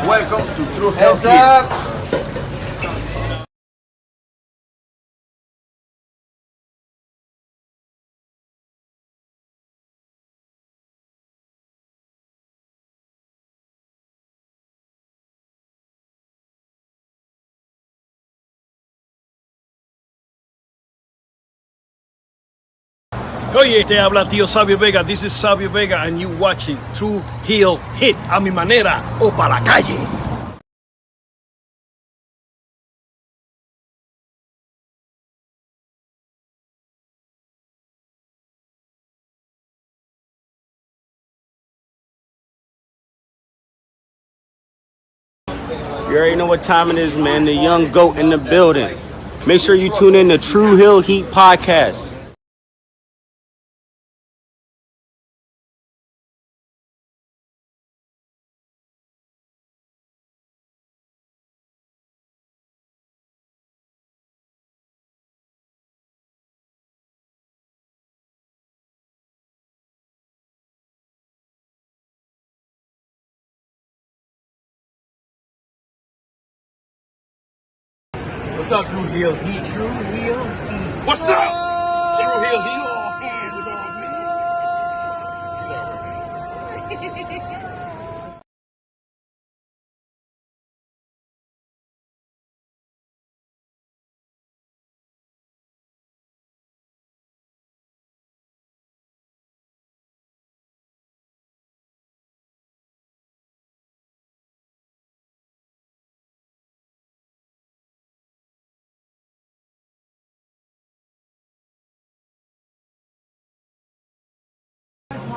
Welcome to Tru Heel Heat. Oye, te habla tío Sabio Vega. This is Sabio Vega and you watching Tru Heel Heat. A mi manera o para la calle. You already know what time it is, man. The young goat in the building. Make sure you tune in to Tru Heel Heat podcast. What's up, Tru Heel Heat? Tru Heel Heat. What's up? Tru Heel Heat.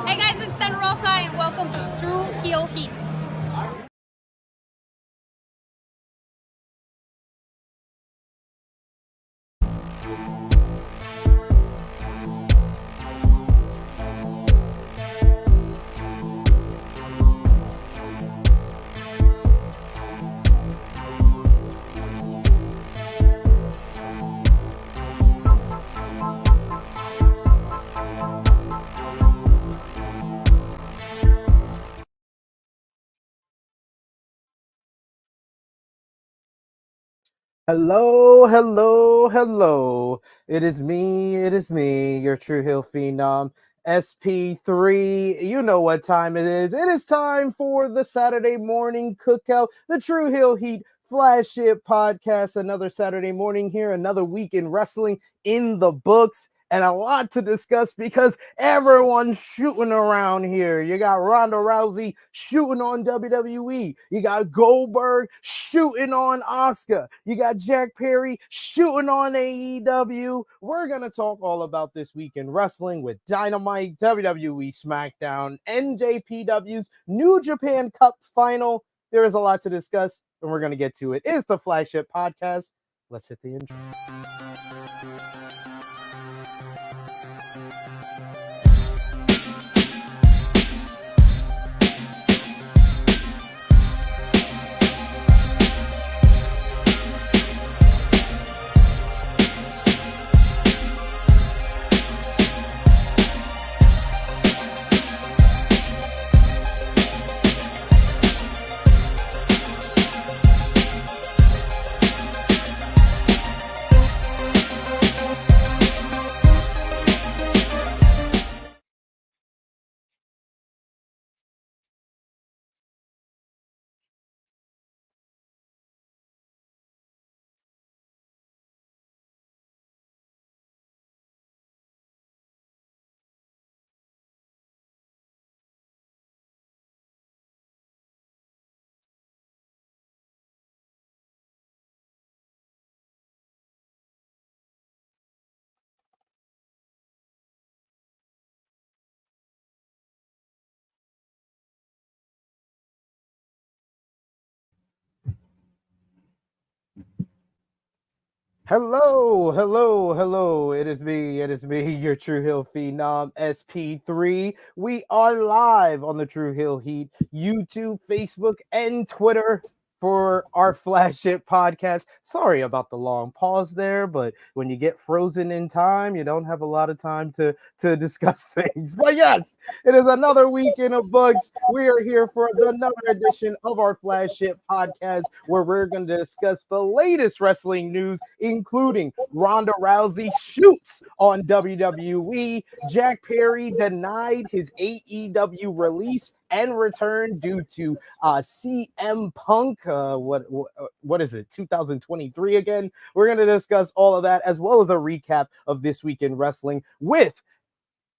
Hey guys, it's Rosa and welcome to Tru Heel Heat. Hello, hello, hello. It is me, your Tru Heel Phenom, SP3. You know what time it is. It is time for the Saturday morning cookout, the Tru Heel Heat flagship podcast. Another Saturday morning here, another week in wrestling in the books. And a lot to discuss because everyone's shooting around here. You got Ronda Rousey shooting on WWE. You got Goldberg shooting on Asuka. You got Jack Perry shooting on AEW. We're going to talk all about this week in wrestling with Dynamite, WWE Smackdown, NJPW's New Japan Cup final. There is a lot to discuss, and we're going to get to it. It's the flagship podcast. Let's hit the intro. Hello, hello, hello. It is me, your Tru Heel Phenom, SP3. We are live on the Tru Heel Heat, YouTube, Facebook, and Twitter. for our flagship podcast. Sorry about the long pause there, but when you get frozen in time, you don't have a lot of time to discuss things. But yes, it is another week in the books. We are here for another edition of our flagship podcast where we're going to discuss the latest wrestling news, including Ronda Rousey shoots on WWE, Jack Perry denied his AEW release and return due to CM Punk. What is it? 2023 again. We're going to discuss all of that as well as a recap of this week in wrestling with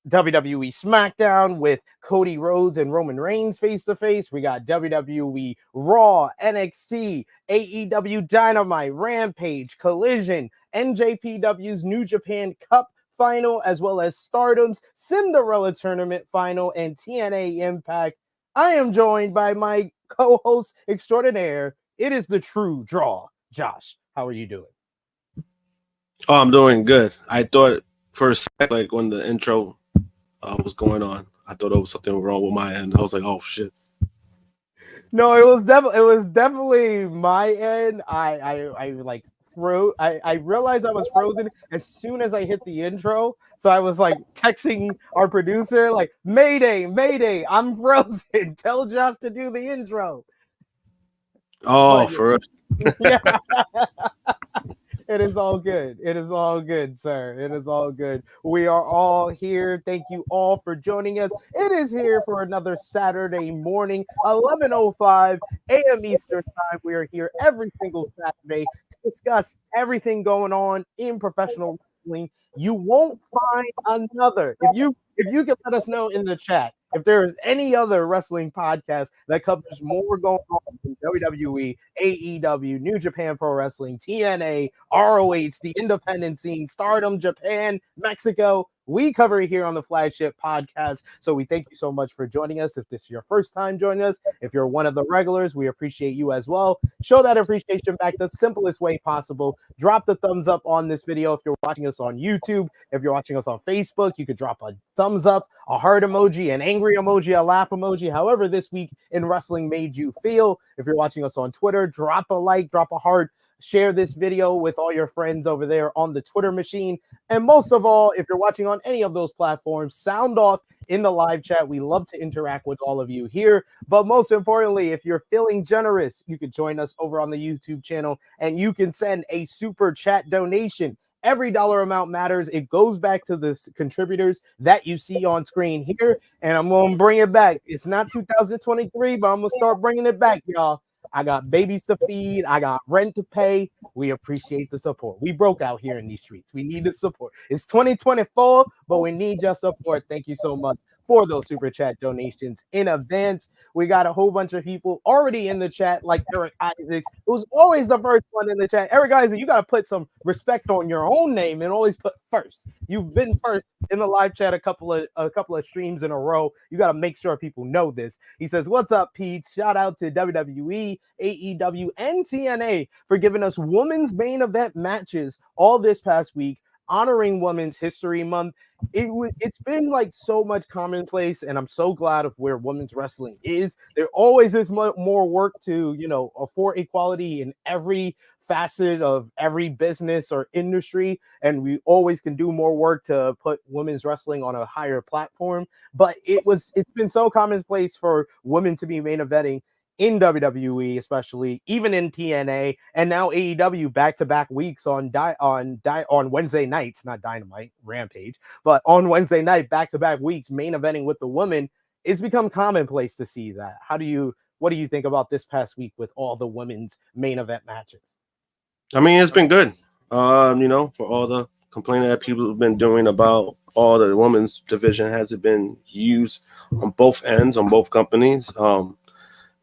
WWE SmackDown with Cody Rhodes and Roman Reigns face to face. We got WWE Raw, NXT, AEW Dynamite, Rampage, Collision, NJPW's New Japan Cup final, as well as Stardom's Cinderella Tournament final and TNA Impact. I am joined by my co-host extraordinaire. It is the True Draw. Josh, how are you doing? Oh, I'm doing good. I thought for a sec, like when the intro was going on, I thought there was something wrong with my end. I was like, oh shit. No, it was definitely my end. I like froze. I realized I was frozen as soon as I hit the intro. So I was like texting our producer, like, Mayday, Mayday, I'm frozen. Tell Josh to do the intro. Oh, But, for yeah. It is all good. It is all good, sir. It is all good. We are all here. Thank you all for joining us. It is here for another Saturday morning, 11:05 a.m. Eastern Time. We are here every single Saturday to discuss everything going on in professional wrestling. You won't find another. If you can let us know in the chat if there is any other wrestling podcast that covers more going on in WWE, AEW, New Japan Pro Wrestling, TNA, ROH, the independent scene, Stardom, Japan, Mexico, we cover it here on the flagship podcast. So we thank you so much for joining us. If this is your first time joining us, if you're one of the regulars, we appreciate you as well. Show that appreciation back the simplest way possible. Drop the thumbs up on this video if you're watching us on YouTube. If you're watching us on Facebook, you could drop a thumbs up, a heart emoji, an angry emoji, a laugh emoji, however this week in wrestling made you feel. If you're watching us on Twitter, drop a like, drop a heart, share this video with all your friends over there on the Twitter machine. And most of all, if you're watching on any of those platforms, sound off in the live chat. We love to interact with all of you here. But most importantly, if you're feeling generous, you can join us over on the YouTube channel and you can send a super chat donation. Every dollar amount matters. It goes back to the contributors that you see on screen here. And I'm going to bring it back. It's not 2023, but I'm going to start bringing it back, y'all. I got babies to feed. I got rent to pay. We appreciate the support. We broke out here in these streets. We need the support. It's 2024, but we need your support. Thank you so much for those super chat donations in advance. We got a whole bunch of people already in the chat, like Eric Isaacs, who's always the first one in the chat. Eric Isaacs, you got to put some respect on your own name and always put first. You've been first in the live chat a couple of streams in a row. You got to make sure people know this. He says, "What's up, Pete? Shout out to WWE, AEW, and TNA for giving us women's main event matches all this past week, honoring Women's History Month. It's been like so much commonplace, and I'm so glad of where women's wrestling is. There always is more work to, afford equality in every facet of every business or industry, and we always can do more work to put women's wrestling on a higher platform. But it's been so commonplace for women to be main eventing in WWE, especially even in TNA, and now AEW back-to-back weeks on Wednesday nights, not Dynamite, Rampage, but on Wednesday night, back-to-back weeks, main eventing with the women. It's become commonplace to see that. What do you think about this past week with all the women's main event matches? I mean, it's been good. For all the complaining that people have been doing about all the women's division hasn't been used on both ends, on both companies.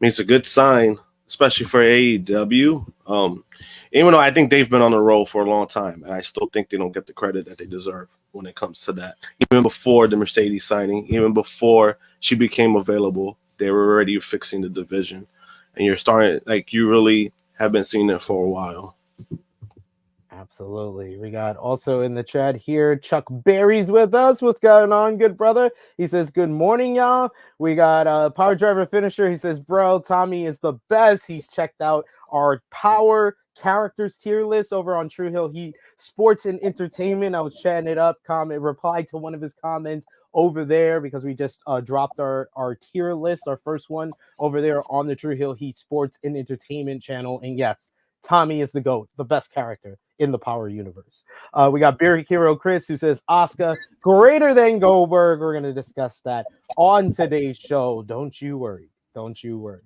I mean, it's a good sign, especially for AEW. Even though I think they've been on the roll for a long time, and I still think they don't get the credit that they deserve when it comes to that. Even before the Mercedes signing, even before she became available, they were already fixing the division. And you're starting, you really have been seeing it for a while. Absolutely. We got also in the chat here, Chuck Berry's with us. What's going on, good brother? He says, good morning, y'all. We got Power Driver Finisher. He says, bro, Tommy is the best. He's checked out our Power characters tier list over on Tru Heel Heat Sports and Entertainment. I was chatting it up, replied to one of his comments over there because we just dropped our tier list, our first one over there on the Tru Heel Heat Sports and Entertainment channel. And yes, Tommy is the GOAT, the best character in the Power universe. We got Beer Hero Chris who says Asuka greater than Goldberg. We're going to discuss that on today's show. Don't you worry. Don't you worry.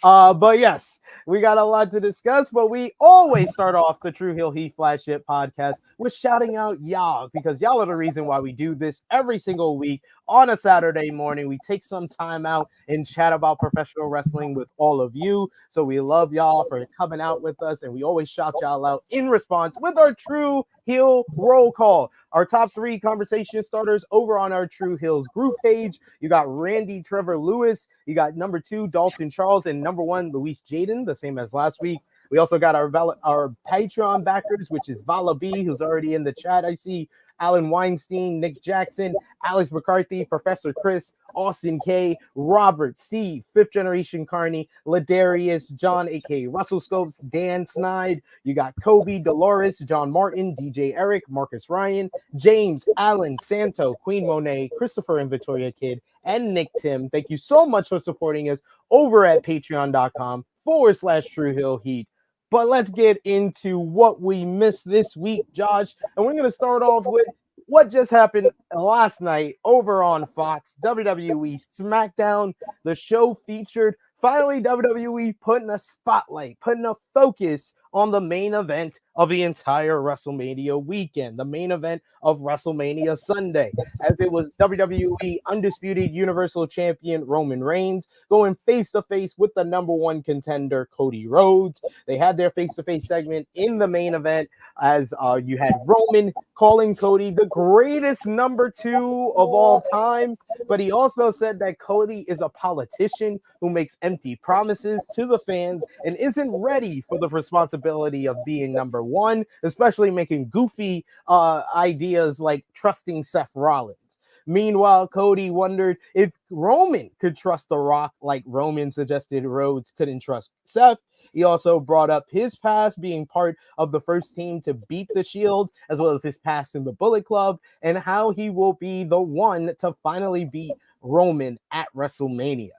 But yes, we got a lot to discuss, but we always start off the Tru Heel Heat flagship podcast with shouting out y'all, because y'all are the reason why we do this every single week on a Saturday morning. We take some time out and chat about professional wrestling with all of you. So we love y'all for coming out with us, and we always shout y'all out in response with our Tru Heel roll call. Our top 3 conversation starters over on our Tru Heels group page. You got Randy Trevor Lewis. You got number 2, Dalton Charles, and number 1, Luis Jaden, the same as last week. We also got our Patreon backers, which is Vala B, who's already in the chat. I see Alan Weinstein, Nick Jackson, Alex McCarthy, Professor Chris, Austin K, Robert, Steve, Fifth Generation Carney, Ladarius, John, aka Russell Scopes, Dan Snide. You got Kobe, Dolores, John Martin, DJ Eric, Marcus Ryan, James, Alan, Santo, Queen Monet, Christopher and Victoria Kid, and Nick Tim. Thank you so much for supporting us over at patreon.com/Tru Heel Heat. But let's get into what we missed this week, Josh. And we're going to start off with what just happened last night over on Fox, WWE SmackDown. The show featured finally WWE putting a spotlight, putting a focus on the main event of the entire WrestleMania weekend, the main event of WrestleMania Sunday, as it was WWE Undisputed Universal Champion Roman Reigns going face-to-face with the number 1 contender, Cody Rhodes. They had their face-to-face segment in the main event as you had Roman calling Cody the greatest number 2 of all time, but he also said that Cody is a politician who makes empty promises to the fans and isn't ready for the responsibility of being number 1, especially making goofy ideas like trusting Seth Rollins. Meanwhile, Cody wondered if Roman could trust The Rock like Roman suggested Rhodes couldn't trust Seth. He also brought up his past being part of the first team to beat the Shield, as well as his past in the Bullet Club, and how he will be the one to finally beat Roman at WrestleMania.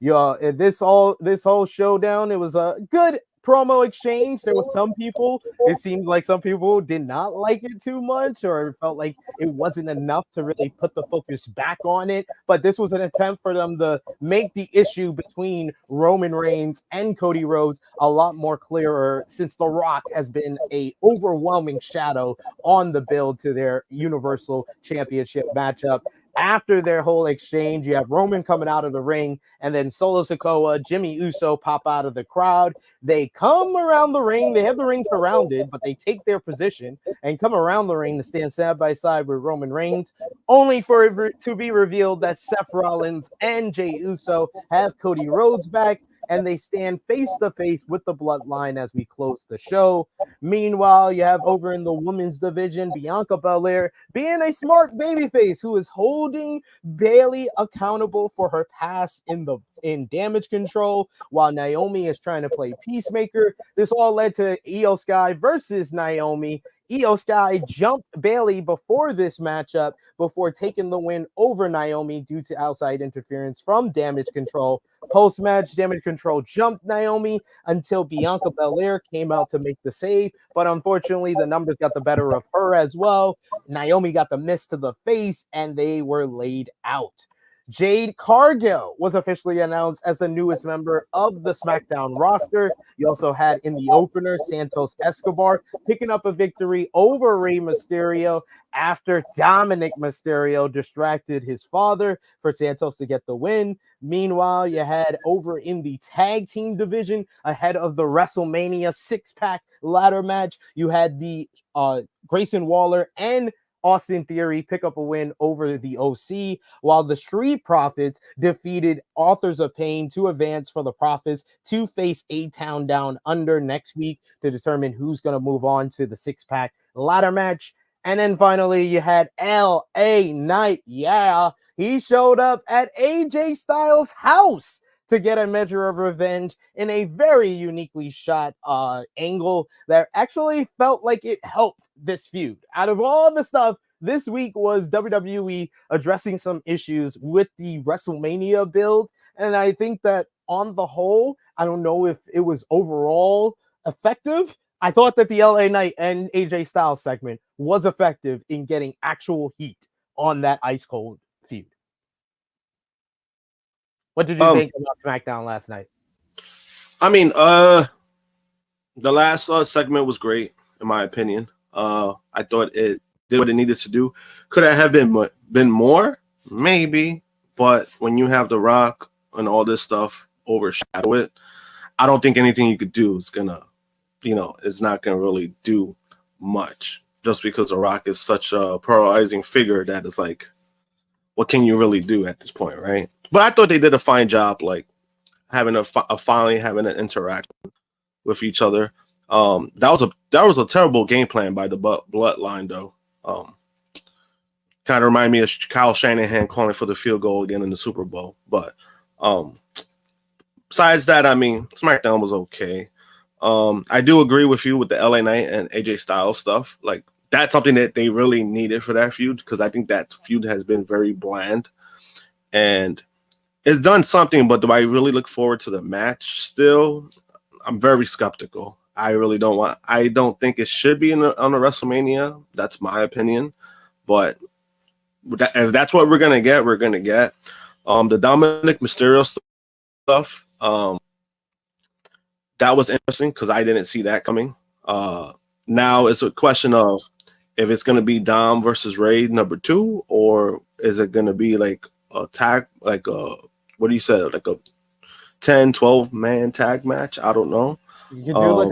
This whole showdown, it was a good promo exchange. There was some people, it seems like some people did not like it too much, or felt like it wasn't enough to really put the focus back on it. But this was an attempt for them to make the issue between Roman Reigns and Cody Rhodes a lot more clearer, since The Rock has been a overwhelming shadow on the build to their Universal Championship matchup. After their whole exchange, you have Roman coming out of the ring, and then Solo Sikoa, Jimmy Uso pop out of the crowd. They come around the ring. They have the ring surrounded, but they take their position and come around the ring to stand side by side with Roman Reigns, only for it to be revealed that Seth Rollins and Jey Uso have Cody Rhodes back, and they stand face-to-face with the Bloodline as we close the show. Meanwhile, you have over in the women's division, Bianca Belair being a smart babyface who is holding Bayley accountable for her past in Damage Control, while Naomi is trying to play peacemaker. This all led to Io Sky versus Naomi. Io Sky jumped Bayley before this matchup before taking the win over Naomi due to outside interference from Damage Control. Post-match, Damage Control jumped Naomi until Bianca Belair came out to make the save, but unfortunately the numbers got the better of her as well. Naomi got the miss to the face, and they were laid out. Jade Cargill was officially announced as the newest member of the SmackDown roster. You also had in the opener Santos Escobar picking up a victory over Rey Mysterio after Dominic Mysterio distracted his father for Santos to get the win. Meanwhile, you had over in the tag team division ahead of the WrestleMania 6-pack ladder match, you had the Grayson Waller and Austin Theory pick up a win over the OC, while the Street Profits defeated Authors of Pain to advance for the Profits to face A-Town Down Under next week to determine who's going to move on to the six-pack ladder match. And then finally, you had L.A. Knight. Yeah, he showed up at AJ Styles' house to get a measure of revenge in a very uniquely shot angle that actually felt like it helped this feud. Out of all the stuff, this week was WWE addressing some issues with the WrestleMania build. And I think that on the whole, I don't know if it was overall effective. I thought that the LA Knight and AJ Styles segment was effective in getting actual heat on that ice cold feud. What did you think about SmackDown last night? I mean, the last segment was great, in my opinion. I thought it did what it needed to do. Could it have been more? Maybe. But when you have The Rock and all this stuff overshadow it, I don't think anything you could do is gonna, is not gonna really do much. Just because The Rock is such a polarizing figure that it's like, what can you really do at this point, right? But I thought they did a fine job, like having finally having an interaction with each other. That was a terrible game plan by the Bloodline, though. Kind of remind me of Kyle Shanahan calling for the field goal again in the Super Bowl. But besides that, I mean, SmackDown was okay. I do agree with you with the LA Knight and AJ Styles stuff. Like, that's something that they really needed for that feud, because I think that feud has been very bland. And it's done something, but do I really look forward to the match still? I'm very skeptical. I don't think it should be on a WrestleMania. That's my opinion. But if that's what we're going to get, we're going to get. The Dominic Mysterio stuff, that was interesting because I didn't see that coming. Now it's a question of if it's going to be Dom versus Ray number 2, or is it going to be like a tag, like a, what do you say, like a 10, 12 man tag match? I don't know. You could do like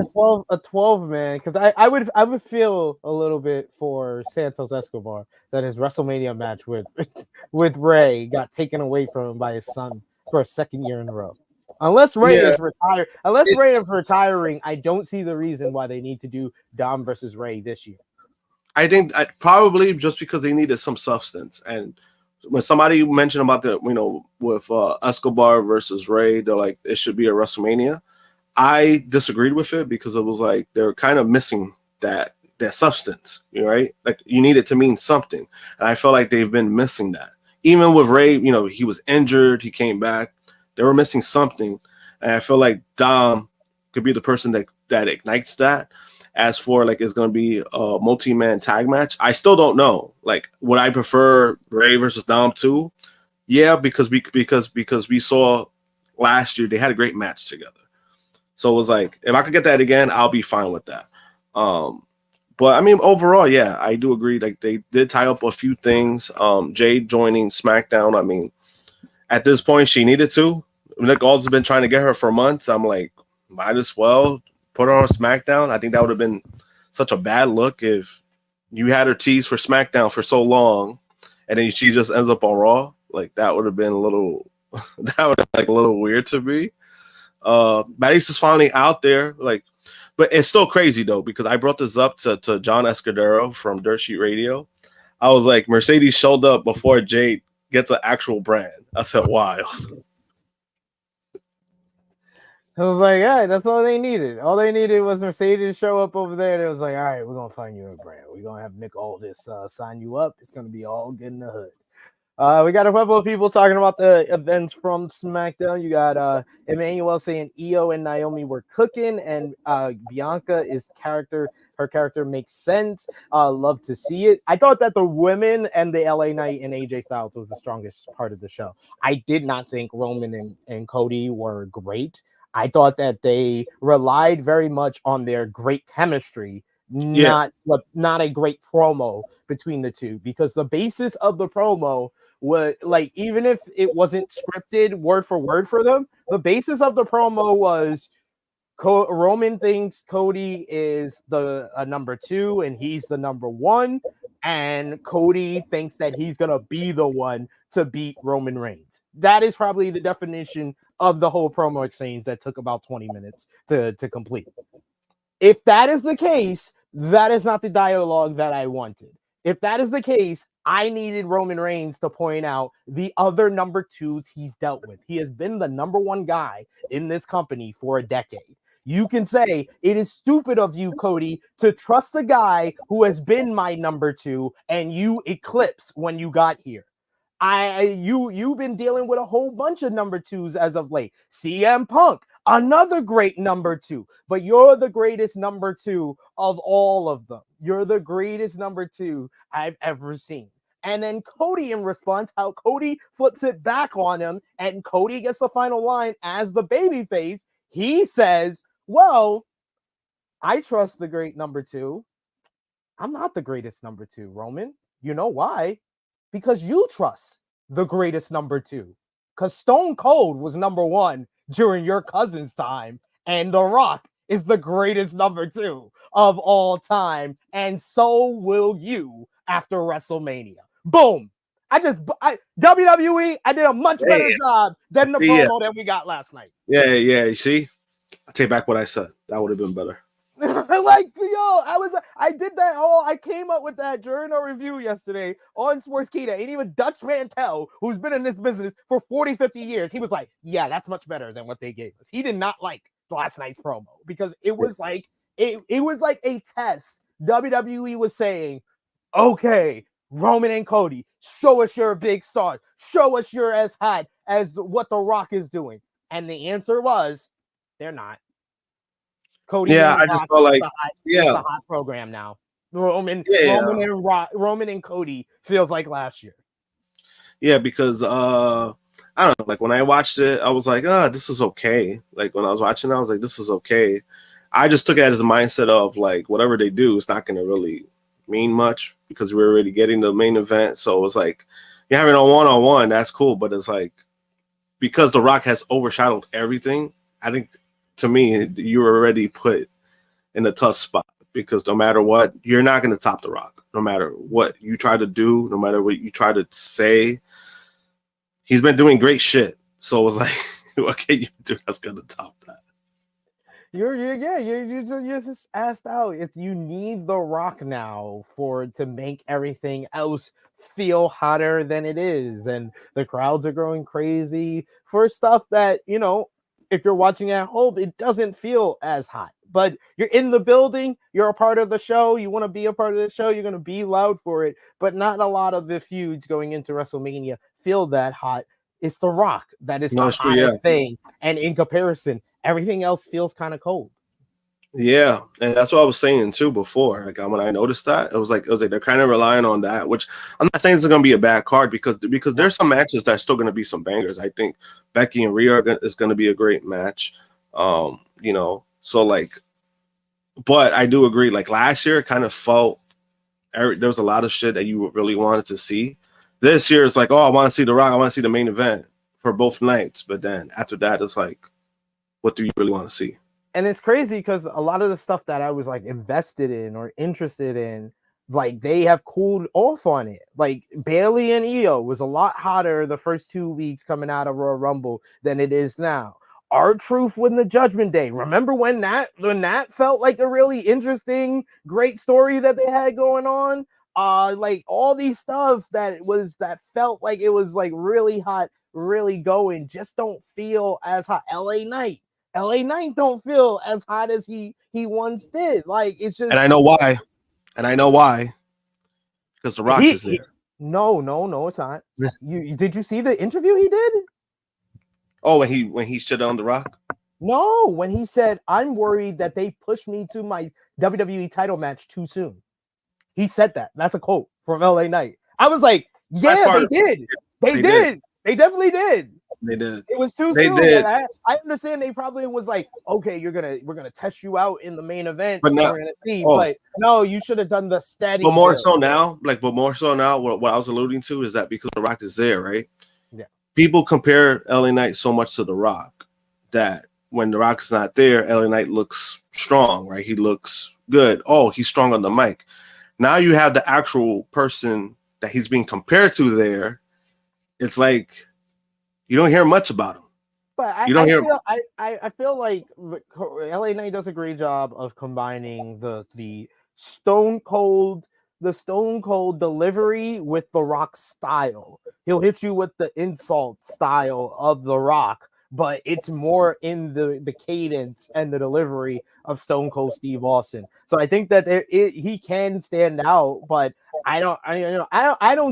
a 12 man, because I would feel a little bit for Santos Escobar that his WrestleMania match with Ray got taken away from him by his son for a second year in a row. Unless Ray is retired, Ray is retiring, I don't see the reason why they need to do Dom versus Ray this year. I think probably just because they needed some substance. And when somebody mentioned about the, with Escobar versus Ray, they're like, it should be a WrestleMania. I disagreed with it because it was like they're kind of missing that substance, right? Like, you need it to mean something. And I feel like they've been missing that. Even with Ray, he was injured, he came back. They were missing something. And I feel like Dom could be the person that ignites that. As for like, it's going to be a multi-man tag match, I still don't know. Like, would I prefer Ray versus Dom too? Yeah, because we saw last year they had a great match together. So it was like, if I could get that again, I'll be fine with that. But I mean, overall, yeah, I do agree. Like, they did tie up a few things. Jade joining SmackDown. I mean, at this point, she needed to. Nick Ald's been trying to get her for months. I'm like, might as well put her on SmackDown. I think that would have been such a bad look if you had her teased for SmackDown for so long, and then she just ends up on Raw. Like, that would have been a little weird to me. Batiste is finally out there, like, but it's still crazy though, because I brought this up to John Escudero from Dirt Sheet Radio. I was like, Mercedes showed up before Jade gets an actual brand. I said, wild. I was like, yeah, that's all they needed. All they needed was Mercedes to show up over there. And it was like, all right, we're gonna find you a brand. We're gonna have Nick Aldis sign you up. It's gonna be all good in the hood. We got a couple of people talking about the events from SmackDown. You got Emmanuel saying Io and Naomi were cooking, and Bianca her character makes sense. Love to see it. I thought that the women and the LA Knight and AJ Styles was the strongest part of the show. I did not think Roman and Cody were great. I thought that they relied very much on their great chemistry, not a great promo between the two, because the basis of the promo was, like, even if it wasn't scripted word for word for them, the basis of the promo was Roman thinks Cody is the number 2 and he's the number 1. and Cody thinks that he's gonna be the one to beat Roman Reigns. That is probably the definition of the whole promo exchange that took about 20 minutes to complete. If that is the case, that is not the dialogue that I wanted. If that is the case, I needed Roman Reigns to point out the other number twos he's dealt with. He has been the number one guy in this company for a decade. You can say it is stupid of you, Cody, to trust a guy who has been my number two and you eclipse when you got here. You've been dealing with a whole bunch of number twos as of late. CM Punk, another great number two, but you're the greatest number two of all of them. You're the greatest number two I've ever seen. And then Cody, in response, how Cody flips it back on him, and Cody gets the final line as the babyface. He says, well, I trust the great number two. I'm not the greatest number two, Roman. You know why? Because you trust the greatest number two. Because Stone Cold was number one during your cousin's time, and The Rock is the greatest number two of all time, and so will you after WrestleMania. Boom. WWE, I did a much better job than the promo that we got last night. Yeah. You see, I take back what I said. That would have been better. I did that all. I came up with that during a review yesterday on Sportskeeda. And even Dutch Mantel, who's been in this business for 40, 50 years, he was like, yeah, that's much better than what they gave us. He did not like last night's promo because it was like it was like a test. WWE was saying, okay, Roman and Cody, show us you're a big star. Show us you're as hot as what The Rock is doing. And the answer was, they're not. Cody, I just felt like, it's a hot program now. Roman and Cody feels like last year. Yeah, because I don't know, like when I watched it, I was like, this is okay. Like when I was watching it, I was like, this is okay. I just took it as a mindset of like whatever they do, it's not gonna really mean much because we're already getting the main event. So it's like you're having a one-on-one, that's cool, but it's like because The Rock has overshadowed everything, I think to me, you were already put in a tough spot because no matter what, you're not going to top The Rock. No matter what you try to do, no matter what you try to say, he's been doing great shit. So it was like, what can you do that's going to top that? You're just asked out. You need The Rock now to make everything else feel hotter than it is, and the crowds are growing crazy for stuff that if you're watching at home, it doesn't feel as hot. But you're in the building, you're a part of the show, you want to be a part of the show, you're going to be loud for it. But not a lot of the feuds going into WrestleMania feel that hot. It's The Rock that is the hottest thing. And in comparison, everything else feels kind of cold. Yeah, and that's what I was saying too before. Like when I noticed that, it was like they're kind of relying on that. Which I'm not saying it's going to be a bad card because there's some matches that's still going to be some bangers. I think Becky and Rhea is going to be a great match. So like, but I do agree. Like last year, it kind of felt there was a lot of shit that you really wanted to see. This year, it's like, oh, I want to see The Rock. I want to see the main event for both nights. But then after that, it's like, what do you really want to see? And it's crazy because a lot of the stuff that I was like invested in or interested in, like they have cooled off on it. Like Bayley and Io was a lot hotter the first 2 weeks coming out of Royal Rumble than it is now. R-Truth win the Judgment Day. Remember when that felt like a really interesting, great story that they had going on? Like all these stuff that felt like it was like really hot, really going, just don't feel as hot. LA Knight don't feel as hot as he once did. Like it's just, and I know why. Because The Rock is there. No, it's not. Did you see the interview he did? Oh, when he shit on The Rock? No, when he said, I'm worried that they pushed me to my WWE title match too soon. He said that. That's a quote from LA Knight. I was like, yeah, they did. They did. They definitely did. They did. It was too soon. Did. I understand they probably was like, okay, we're gonna test you out in the main event, but no, you should have done the steady. But more so now, what I was alluding to is that because The Rock is there, right? Yeah. People compare LA Knight so much to The Rock that when The Rock's not there, LA Knight looks strong, right? He looks good. Oh, he's strong on the mic. Now you have the actual person that he's being compared to there. It's like you don't hear much about him. But I feel like LA Knight does a great job of combining the stone cold delivery with the Rock style. He'll hit you with the insult style of the Rock, but it's more in the cadence and the delivery of Stone Cold Steve Austin. So I think that he can stand out, but I don't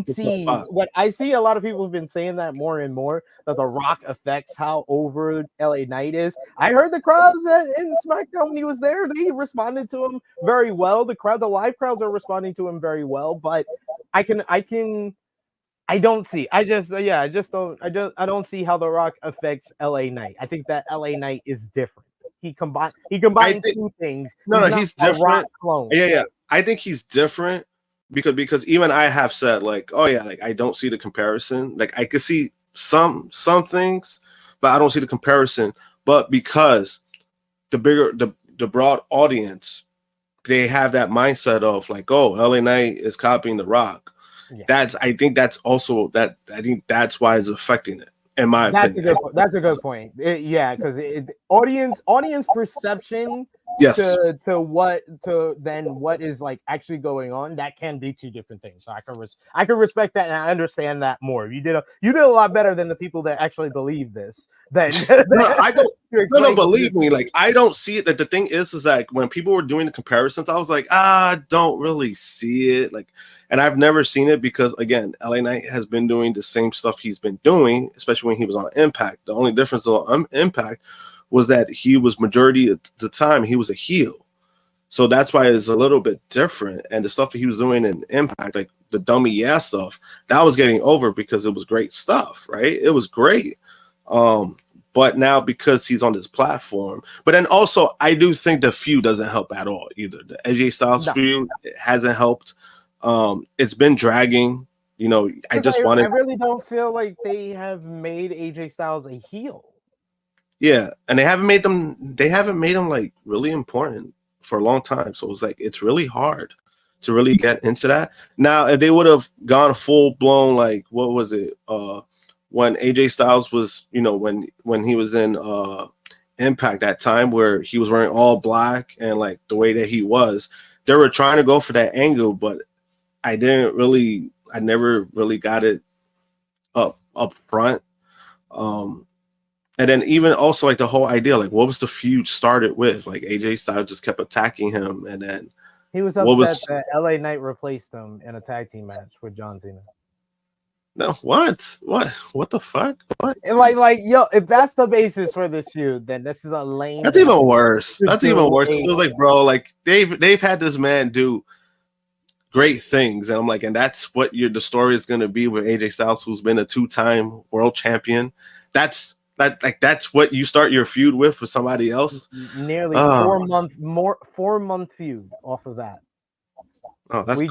see what I see. A lot of people have been saying that more and more, that the Rock affects how over LA Knight is. I heard the crowds in SmackDown when he was there, they responded to him very well. The live crowds are responding to him very well, but I don't see how the Rock affects LA Knight. I think that LA Knight is different. He combines two things. He's different. Yeah. I think he's different because even I have said like, oh yeah, like I don't see the comparison. Like I could see some things, but I don't see the comparison. But because the broad audience, they have that mindset of like, oh, LA Knight is copying the Rock. Yeah. I think that's why it's affecting it. In my opinion. That's a good point. Because audience perception to what is like actually going on, that can be two different things. So I can respect that, and I understand that more. You did a lot better than the people that actually believe this. I don't believe me. Like I don't see it. That the thing is that when people were doing the comparisons, I was like, I don't really see it. Like, and I've never seen it because again, LA Knight has been doing the same stuff he's been doing, especially when he was on Impact. The only difference on Impact was that he was majority of the time he was a heel. So that's why it's a little bit different. And the stuff that he was doing in Impact, like the dummy ass stuff, that was getting over because it was great stuff, right? It was great. But now because he's on this platform, but then also I do think the feud doesn't help at all either. The AJ Styles feud hasn't helped. It's been dragging. You know, I really don't feel like they have made AJ Styles a heel. Yeah, and they haven't made him like really important for a long time. So it's like it's really hard to really get into that. Now, if they would have gone full blown, like what was it? When AJ Styles was, you know, when he was in Impact, that time where he was wearing all black and like the way that he was, they were trying to go for that angle, but I never really got it up front. And then even also like the whole idea, like what was the feud started with? Like AJ Styles just kept attacking him, and then he was upset that LA Knight replaced him in a tag team match with John Cena. No, what the fuck? What? And like, yo, if that's the basis for this feud, then this is a lame. That's even worse. That's even worse. It was like, bro, like they've had this man do great things, and I'm like, and that's what the story is gonna be with AJ Styles, who's been a 2-time world champion. That's what you start your feud with somebody else. Nearly 4-month feud off of that. Oh, that's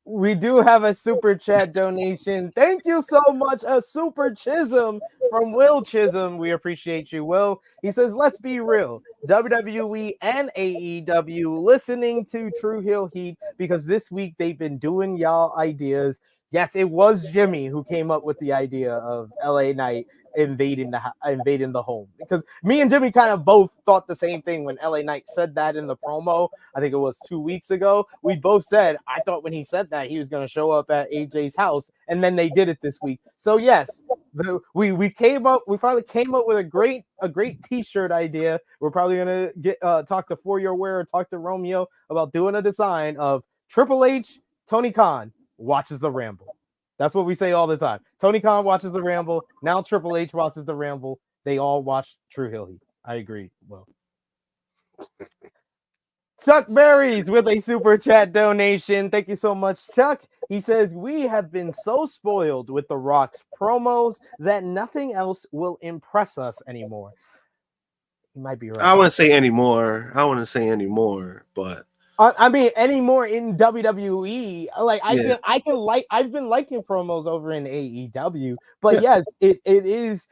we do have a super chat donation. Thank you so much. A super Chisholm from Will Chisholm. We appreciate you, Will. He says, let's be real. WWE and AEW listening to Tru Heel Heat because this week they've been doing y'all ideas. Yes, it was Jimmy who came up with the idea of LA Knight invading the home, because me and Jimmy kind of both thought the same thing when LA Knight said that in the promo. I think it was 2 weeks ago. We both said, I thought when he said that he was going to show up at AJ's house, and then they did it this week. So yes, we finally came up with a great t-shirt idea. We're probably going to get talk to For Your Wear or talk to Romeo about doing a design of Triple H, Tony Khan watches the Ramble. That's what we say all the time. Tony Khan watches the Ramble. Now Triple H watches the Ramble. They all watch Tru Heel Heat. I agree. Well, Chuck Berries with a super chat donation. Thank you so much, Chuck. He says, we have been so spoiled with The Rock's promos that nothing else will impress us anymore. He might be right. I wouldn't say anymore, but I mean, anymore in WWE, like I've been liking promos over in AEW, but yes, it is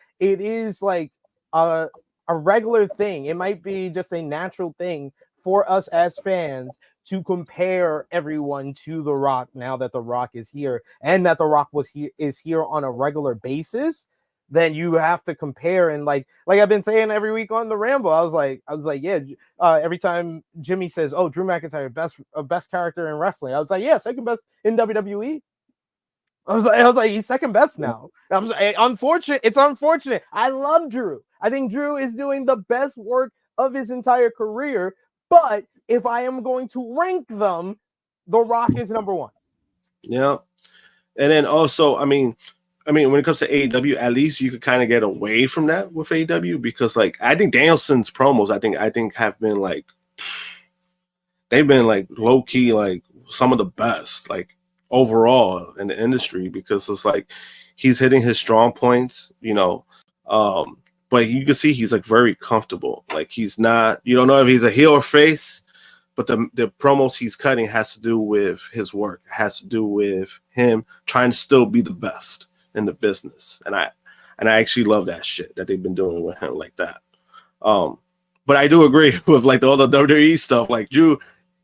like a regular thing. It might be just a natural thing for us as fans to compare everyone to The Rock now that The Rock is here and that The Rock is here on a regular basis, then you have to compare. And like I've been saying every week on the Ramble, I was like, yeah. Every time Jimmy says, "Oh, Drew McIntyre, best character in wrestling," I was like, yeah, second best in WWE. I was like, he's second best now. I was like, unfortunate. It's unfortunate. I love Drew. I think Drew is doing the best work of his entire career. But if I am going to rank them, The Rock is number one. Yeah. And then also, I mean, when it comes to AEW, at least you could kind of get away from that with AEW, because like I think Danielson's promos, I think have been like, they've been like low key, like some of the best, like overall in the industry, because it's like he's hitting his strong points, but you can see he's like very comfortable. Like he's not, you don't know if he's a heel or face, but the promos he's cutting has to do with his work, has to do with him trying to still be the best in the business. And I actually love that shit that they've been doing with him like that. But I do agree with like all the WWE stuff, like Drew,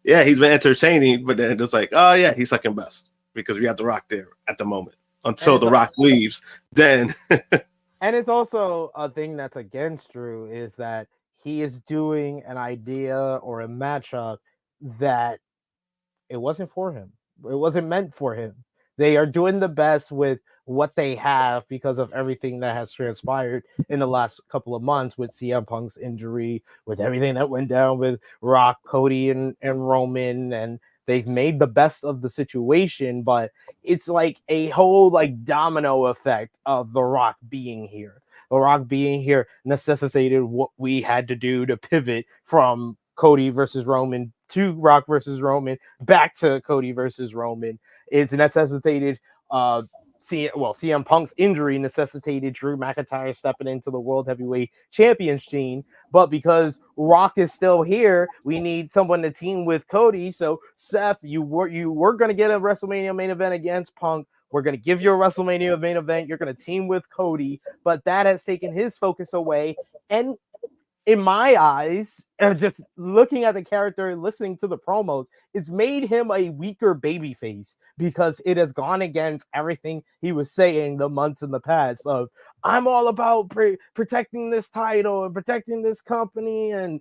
yeah, he's been entertaining, but then it's like, oh yeah, he's second best because we have The Rock there at the moment until The Rock leaves. Then, and it's also a thing that's against Drew is that he is doing an idea or a matchup that it wasn't for him. It wasn't meant for him. They are doing the best with what they have because of everything that has transpired in the last couple of months with CM Punk's injury, with everything that went down with Rock, Cody, and Roman, and they've made the best of the situation, but it's like a whole like domino effect of The Rock being here. The Rock being here necessitated what we had to do to pivot from Cody versus Roman to Rock versus Roman back to Cody versus Roman. It's necessitated CM Punk's injury necessitated Drew McIntyre stepping into the World Heavyweight Champion scene. But because Rock is still here, we need someone to team with Cody. So Seth, you were going to get a WrestleMania main event against Punk. We're going to give you a WrestleMania main event. You're going to team with Cody, but that has taken his focus away. And in my eyes, just looking at the character, listening to the promos, it's made him a weaker babyface because it has gone against everything he was saying the months in the past of, I'm all about protecting this title and protecting this company, and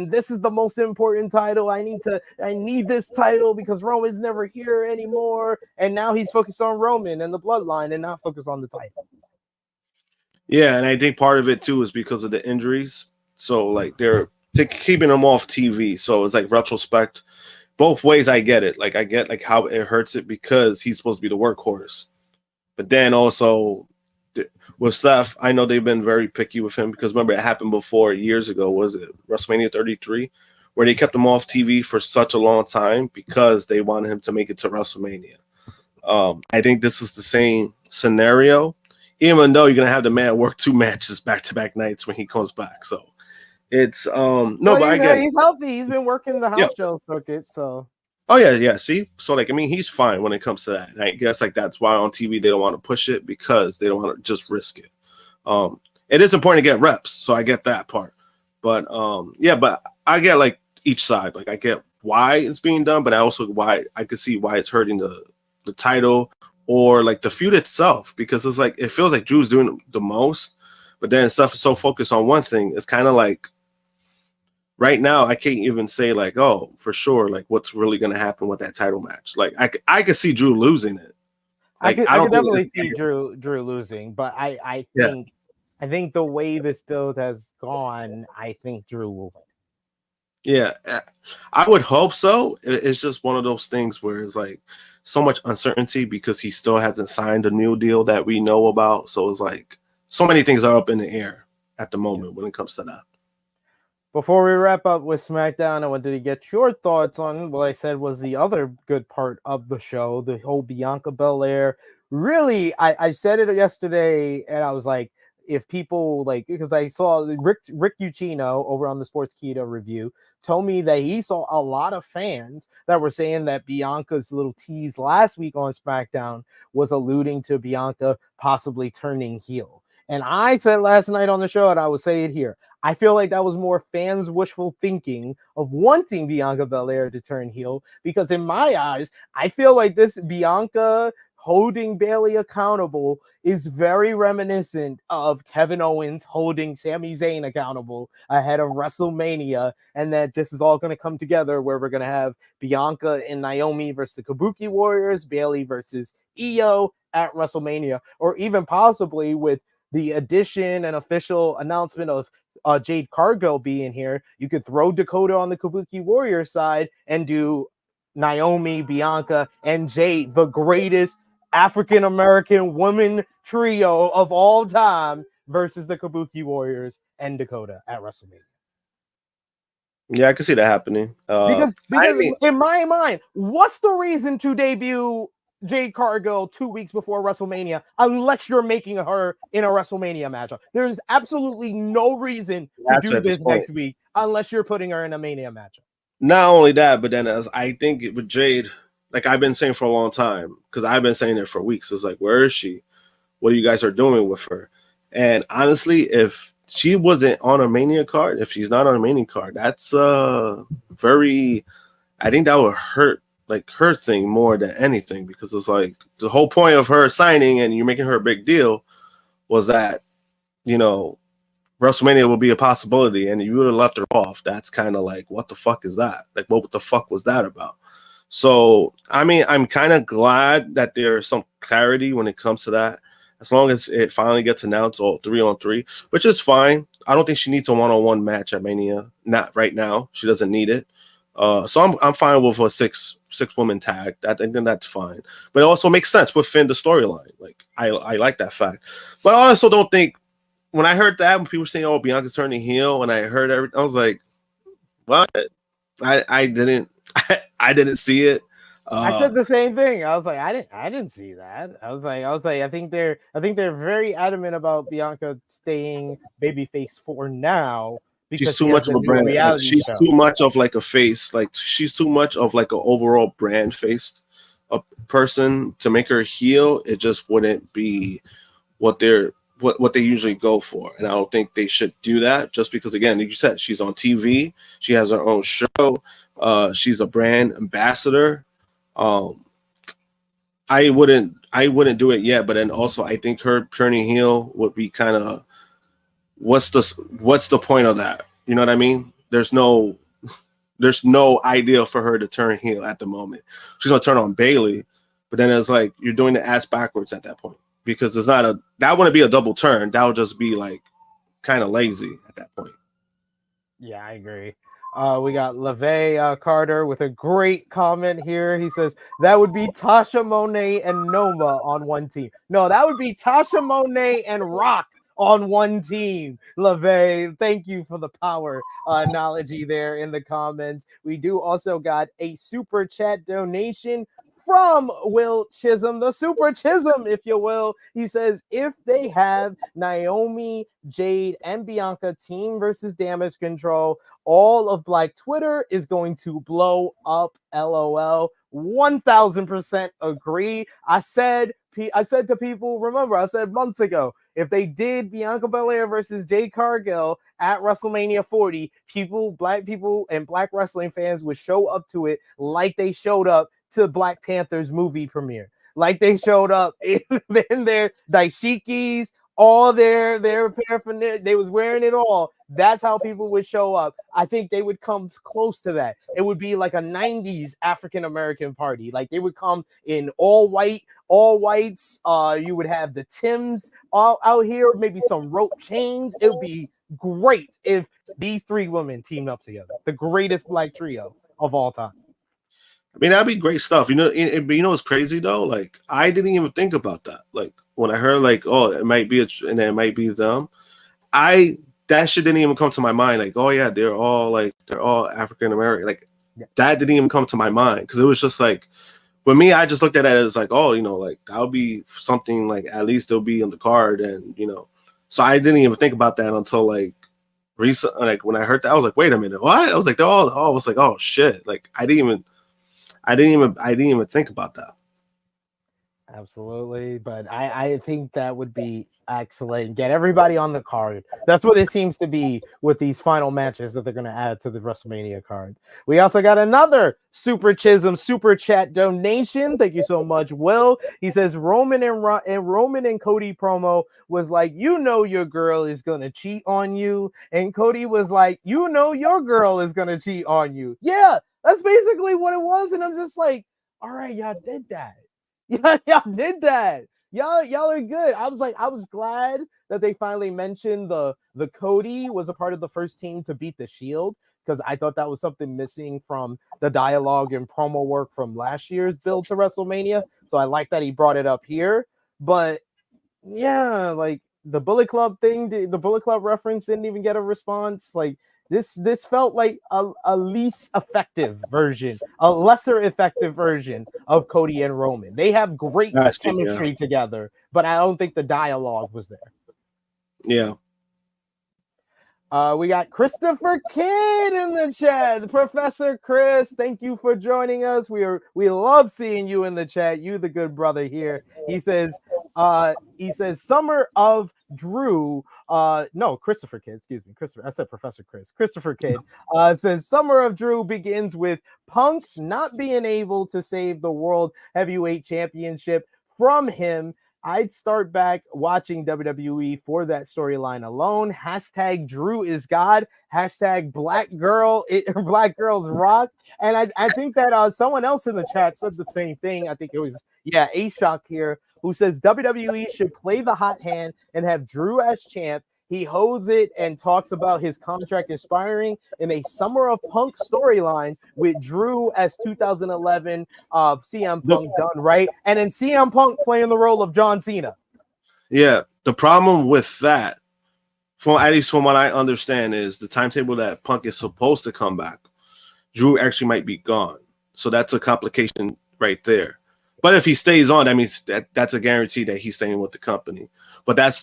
this is the most important title. I need this title because Roman's never here anymore. And now he's focused on Roman and the bloodline and not focused on the title. Yeah, and I think part of it too is because of the injuries. So like they're keeping him off TV. So it's like retrospect. Both ways I get it. Like I get like how it hurts it because he's supposed to be the workhorse. But then also with Seth, I know they've been very picky with him because remember it happened before years ago. Was it WrestleMania 33? Where they kept him off TV for such a long time because they wanted him to make it to WrestleMania. I think this is the same scenario, even though you're going to have the man work 2 matches back-to-back nights when he comes back. So it's but I get he's healthy. He's been working the house show circuit, so see, so like I mean he's fine when it comes to that, and I guess like that's why on TV they don't want to push it because they don't want to just risk it. It is important to get reps, so I get that part, but but I get like each side. Like I get why it's being done, but I also why I could see why it's hurting the title or like the feud itself, because it's like it feels like Drew's doing the most, but then stuff is so focused on one thing. It's kind of like right now, I can't even say like, oh, for sure, like what's really going to happen with that title match. Like I could see Drew losing it. Like, I could definitely see Drew losing, but I think the way this build has gone, I think Drew will win. Yeah, I would hope so. It's just one of those things where it's like so much uncertainty because he still hasn't signed a new deal that we know about. So it's like so many things are up in the air at the moment when it comes to that. Before we wrap up with SmackDown, I wanted to get your thoughts on what I said was the other good part of the show, the whole Bianca Belair. Really, I said it yesterday, and I was like, if people like, because I saw Rick Ucchino over on the Sports Keto review told me that he saw a lot of fans that were saying that Bianca's little tease last week on SmackDown was alluding to Bianca possibly turning heel. And I said last night on the show, and I will say it here, I feel like that was more fans' wishful thinking of wanting Bianca Belair to turn heel, because in my eyes, I feel like this Bianca holding Bayley accountable is very reminiscent of Kevin Owens holding Sami Zayn accountable ahead of WrestleMania, and that this is all going to come together where we're going to have Bianca and Naomi versus the Kabuki Warriors, Bayley versus Io at WrestleMania, or even possibly with the addition and official announcement of Jade Cargill being here, you could throw Dakota on the Kabuki Warrior side and do Naomi, Bianca, and Jade, the greatest African American woman trio of all time, versus the Kabuki Warriors and Dakota at WrestleMania. Yeah, I can see that happening. Because in my mind, what's the reason to debut Jade Cargill 2 weeks before WrestleMania unless you're making her in a WrestleMania matchup? There's absolutely no reason to do this next week unless you're putting her in a Mania matchup. Not only that, but then as I think with Jade, like I've been saying for a long time, because I've been saying it for weeks, it's like, where is she? What are you guys are doing with her? And honestly, if she wasn't on a Mania card, if she's not on a Mania card, that's very, I think that would hurt, like her thing more than anything, because it's like the whole point of her signing and you're making her a big deal was that, you know, WrestleMania will be a possibility, and you would have left her off. That's kind of like, what the fuck is that? Like, what the fuck was that about? So, I mean, I'm kind of glad that there's some clarity when it comes to that. As long as it finally gets announced, 3-on-3, which is fine. I don't think she needs a one-on-one match at Mania. Not right now. She doesn't need it. So I'm fine with a six woman tag. I think that's fine. But it also makes sense within the storyline. Like I like that fact. But I also don't think, when I heard that, when people were saying, "Oh, Bianca's turning heel," and I heard everything, I was like, "What?" I didn't see it. I said the same thing. I was like, I didn't see that. I was like, I think they're very adamant about Bianca staying babyface for now, because she's too much of a brand. Like, she's too much of like a face. Like she's too much of like an overall brand face, a person to make her heel. It just wouldn't be what they usually go for, and I don't think they should do that. Just because, again, like you said, she's on TV, she has her own show, she's a brand ambassador. I wouldn't do it yet, but then also I think her turning heel would be kind of, what's the point of that? You know what I mean? There's no idea for her to turn heel at the moment. She's gonna turn on Bayley, but then it's like you're doing the ass backwards at that point, because it's not that wouldn't be a double turn. That would just be like kind of lazy at that point. Yeah, I agree. We got LeVay Carter with a great comment here. He says that would be Tasha, Monae, and Noma on one team. No, that would be Tasha, Monae, and Rock on one team. LeVay, thank you for the power analogy there in the comments. We do also got a super chat donation from Will Chisholm, the Super Chisholm, if you will. He says, if they have Naomi, Jade, and Bianca team versus Damage Control, all of Black Twitter is going to blow up. LOL. 1000% agree. I said to people, remember, I said months ago, if they did Bianca Belair versus Jade Cargill at WrestleMania 40, black people and black wrestling fans would show up to it like they showed up to Black Panther's movie premiere. Like they showed up in their dashikis, all their paraphernalia. They was wearing it all. That's how people would show up. I think they would come close to that. It would be like a 90s African-American party. Like they would come in all whites. You would have the Tims all out here, maybe some rope chains. It would be great if these three women teamed up together. The greatest black trio of all time. I mean, that'd be great stuff. You know, what's crazy though? Like, I didn't even think about that. Like, when I heard like, oh, it might be and then it might be them. That shit didn't even come to my mind. Like, oh yeah, they're all African American. Like, that didn't even come to my mind, because it was just like, with me, I just looked at it as like, oh, you know, like that would be something like at least it'll be on the card, and you know, so I didn't even think about that until like recent. Like when I heard that, I was like, wait a minute, what? I was like, they're all. I was like, oh shit, like I didn't even think about that. Absolutely, but I think that would be excellent. Get everybody on the card. That's what it seems to be with these final matches that they're going to add to the WrestleMania card. We also got another Super Chisholm Super Chat donation. Thank you so much, Will. He says Roman and Cody promo was like, you know your girl is going to cheat on you, and Cody was like, you know your girl is going to cheat on you. Yeah, that's basically what it was, and I'm just like, all right, y'all did that. Yeah, y'all did that. Y'all are good. I was glad that they finally mentioned the Cody was a part of the first team to beat the Shield, because I thought that was something missing from the dialogue and promo work from last year's build to WrestleMania. So I like that he brought it up here. But yeah, like the Bullet Club thing, the Bullet Club reference didn't even get a response. Like this felt like a least effective version, a lesser effective version of Cody and Roman. They have great chemistry together, but I don't think the dialogue was there. Yeah. We got Christopher Kidd in the chat. Professor Chris, thank you for joining us. We love seeing you in the chat. You the good brother here. He says Summer of Drew. No, Christopher Kidd, excuse me. Christopher, I said Professor Chris. Christopher Kidd says Summer of Drew begins with Punk not being able to save the World Heavyweight Championship from him. I'd start back watching WWE for that storyline alone. Hashtag Drew is God. Hashtag Black Girls Rock. And I think that someone else in the chat said the same thing. I think it was, A-Shock here, who says WWE should play the hot hand and have Drew as champ. He holds it and talks about his contract expiring in a Summer of Punk storyline with Drew as 2011 CM Punk done, right? And then CM Punk playing the role of John Cena. Yeah, the problem with that, at least from what I understand, is the timetable that Punk is supposed to come back. Drew actually might be gone. So that's a complication right there. But if he stays on, that means that's a guarantee that he's staying with the company. But that's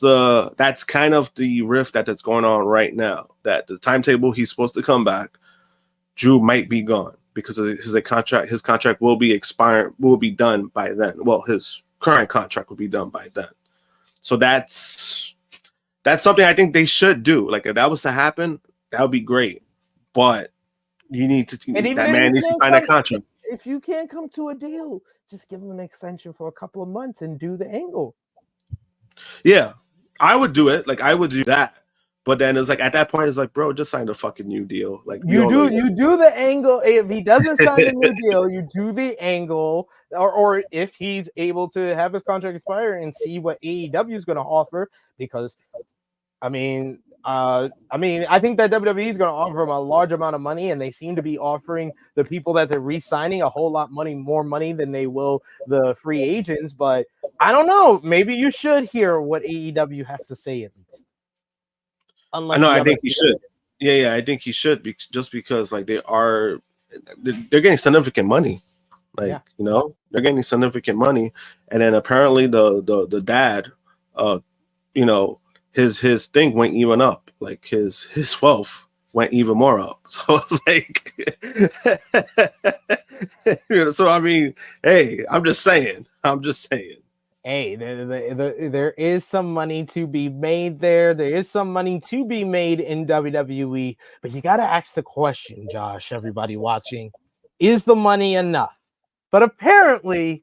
kind of the rift that's going on right now. That the timetable he's supposed to come back, Drew might be gone because his contract will be expired, will be done by then. Well, his current contract will be done by then. So that's something I think they should do. Like if that was to happen, that would be great. But you need to that man needs to sign that contract. If you can't come to a deal, just give him an extension for a couple of months and do the angle. Yeah, I would do it. Like I would do that. But then it's like at that point, it's like, bro, just sign the fucking new deal. Like you do the angle. If he doesn't sign the new deal, you do the angle, or if he's able to have his contract expire and see what AEW is going to offer. Because, I think that WWE is going to offer him a large amount of money, and they seem to be offering the people that they're re-signing a whole lot more money than they will the free agents. But I don't know. Maybe you should hear what AEW has to say at least. I think he should. Yeah, I think he should just because like they're getting significant money. Like, they're getting significant money. And then apparently the dad, his thing went even up. Like his wealth went even more up. So it's like, so I mean, hey, I'm just saying. Hey, there is some money to be made there. There is some money to be made in WWE, but you got to ask the question, Josh, everybody watching, is the money enough? But apparently,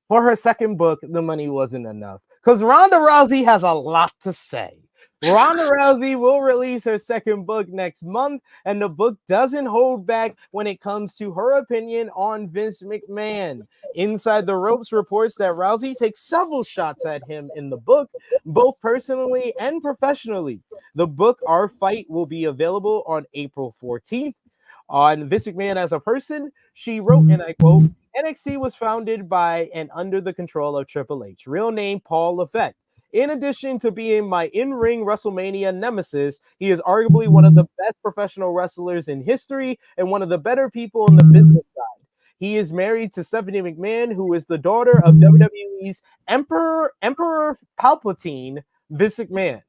for her second book, the money wasn't enough because Ronda Rousey has a lot to say. Ronda Rousey will release her second book next month, and the book doesn't hold back when it comes to her opinion on Vince McMahon. Inside the Ropes reports that Rousey takes several shots at him in the book, both personally and professionally. The book, Our Fight, will be available on April 14th. On Vince McMahon as a person, she wrote, and I quote, NXT was founded by and under the control of Triple H, real name Paul Levesque. In addition to being my in-ring WrestleMania nemesis, he is arguably one of the best professional wrestlers in history and one of the better people on the business side. He is married to Stephanie McMahon, who is the daughter of WWE's Emperor Palpatine, Vince McMahon.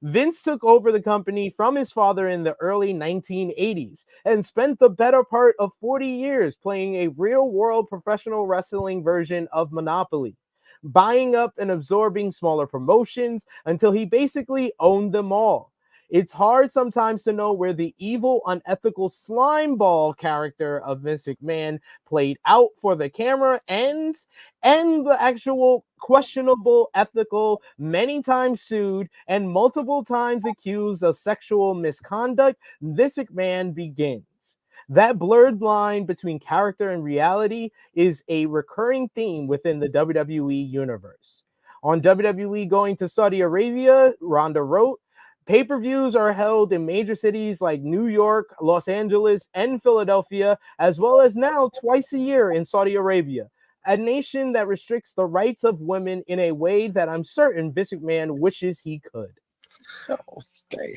Vince took over the company from his father in the early 1980s and spent the better part of 40 years playing a real-world professional wrestling version of Monopoly. buying up and absorbing smaller promotions until he basically owned them all. It's hard sometimes to know where the evil, unethical slimeball character of Vince McMahon played out for the camera ends and the actual questionable, ethical, many times sued, and multiple times accused of sexual misconduct, Vince McMahon begins. That blurred line between character and reality is a recurring theme within the WWE universe. On WWE Going to Saudi Arabia, Ronda wrote, pay-per-views are held in major cities like New York, Los Angeles, and Philadelphia, as well as now twice a year in Saudi Arabia, a nation that restricts the rights of women in a way that I'm certain Vince McMahon wishes he could. Oh, damn.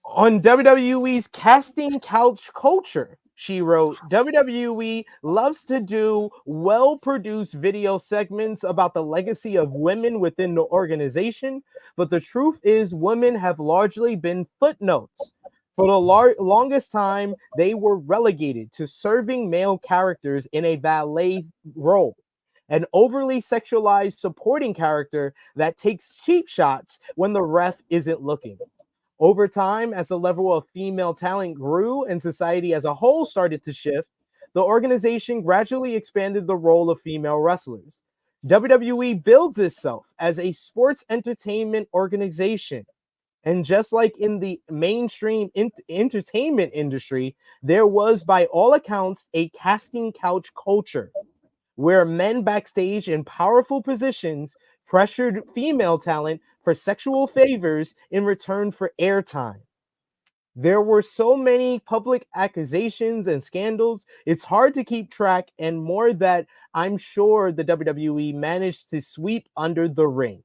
On WWE's casting couch culture, she wrote, WWE loves to do well-produced video segments about the legacy of women within the organization, but the truth is women have largely been footnotes. For the longest time, they were relegated to serving male characters in a valet role, an overly sexualized supporting character that takes cheap shots when the ref isn't looking. Over time, as the level of female talent grew and society as a whole started to shift, the organization gradually expanded the role of female wrestlers. WWE builds itself as a sports entertainment organization. And just like in the mainstream entertainment industry, there was, by all accounts, a casting couch culture where men backstage in powerful positions pressured female talent for sexual favors in return for airtime. There were so many public accusations and scandals, it's hard to keep track, and more that I'm sure the WWE managed to sweep under the ring.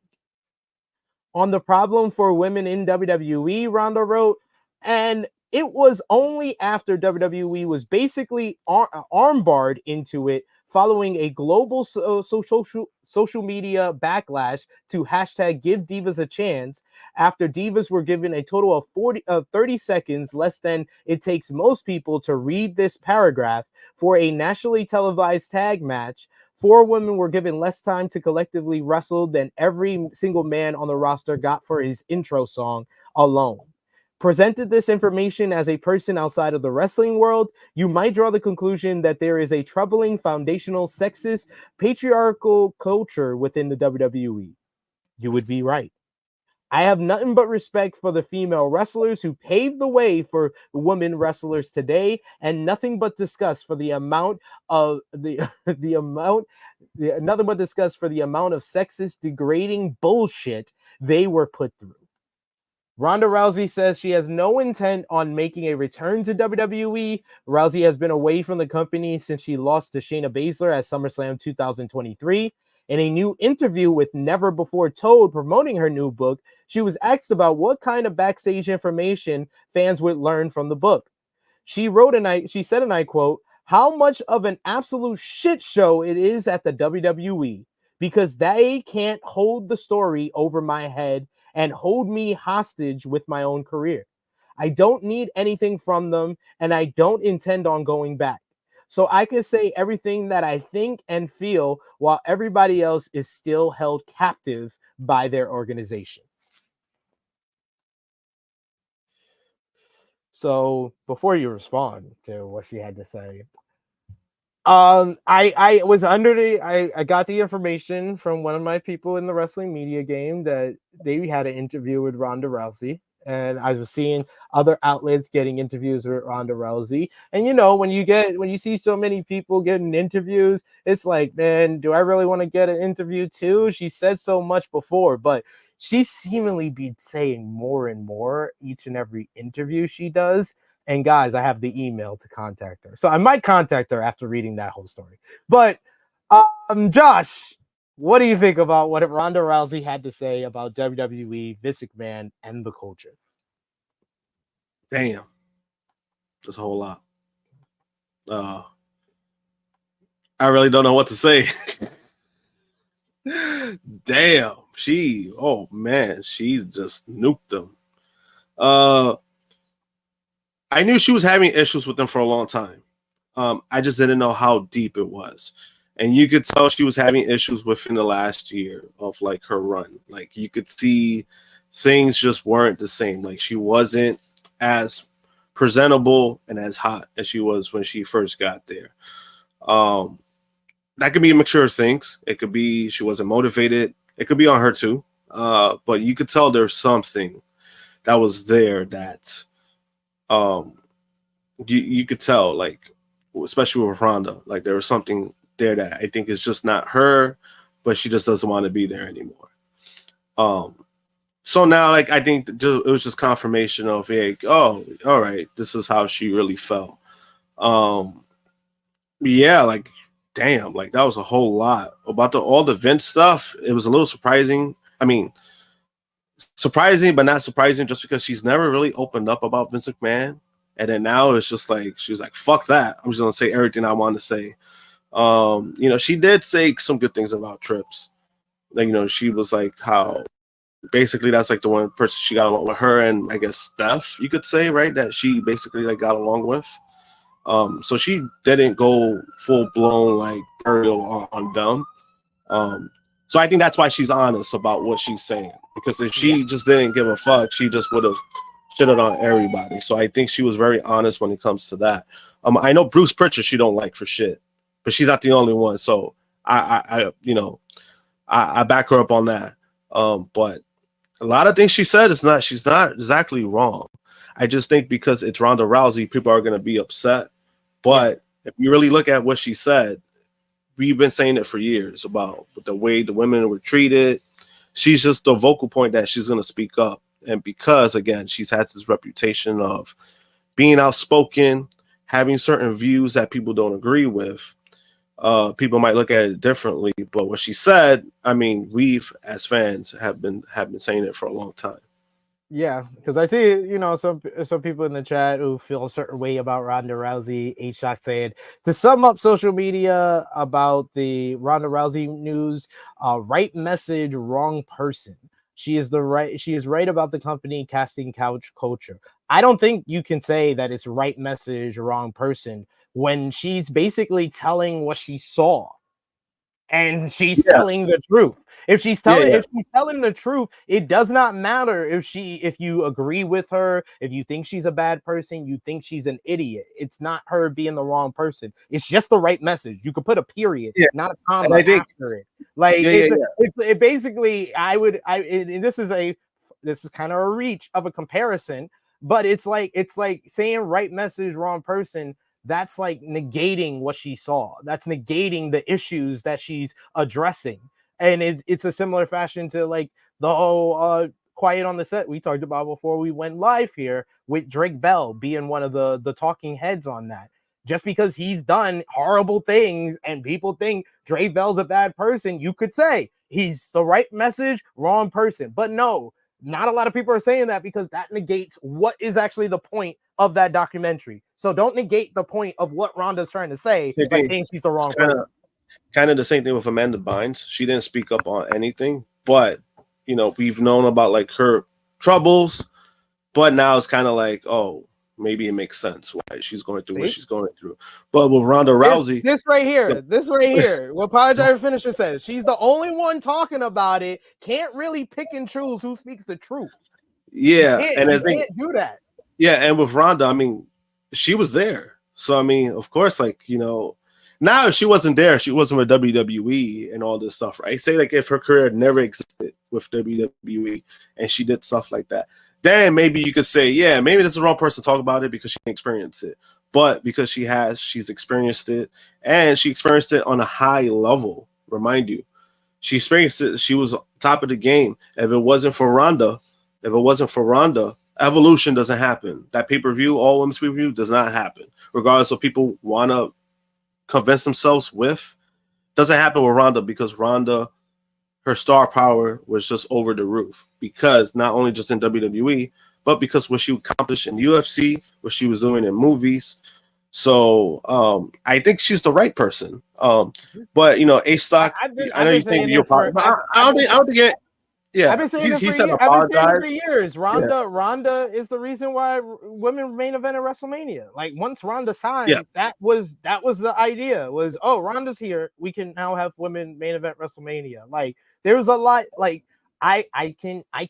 On the problem for women in WWE, Ronda wrote, and it was only after WWE was basically armbarred into it following a global social media backlash to hashtag Give Divas a Chance, after divas were given a total of 30 seconds, less than it takes most people to read this paragraph, for a nationally televised tag match. 4 women were given less time to collectively wrestle than every single man on the roster got for his intro song alone. Presented this information as a person outside of the wrestling world, you might draw the conclusion that there is a troubling foundational sexist patriarchal culture within the WWE. You would be right. I have nothing but respect for the female wrestlers who paved the way for women wrestlers today, and nothing but disgust for the amount of nothing but disgust for the amount of sexist, degrading bullshit they were put through. Ronda Rousey says she has no intent on making a return to WWE. Rousey has been away from the company since she lost to Shayna Baszler at SummerSlam 2023. In a new interview with Never Before Told promoting her new book, she was asked about what kind of backstage information fans would learn from the book. She said, and I quote, "How much of an absolute shit show it is at the WWE, because they can't hold the story over my head and hold me hostage with my own career. I don't need anything from them, and I don't intend on going back. So I can say everything that I think and feel while everybody else is still held captive by their organization." So before you respond to what she had to say, I was I got the information from one of my people in the wrestling media game that they had an interview with Ronda Rousey, and I was seeing other outlets getting interviews with Ronda Rousey. And you know, when you see so many people getting interviews, it's like, man, do I really want to get an interview too? She said so much before, but she seemingly be saying more and more each and every interview she does. And guys, I have the email to contact her. So I might contact her after reading that whole story. But Josh, what do you think about what Ronda Rousey had to say about WWE, Vince McMahon, and the culture? Damn. That's a whole lot. I really don't know what to say. Damn. She just nuked them. I knew she was having issues with them for a long time. I just didn't know how deep it was. And you could tell she was having issues within the last year of like her run. Like you could see things just weren't the same. Like she wasn't as presentable and as hot as she was when she first got there. That could be a mixture of things. It could be she wasn't motivated. It could be on her too. But you could tell there's something that was there that you could tell, like, especially with Ronda, like there was something there that I think is just not her, but she just doesn't want to be there anymore. So now, like, I think it was just confirmation of, like, oh, all right, this is how she really felt. Yeah, like, damn, like that was a whole lot about all the Vince stuff. It was a little surprising. I mean, surprising, but not surprising, just because she's never really opened up about Vince McMahon. And then now it's just like, she's like, fuck that. I'm just going to say everything I want to say. You know, she did say some good things about Trips. Like, you know, she was like how basically that's like the one person she got along with, her and I guess Steph, you could say, right? That she basically like got along with. So she didn't go full blown like burial on them. So I think that's why she's honest about what she's saying. Because if she just didn't give a fuck, she just would have shitted on everybody. So I think she was very honest when it comes to that. I know Bruce Pritchard she don't like for shit, but she's not the only one. So I you know, I back her up on that. But a lot of things she said she's not exactly wrong. I just think because it's Ronda Rousey, people are gonna be upset. But if you really look at what she said, we've been saying it for years about the way the women were treated. She's just the vocal point that she's going to speak up. And because, again, she's had this reputation of being outspoken, having certain views that people don't agree with, people might look at it differently. But what she said, I mean, we've, as fans, have been saying it for a long time. Yeah, because I see, you know, some people in the chat who feel a certain way about Ronda Rousey. H-Shock saying, to sum up social media about the Ronda Rousey news, right message, wrong person. She is right about the company casting couch culture. I don't think you can say that it's right message, wrong person when she's basically telling what she saw. And she's telling the truth. If she's telling the truth, it does not matter if you agree with her, if you think she's a bad person, you think she's an idiot. It's not her being the wrong person. It's just the right message. You could put a period, not a comma after it. Like it basically, this is kind of a reach of a comparison, but it's like saying right message, wrong person. That's like negating what she saw. That's negating the issues that she's addressing. And it's a similar fashion to like the whole Quiet on the Set we talked about before we went live here, with Drake Bell being one of the talking heads on that. Just because he's done horrible things and people think Drake Bell's a bad person, you could say he's the right message, wrong person. But no, not a lot of people are saying that, because that negates what is actually the point of that documentary. So don't negate the point of what Ronda's trying to say by saying she's the wrong person. Kind of the same thing with Amanda Bynes. She didn't speak up on anything, but you know, we've known about like her troubles, but now it's kind of like, oh, maybe it makes sense why she's going through what she's going through. But with Ronda Rousey, this right here, what Power Driver Finisher says, she's the only one talking about it. Can't really pick and choose who speaks the truth. Yeah, and I think can't do that. Yeah, and with Ronda, I mean, she was there. So I mean, of course, like, you know, now if she wasn't there, she wasn't with WWE and all this stuff, right? Say like if her career never existed with WWE and she did stuff like that, then maybe you could say, yeah, maybe that's the wrong person to talk about it because she didn't experience it. But because she's experienced it, and she experienced it on a high level. Remind you, she experienced it. She was top of the game. If it wasn't for Ronda, Evolution doesn't happen. That pay-per-view, all women's pay-per-view, does not happen. Regardless of people want to convince themselves with, doesn't happen with Ronda, because Ronda, her star power was just over the roof, because not only just in WWE, but because what she accomplished in UFC, what she was doing in movies. So I think she's the right person. But you know, A-Stock, I know you think you're probably, I don't think it. Yeah, I've been saying it he for said years. I've been saying it apologize. for years. Ronda is the reason why women main event at WrestleMania. Like once Ronda signed, Yeah. that was the idea. Was Ronda's here, we can now have women main event WrestleMania. Like there was a lot. Like I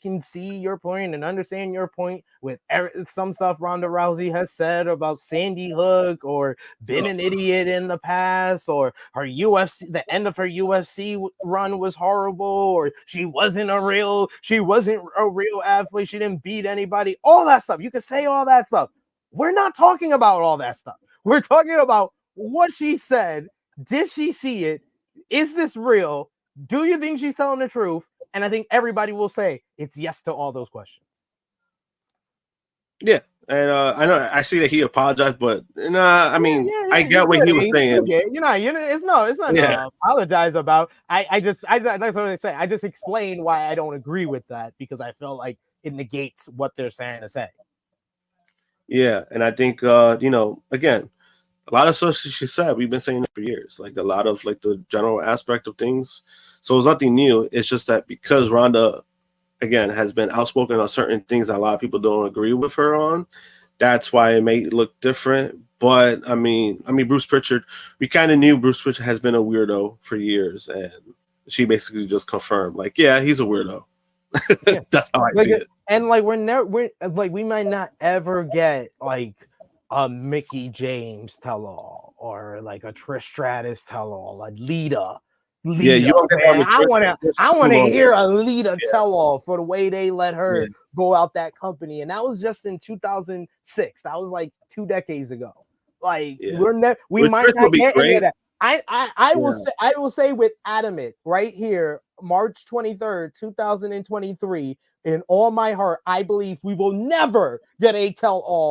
can see your point and understand your point with some stuff Ronda Rousey has said about Sandy Hook or been an idiot in the past, or her UFC, the end of her UFC run was horrible, or she wasn't a real athlete, she didn't beat anybody, all that stuff. You can say all that stuff. We're not talking about all that stuff. We're talking about what she said. Did she see it? Is this real? Do you think she's telling the truth? And I think everybody will say it's yes to all those questions. Yeah. And I know I see that he apologized, but I mean, I get what he was saying. It's not to apologize about. That's what I say. I just explain why I don't agree with that, because I feel like it negates what they're saying to say. Yeah, and I think again, a lot of stuff she said, we've been saying it for years. Like a lot of like the general aspect of things. So it's nothing new. It's just that because Ronda, again, has been outspoken on certain things that a lot of people don't agree with her on, that's why it may look different. But I mean, Bruce Pritchard, we kind of knew Bruce Pritchard has been a weirdo for years, and she basically just confirmed, like, yeah, he's a weirdo. Yeah. That's how I see it. And like we might not ever get like a Mickey James tell-all or like a Trish Stratus tell-all, a Lita. Yeah, you don't get man. I want to hear a Lita tell-all for the way they let her go out that company, and that was just in 2006. That was like 2 decades ago. Like we might not get any of that. I will say with adamant right here, March 23rd, 2023, in all my heart, I believe we will never get a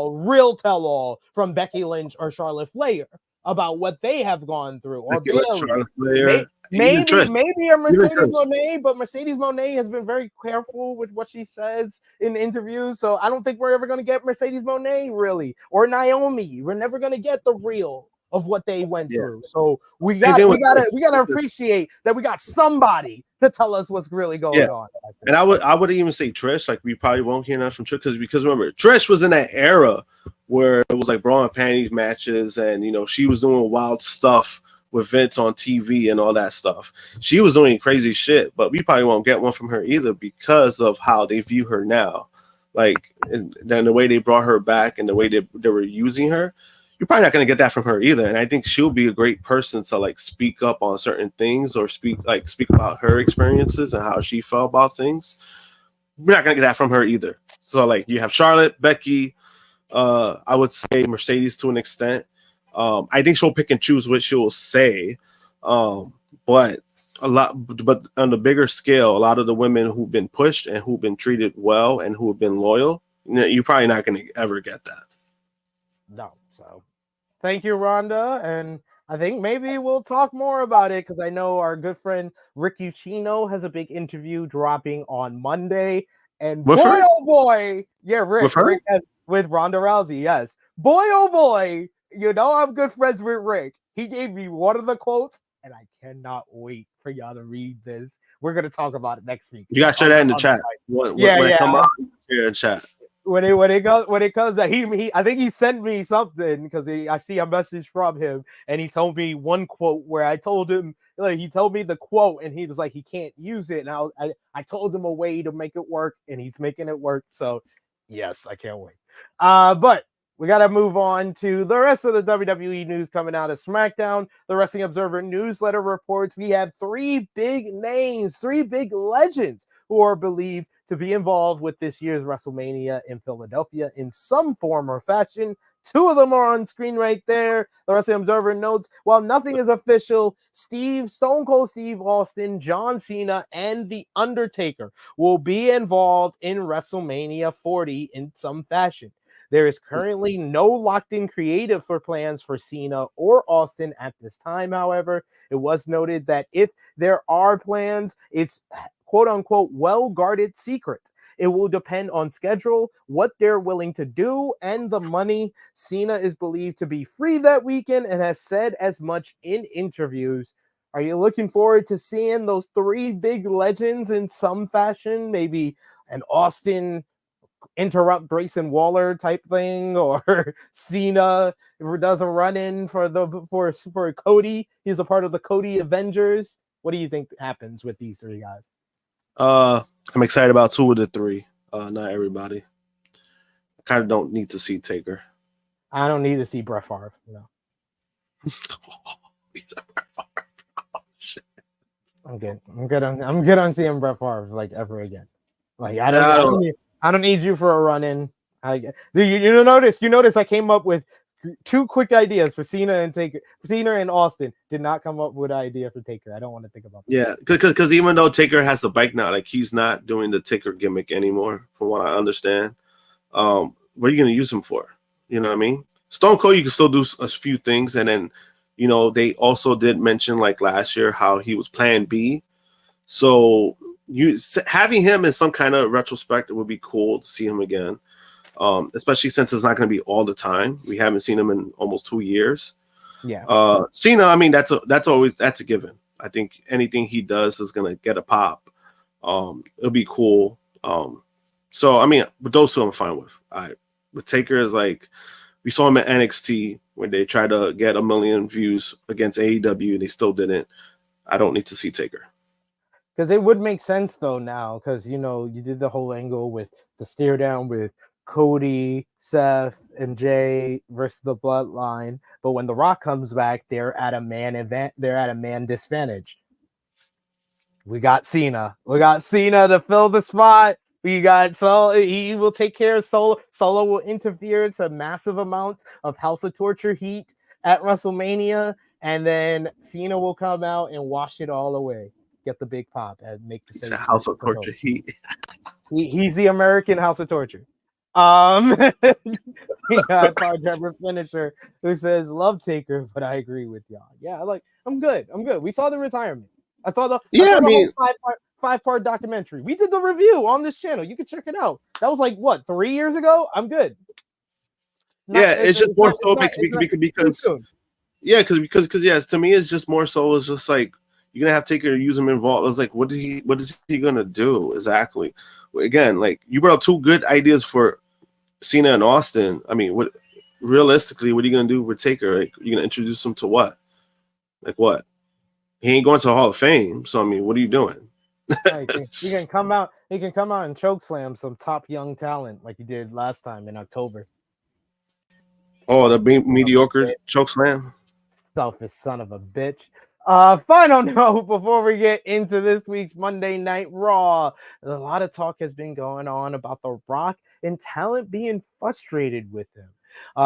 real tell-all from Becky Lynch or Charlotte Flair about what they have gone through, or Bayley. Maybe a Mercedes Monae, but Mercedes Monae has been very careful with what she says in interviews, so I don't think we're ever going to get Mercedes Monae, really, or Naomi. We're never going to get the real of what they went through. So we gotta appreciate that we got somebody to tell us what's really going on. And I would even say Trish, like we probably won't hear that from Trish because remember, Trish was in that era where it was like bra and panties matches, and she was doing wild stuff with Vince on TV and all that stuff. She was doing crazy shit, but we probably won't get one from her either because of how they view her now. Like, and then the way they brought her back and the way they were using her, you're probably not going to get that from her either. And I think she'll be a great person to like speak up on certain things or speak about her experiences and how she felt about things. We're not going to get that from her either. So like you have Charlotte, Becky, I would say Mercedes to an extent. I think she'll pick and choose what she'll say. But on the bigger scale, a lot of the women who've been pushed and who've been treated well and who have been loyal, you're probably not going to ever get that. No. So thank you, Ronda. And I think maybe we'll talk more about it because I know our good friend Rick Ucchino has a big interview dropping on Monday. And with boy, her? Oh boy, yeah, Rick has with Ronda Rousey. Yes, boy, oh boy, I'm good friends with Rick. He gave me one of the quotes, and I cannot wait for y'all to read this. We're gonna talk about it next week. You gotta share that in the chat. When it come out, share in chat. When it comes that he I think he sent me something because I see a message from him and he told me one quote where I told him, like, he told me the quote and he was like he can't use it, and I told him a way to make it work and he's making it work. So yes, I can't wait. But we got to move on to the rest of the WWE news coming out of SmackDown. The Wrestling Observer newsletter reports we have 3 big names, 3 big legends who are believed to be involved with this year's WrestleMania in Philadelphia in some form or fashion. 2 of them are on screen right there. The Wrestling Observer notes, while nothing is official, Stone Cold Steve Austin, John Cena, and The Undertaker will be involved in WrestleMania 40 in some fashion. There is currently no locked-in creative for plans for Cena or Austin at this time, however. It was noted that if there are plans, it's quote-unquote well-guarded secret. It will depend on schedule, what they're willing to do, and the money. Cena is believed to be free that weekend and has said as much in interviews. Are you looking forward to seeing those three big legends in some fashion? Maybe an Austin interrupt Grayson Waller type thing, or Cena does a run-in for Cody. He's a part of the Cody Avengers. What do you think happens with these three guys? I'm excited about 2 of the 3. Not everybody. I kind of don't need to see Taker. I don't need to see Brett Favre. No. He's a Brett Favre. Oh, shit. I'm good on seeing Brett Favre like ever again. Like I don't need you for a run-in. You notice I came up with 2 quick ideas for Cena and Taker. Cena and Austin did not come up with an idea for Taker. I don't want to think about that. Yeah, because even though Taker has the bike now, like he's not doing the Taker gimmick anymore, from what I understand. What are you going to use him for? You know what I mean? Stone Cold, you can still do a few things, and then they also did mention like last year how he was Plan B. So having him in some kind of retrospect would be cool to see him again. Especially since it's not going to be all the time. We haven't seen him in almost 2 years. Yeah. Cena, I mean, that's a given. I think anything he does is going to get a pop. It'll be cool. So I mean, with those 2, I'm fine with. With Taker is like we saw him at NXT when they tried to get 1 million views against AEW and they still didn't. I don't need to see Taker. Because it would make sense though now, because you did the whole angle with the stare down with Cody, Seth, and Jay versus the Bloodline, but when The Rock comes back, they're at a man disadvantage. We got Cena to fill the spot. We got Solo. He will take care of Solo. Solo will interfere to massive amounts of House of Torture heat at WrestleMania, and then Cena will come out and wash it all away. Get the big pop and make the same. House of Torture heat. He's the American House of Torture. He got Power Jabber Finisher who says love Taker, but I agree with y'all. Yeah, I'm good. We saw the retirement. I saw the five-part documentary. We did the review on this channel. You can check it out. That was like what 3 years ago. I'm good. It's just more so because to me it's just more so it's just like you're gonna have Taker use him involved. It's like what is he gonna do exactly? Again, like you brought up 2 good ideas for Cena and Austin. I mean, what realistically, what are you gonna do with Taker? Like, you're gonna introduce him to what? Like what? He ain't going to the Hall of Fame. So I mean, what are you doing? He can come out and choke slam some top young talent like he did last time in October. Oh, the mediocre choke slam. Selfish son of a bitch. Final note before we get into this week's Monday Night Raw. A lot of talk has been going on about The Rock and talent being frustrated with him.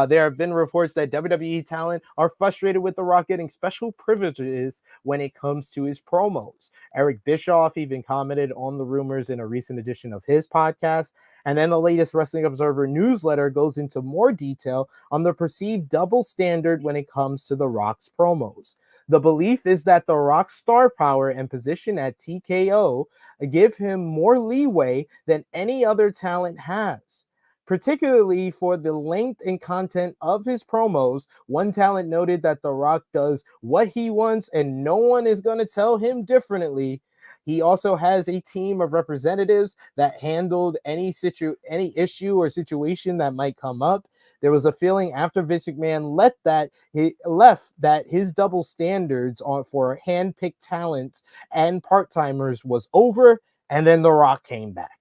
There have been reports that WWE talent are frustrated with The Rock getting special privileges when it comes to his promos. Eric Bischoff even commented on the rumors in a recent edition of his podcast. And then the latest Wrestling Observer newsletter goes into more detail on the perceived double standard when it comes to The Rock's promos. The belief is that The Rock's star power and position at TKO give him more leeway than any other talent has. Particularly for the length and content of his promos, one talent noted that The Rock does what he wants and no one is going to tell him differently. He also has a team of representatives that handled any issue or situation that might come up. There was a feeling after Vince McMahon left that his double standards for hand-picked talents and part-timers was over, and then The Rock came back.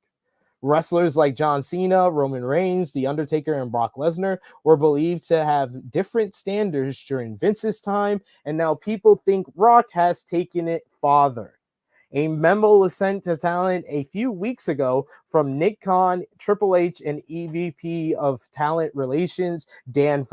Wrestlers like John Cena, Roman Reigns, The Undertaker, and Brock Lesnar were believed to have different standards during Vince's time, and now people think Rock has taken it farther. A memo was sent to talent a few weeks ago from Nick Khan, Triple H, and EVP of Talent Relations, Dan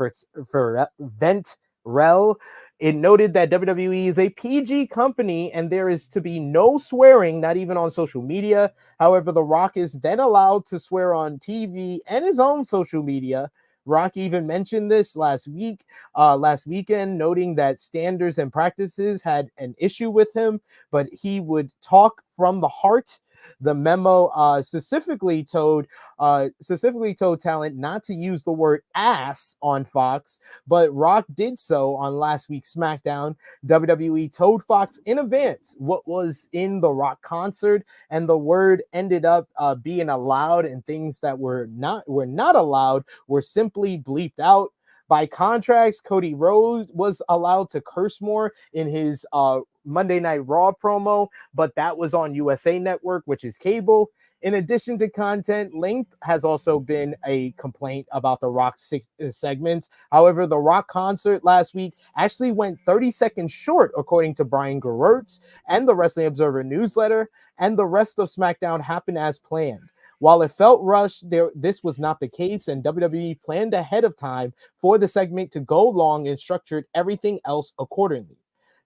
Ventrell. It noted that WWE is a PG company and there is to be no swearing, not even on social media. However, The Rock is then allowed to swear on TV and his own social media. Rock even mentioned this last weekend, noting that standards and practices had an issue with him, but he would talk from the heart. The memo specifically told talent not to use the word ass on Fox, but Rock did so on last week's SmackDown. WWE told Fox in advance what was in the Rock concert, and the word ended up being allowed, and things that were not allowed were simply bleeped out. By contrast, Cody Rhodes was allowed to curse more in his Monday Night Raw promo, but that was on USA Network, which is cable. In addition to content, length has also been a complaint about the Rock segments. However, the Rock concert last week actually went 30 seconds short, according to Brian Gerertz and the Wrestling Observer newsletter, and the rest of SmackDown happened as planned. While it felt rushed, this was not the case, and WWE planned ahead of time for the segment to go long and structured everything else accordingly.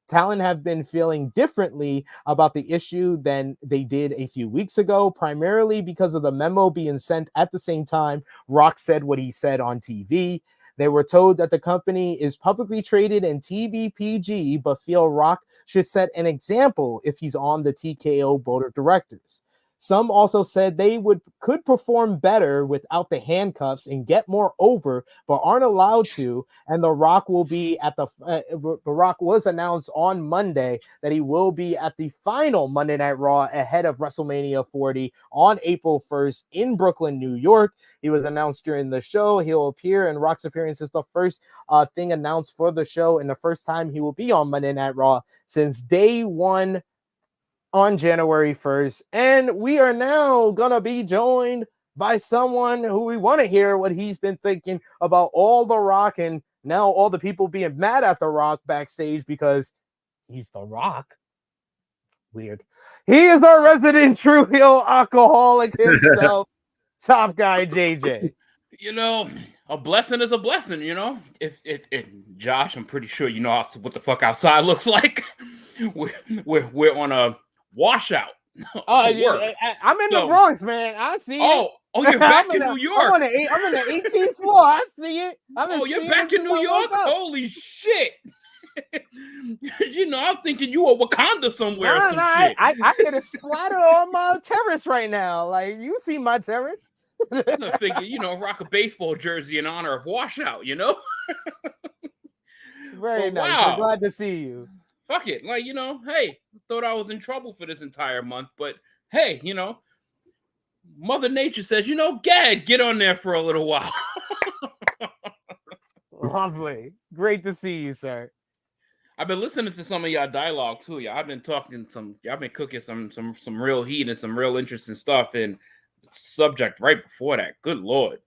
Talent have been feeling differently about the issue than they did a few weeks ago, primarily because of the memo being sent at the same time Rock said what he said on TV. They were told that the company is publicly traded and TV PG, but feel Rock should set an example if he's on the TKO board of directors. Some also said they could perform better without the handcuffs and get more over, but aren't allowed to. And The Rock will be at The Rock was announced on Monday that he will be at the final Monday Night Raw ahead of WrestleMania 40 on April 1st in Brooklyn, New York. He was announced during the show. He'll appear, and Rock's appearance is the first thing announced for the show, and the first time he will be on Monday Night Raw since day one on January 1st. And we are now going to be joined by someone who we want to hear what he's been thinking about all The Rock and now all the people being mad at The Rock backstage because he's The Rock. Weird. He is our resident Tru Heel alcoholic himself, Top Guy JJ. You know, a blessing is a blessing, you know. If Josh, I'm pretty sure you know what the fuck outside looks like. We're on a washout. I'm in the Bronx, man. I see it. Oh, you're back in New York. I'm in the 18th floor. I see it. You're back in New York? Holy shit. You know, I'm thinking you are Wakanda somewhere. Shit. I get a splatter on my terrace right now. Like, you see my terrace. I'm thinking, you know, rock a baseball jersey in honor of washout, you know? Very nice. Wow. I'm glad to see you. Fuck it. Like, you know, hey, thought I was in trouble for this entire month, but hey, you know, Mother Nature says, you know, Gad, get on there for a little while. Lovely. Great to see you, sir. I've been listening to some of y'all dialogue too. Y'all been talking y'all been cooking some real heat and some real interesting stuff. And subject right before that. Good Lord.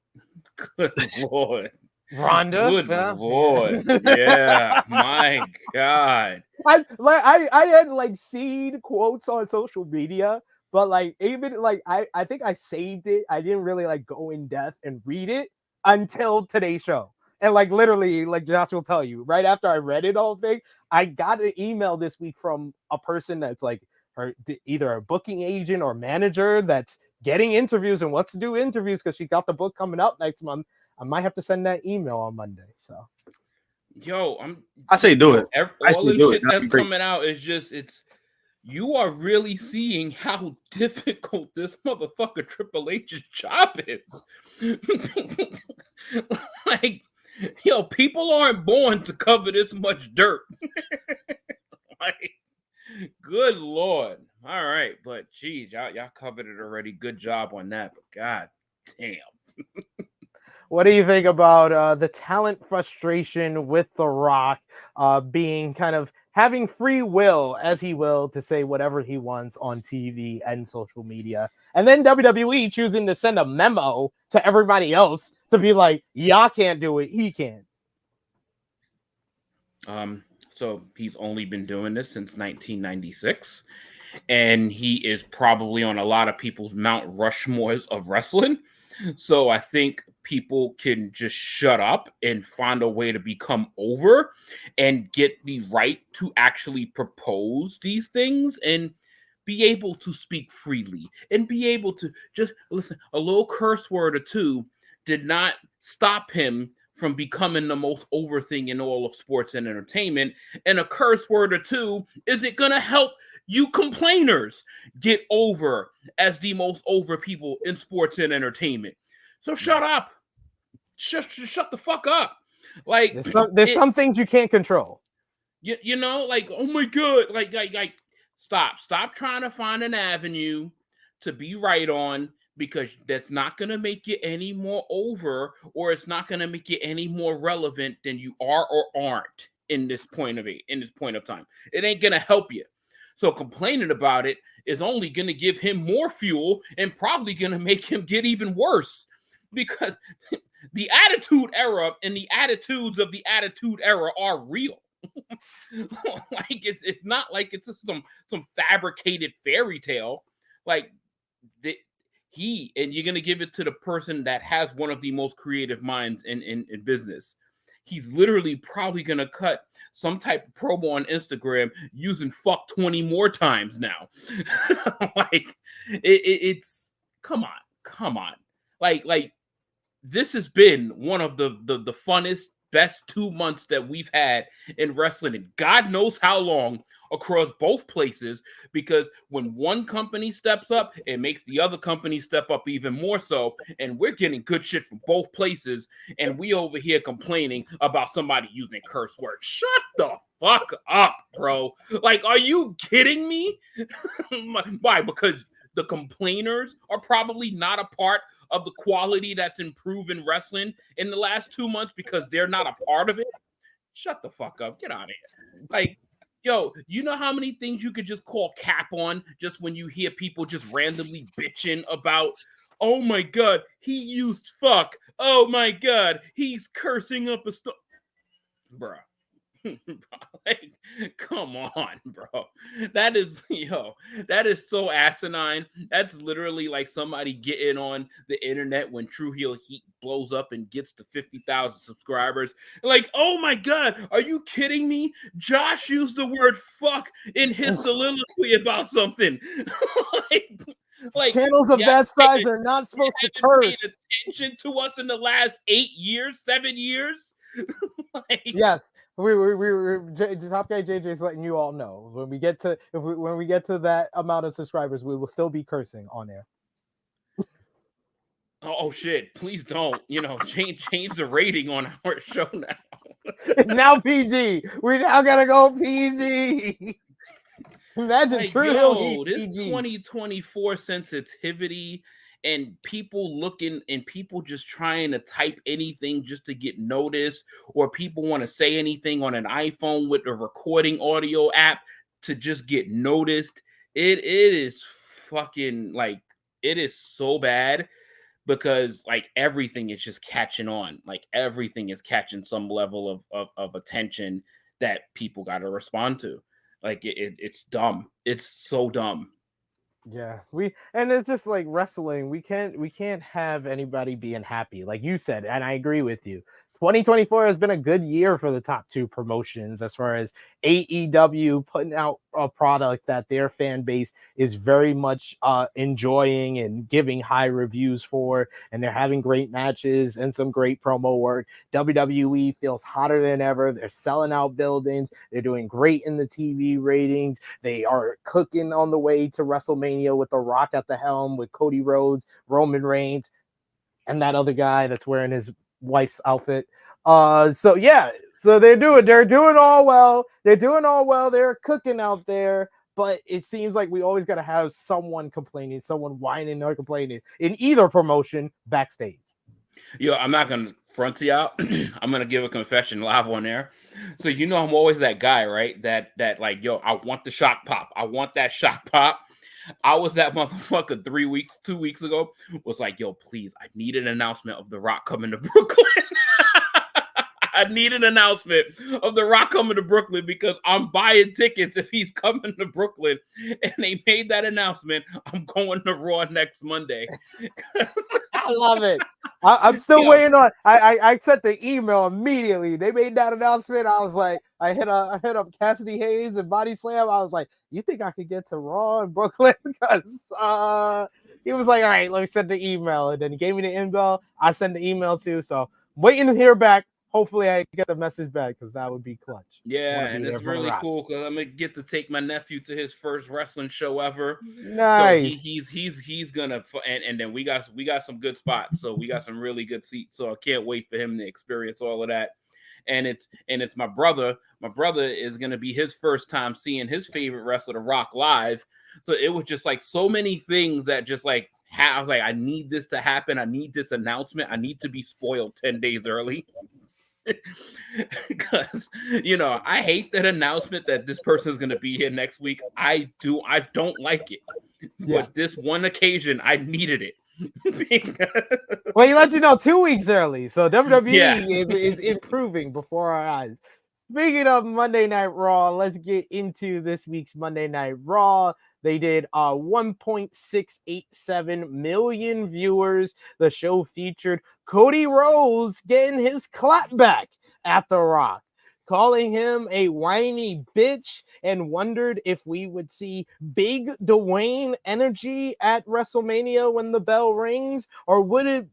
Good Lord. Ronda. Good Lord. Yeah. My God. I had like seen quotes on social media, but like even like I think I saved it. I didn't really like go in depth and read it until today's show. And like literally, like Josh will tell you, right after I read it all thing, I got an email this week from a person that's like either a booking agent or manager that's getting interviews and wants to do interviews because she got the book coming up next month. I might have to send that email on Monday. So, yo, I say do it. All the shit that's coming out is just you are really seeing how difficult this motherfucker Triple H's job is. Like, yo, people aren't born to cover this much dirt. Like, good Lord. All right, but geez, y'all covered it already. Good job on that, but god damn. What do you think about the talent frustration with The Rock being kind of having free will, as he will, to say whatever he wants on TV and social media, and then WWE choosing to send a memo to everybody else to be like, y'all can't do it, he can. So he's only been doing this since 1996, and he is probably on a lot of people's Mount Rushmores of wrestling. So I think people can just shut up and find a way to become over and get the right to actually propose these things and be able to speak freely and be able to just listen. A little curse word or two did not stop him from becoming the most over thing in all of sports and entertainment. And a curse word or two, is it going to help You complainers get over as the most over people in sports and entertainment. So shut up. Shut the fuck up. Like there's some things you can't control. You know, like, oh my God, like stop trying to find an avenue to be right on, because that's not going to make you any more over, or it's not going to make you any more relevant than you are or aren't in this point of time. It ain't going to help you. So complaining about it is only going to give him more fuel and probably going to make him get even worse, because the Attitude Era and the attitudes of the Attitude Era are real. Like it's not like it's just some fabricated fairy tale. Like and you're gonna give it to the person that has one of the most creative minds in business. He's literally probably gonna cut some type of promo on Instagram using fuck 20 more times now. Like it's come on. Like this has been one of the funnest, best 2 months that we've had in wrestling, and God knows how long, across both places, because when one company steps up, it makes the other company step up even more so, and we're getting good shit from both places, and we over here complaining about somebody using curse words. Shut the fuck up, bro. Like, are you kidding me? Why? Because the complainers are probably not a part of the quality that's improved in wrestling in the last 2 months because they're not a part of it. Shut the fuck up. Get out of here. Like, yo, you know how many things you could just call cap on just when you hear people just randomly bitching about, oh my God, he used fuck. Oh my God, he's cursing up a stuff. Bruh. Like, come on, bro. That is so asinine. That's literally like somebody getting on the internet when Tru Heel Heat blows up and gets to 50,000 subscribers. Like, oh my God, are you kidding me? Josh used the word fuck in his soliloquy about something. like channels of that size are not supposed to curse. Paid attention to us in the last 7 years. Like, yes. We Top Guy JJ's letting you all know when we get to that amount of subscribers, we will still be cursing on air. Oh shit! Please don't. Change the rating on our show now. It's now PG. We now gotta go PG. Imagine like, Tru Heel Heat this PG. 2024 sensitivity. And people looking and people just trying to type anything just to get noticed, or people want to say anything on an iPhone with a recording audio app to just get noticed. It is fucking like, it is so bad, because like everything is just catching on. Like everything is catching some level of attention that people got to respond to. Like it's dumb. It's so dumb. Yeah, and it's just like wrestling. We can't have anybody being happy, like you said, and I agree with you. 2024 has been a good year for the top two promotions as far as AEW putting out a product that their fan base is very much enjoying and giving high reviews for, and they're having great matches and some great promo work. WWE feels hotter than ever. They're selling out buildings. They're doing great in the TV ratings. They are cooking on the way to WrestleMania with The Rock at the helm, with Cody Rhodes, Roman Reigns, and that other guy that's wearing his wife's outfit. So they're doing all well. They're cooking out there, but it seems like we always got to have someone complaining, someone whining or complaining in either promotion backstage. Yo, I'm not gonna front you out. I'm gonna give a confession live on air. So I'm always that guy, right? That like, yo, I want the shock pop. I want that shock pop. I was that motherfucker 2 weeks ago. Was like, yo, please, I need an announcement of The Rock coming to Brooklyn. I need an announcement of The Rock coming to Brooklyn, because I'm buying tickets if he's coming to Brooklyn. And they made that announcement. I'm going to Raw next Monday. I love it. I'm still waiting on. I sent the email immediately. They made that announcement. I was like, I hit up Cassidy Hayes and Body Slam. I was like, you think I could get to Raw in Brooklyn? Because he was like, all right, let me send the email. And then he gave me the email. I sent the email too. So waiting to hear back. hopefully I get the message back because that would be clutch. Yeah, Wanna be and there it's for the really Rock. cool because I'm gonna get to take my nephew to his first wrestling show ever. Nice. So he's gonna and then we got some good spots. So we got some really good seats. So I can't wait for him to experience all of that. And it's my brother. My brother is gonna be his first time seeing his favorite wrestler, The Rock, live. So it was just like so many things that just like I was like, I need this to happen. I need this announcement. I need to be spoiled 10 days early. Because I hate that announcement that this person is going to be here next week. I don't like it. Yeah. But this one occasion, I needed it. Well, he let you know 2 weeks early, so WWE is improving before our eyes. Speaking of Monday Night Raw, let's get into this week's Monday Night Raw. They did 1.687 million viewers. The show featured Cody Rhodes getting his clap back at The Rock, calling him a whiny bitch, and wondered if we would see big Dwayne energy at WrestleMania when the bell rings, or would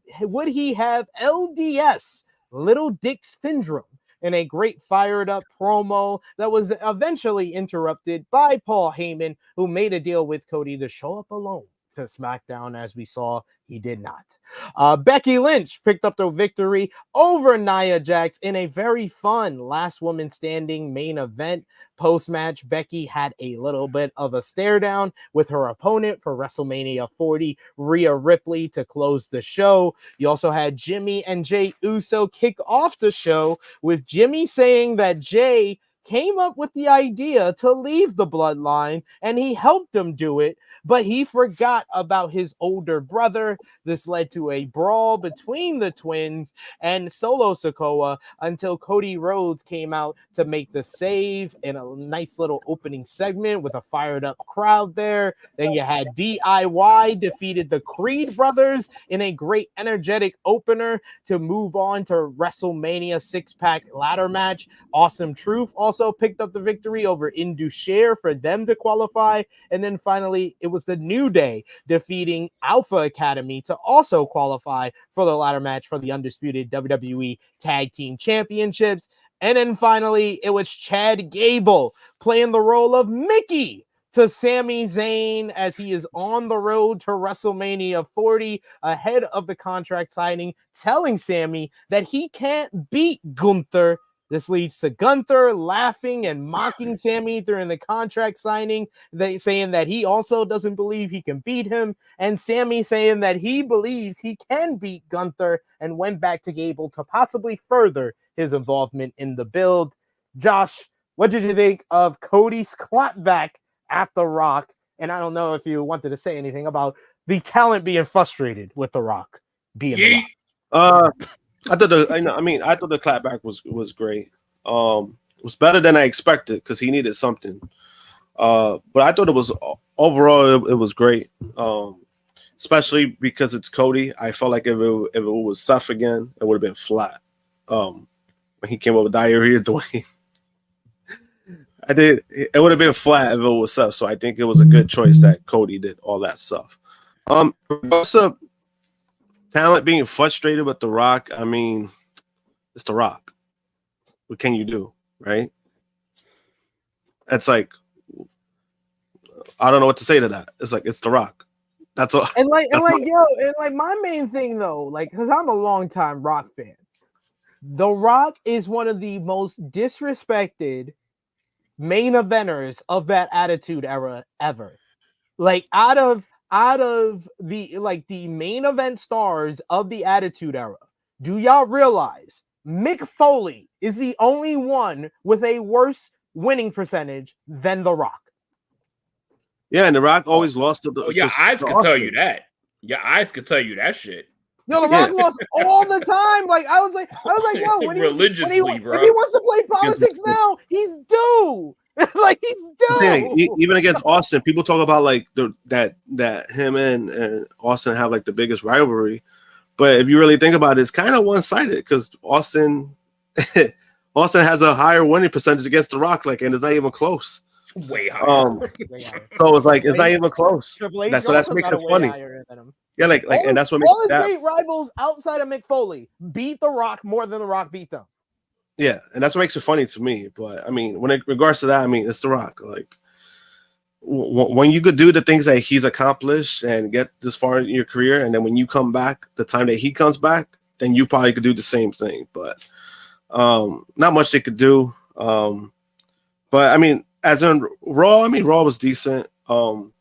he have LDS, Little Dick Syndrome, in a great fired up promo that was eventually interrupted by Paul Heyman, who made a deal with Cody to show up alone to SmackDown. As we saw, he did not. Becky Lynch picked up the victory over Nia Jax in a very fun last woman standing main event. Post-match, Becky had a little bit of a stare down with her opponent for WrestleMania 40, Rhea Ripley, to close the show. You also had Jimmy and Jey Uso kick off the show, with Jimmy saying that Jey came up with the idea to leave the bloodline and he helped him do it, but he forgot about his older brother. This led to a brawl between the twins and Solo Sikoa until Cody Rhodes came out to make the save in a nice little opening segment with a fired up crowd there. Then you had DIY defeated the Creed brothers in a great energetic opener to move on to WrestleMania 6-pack ladder match. Awesome Truth also picked up the victory over Indusher for them to qualify. And then finally, it was the New Day defeating Alpha Academy to also qualify for the ladder match for the undisputed WWE Tag Team Championships. And then finally, it was Chad Gable playing the role of Mickey to Sami Zayn as he is on the road to WrestleMania 40 ahead of the contract signing, telling Sami that he can't beat Gunther. This leads to Gunther laughing and mocking Sami during the contract signing, saying that he also doesn't believe he can beat him, and Sami saying that he believes he can beat Gunther, and went back to Gable to possibly further his involvement in the build. Josh, what did you think of Cody's clapback at The Rock? And I don't know if you wanted to say anything about the talent being frustrated with The Rock being The Rock. I thought the clapback was great. It was better than I expected because he needed something. But I thought it was overall it was great. Especially because it's Cody. I felt like if it was Seth again, it would have been flat. When he came up with diarrhea, Dwayne. It would have been flat if it was Seth. So I think it was a good choice that Cody did all that stuff. What's up? Talent being frustrated with The Rock, I mean, it's The Rock. What can you do, right? It's like, I don't know what to say to that. It's like, it's The Rock. That's all. And my main thing though, because I'm a longtime Rock fan. The Rock is one of the most disrespected main eventers of that Attitude Era ever. Out of the main event stars of the Attitude Era, do y'all realize Mick Foley is the only one with a worse winning percentage than The Rock? Yeah, and The Rock always lost to the. Your eyes could tell you that. Your eyes could tell you that shit. Yo, The Rock lost all the time. I was like, yo, if he wants to play politics now, he's due. He's due. Even against Austin, people talk about that him and Austin have the biggest rivalry, but if you really think about it, it's kind of one-sided because Austin has a higher winning percentage against The Rock, and it's not even close. Way higher. So it's it's not even close. That makes it funny. Yeah, and that's what makes all his great rivals outside of Mick Foley beat The Rock more than The Rock beat them. Yeah, and that's what makes it funny to me. But I mean, when it regards to that, I mean, it's The Rock. Like, when you could do the things that he's accomplished and get this far in your career, and then when you come back, the time that he comes back, then you probably could do the same thing. But not much they could do. But I mean, as in Raw, I mean, Raw was decent. The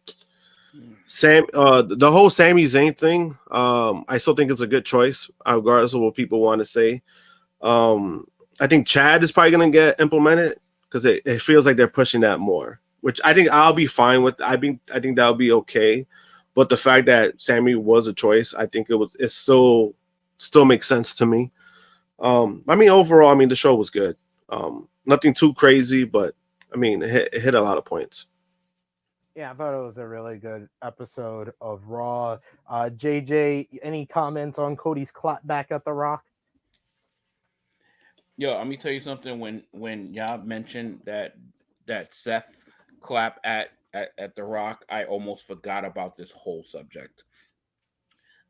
whole Sami Zayn thing, I still think it's a good choice, regardless of what people want to say. I think Chad is probably going to get implemented because it feels like they're pushing that more, which I think I'll be fine with. I think that'll be okay. But the fact that Sami was a choice, I think it still makes sense to me. I mean, overall, I mean, the show was good. Nothing too crazy, but I mean, it hit a lot of points. Yeah, I thought it was a really good episode of Raw. JJ, any comments on Cody's clap back at The Rock? Yo, let me tell you something. When y'all mentioned that Seth clap at The Rock, I almost forgot about this whole subject.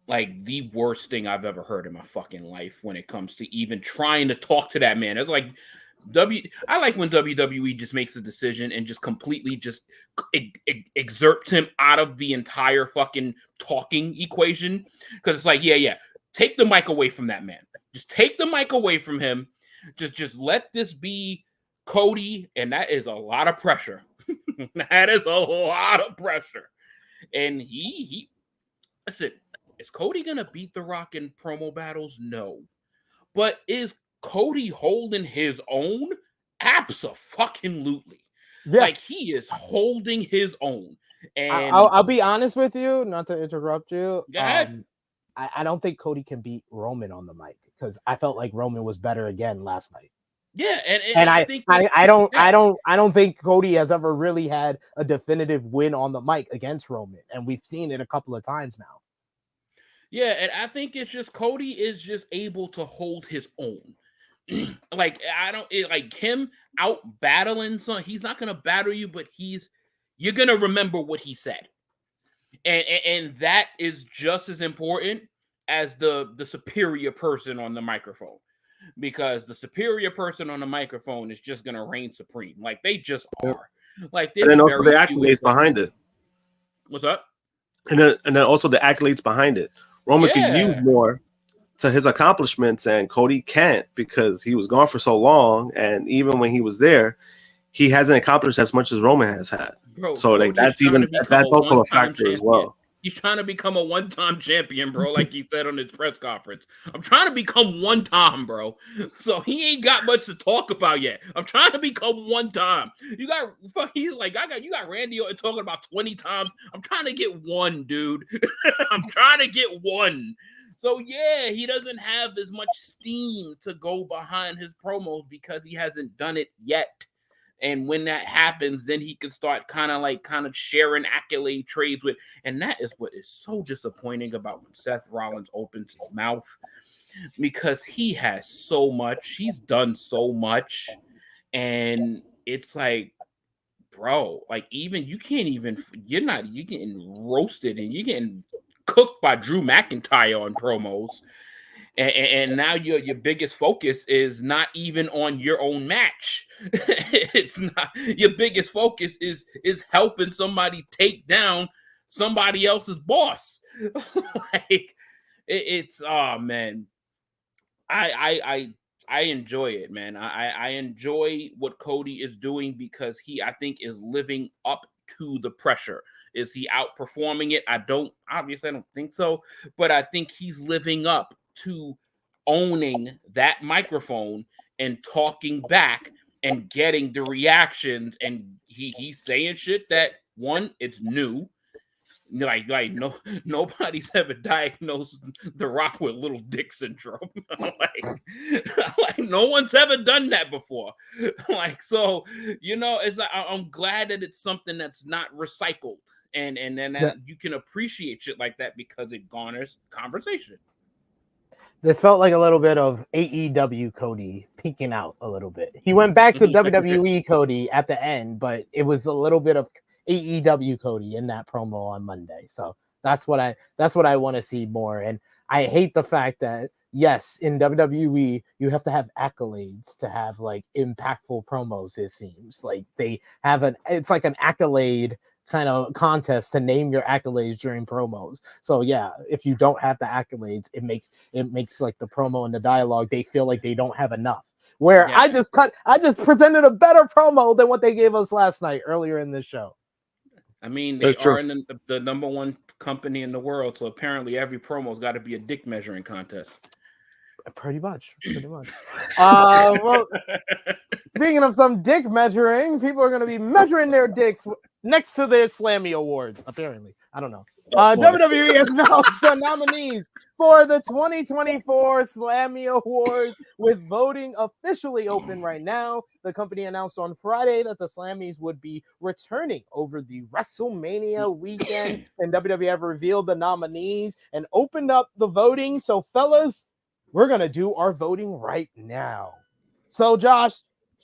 Like, the worst thing I've ever heard in my fucking life when it comes to even trying to talk to that man. It's like I like when WWE just makes a decision and just completely just exerts him out of the entire fucking talking equation. Because it's like, yeah, take the mic away from that man. Just take the mic away from him. Just let this be Cody, and that is a lot of pressure. That is a lot of pressure. And he listen, is Cody gonna beat The Rock in promo battles? No. But is Cody holding his own? Abso-fucking-lutely. Yeah. Like, he is holding his own. And I'll be honest with you, not to interrupt you. Go ahead. I don't think Cody can beat Roman on the mic because I felt like Roman was better again last night. Yeah, and I don't think Cody has ever really had a definitive win on the mic against Roman, and we've seen it a couple of times now. Yeah, and I think it's just Cody is just able to hold his own. Like, like him out battling some, he's not gonna battle you, but you're gonna remember what he said. And that is just as important as the superior person on the microphone. Because the superior person on the microphone is just gonna reign supreme. Like, they just are. Like, and then also the accolades behind it. What's up? And then also the accolades behind it. Roman could use more to his accomplishments, and Cody can't because he was gone for so long. And even when he was there, he hasn't accomplished as much as Roman has had. Bro, so like that's also a factor champion. as well. He's trying to become a one-time champion, bro, like he said on his press conference. I'm trying to become one time, bro. So he ain't got much to talk about yet. I'm trying to become one time. You got Randy Orton talking about 20 times. I'm trying to get one, dude. I'm trying to get one. So yeah, he doesn't have as much steam to go behind his promos because he hasn't done it yet. And when that happens, then he can start kind of sharing accolade trades with. And that is what is so disappointing about when Seth Rollins opens his mouth, because he has so much. He's done so much. And it's like, bro, like, even you're getting roasted and you're getting cooked by Drew McIntyre on promos. And now your biggest focus is not even on your own match. It's not your biggest focus is helping somebody take down somebody else's boss. Like, it's oh man, I enjoy it, man. I enjoy what Cody is doing because he, I think, is living up to the pressure. Is he outperforming it? I don't think so, but I think he's living up to owning that microphone and talking back and getting the reactions, and he's saying shit that, one, it's new. Nobody's ever diagnosed The Rock with little dick syndrome. like no one's ever done that before. Like, so, it's like, I'm glad that it's something that's not recycled, and you can appreciate shit like that because it garners conversation. This felt like a little bit of AEW Cody peeking out a little bit. He went back to WWE Cody at the end, but it was a little bit of AEW Cody in that promo on Monday. So that's what I want to see more. And I hate the fact that yes, in WWE, you have to have accolades to have like impactful promos. It seems like they have it's like an accolade kind of contest to name your accolades during promos. So yeah, if you don't have the accolades, it makes like the promo and the dialogue, they feel like they don't have enough. Where Yeah. I just presented a better promo than what they gave us last night earlier in this show. I mean, they are in the number one company in the world, so apparently every promo's got to be a dick measuring contest. Pretty much. Well, speaking of some dick measuring, people are going to be measuring their dicks next to their Slammy Awards, apparently. I don't know. WWE has announced the nominees for the 2024 Slammy Awards, with voting officially open right now. The company announced on Friday that the Slammies would be returning over the WrestleMania weekend, and WWE have revealed the nominees and opened up the voting. So, fellas, we're going to do our voting right now. So, Josh,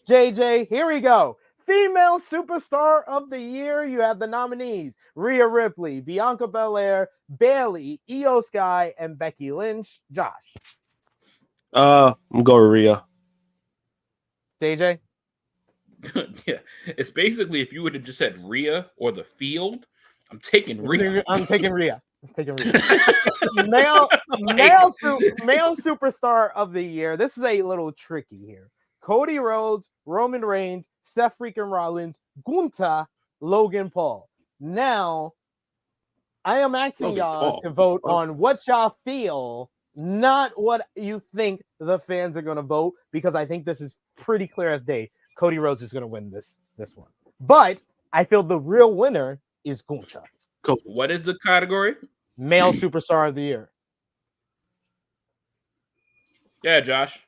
JJ, here we go. Female Superstar of the Year, you have the nominees: Rhea Ripley, Bianca Belair, Bayley, Io Sky, and Becky Lynch. Josh. I'm going with Rhea. JJ? Yeah, it's basically if you would have just said Rhea or the field, I'm taking Rhea. I'm taking Rhea. Male Superstar of the Year. This is a little tricky here. Cody Rhodes, Roman Reigns, Seth freaking Rollins, Gunther, Logan Paul. Now, I am asking y'all to vote on what y'all feel, not what you think the fans are going to vote, because I think this is pretty clear as day. Cody Rhodes is going to win this one. But I feel the real winner is Gunther. What is the category? Male Superstar of the Year. Yeah, Josh.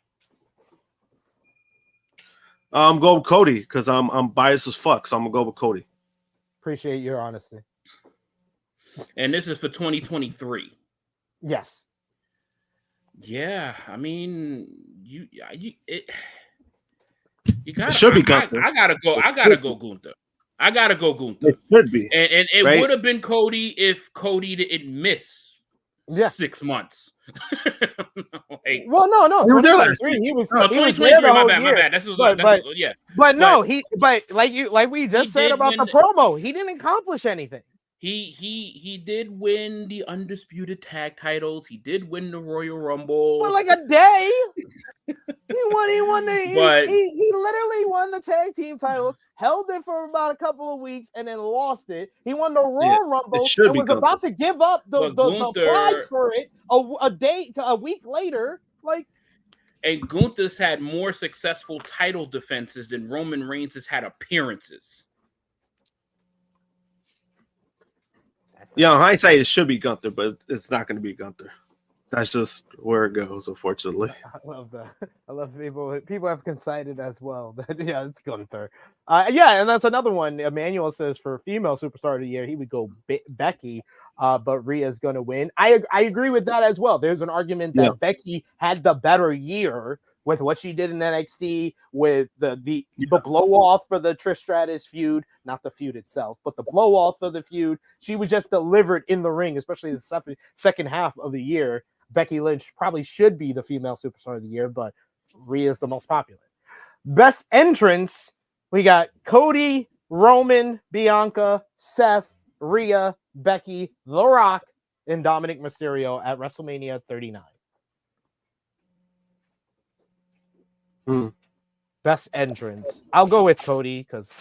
I'm going with Cody because I'm biased as fuck, so I'm gonna go with Cody. Appreciate your honesty. And this is for 2023. Yes. Yeah, I mean, you gotta. It should be Gunther. I gotta go Gunther. It should be, and it right? would have been Cody if Cody didn't miss 6 months. Like, well, no, 2023. He was 2023. My bad. But like we just said about the promo, he didn't accomplish anything. He did win the undisputed tag titles. He did win the Royal Rumble. Well, like a day. He won he literally won the tag team titles, held it for about a couple of weeks, and then lost it. He won the Royal Rumble and was about to give up the prize for it a week later. Like, and Gunther's had more successful title defenses than Roman Reigns has had appearances. Yeah, in hindsight, it should be Gunther, but it's not going to be Gunther. That's just where it goes, unfortunately. I love that. I love people have coincided as well. Yeah, it's Gunther. And that's another one. Emmanuel says for female superstar of the year, he would go Becky, but Rhea's going to win. I agree with that as well. There's an argument that Becky had the better year with what she did in NXT, with the blow off for the Trish Stratus feud, not the feud itself, but the blow off for the feud. She was just delivered in the ring, especially the second half of the year. Becky Lynch probably should be the female superstar of the year, but Rhea is the most popular. Best entrance, we got Cody, Roman, Bianca, Seth, Rhea, Becky, The Rock, and Dominic Mysterio at WrestleMania 39. Best entrance. I'll go with Cody because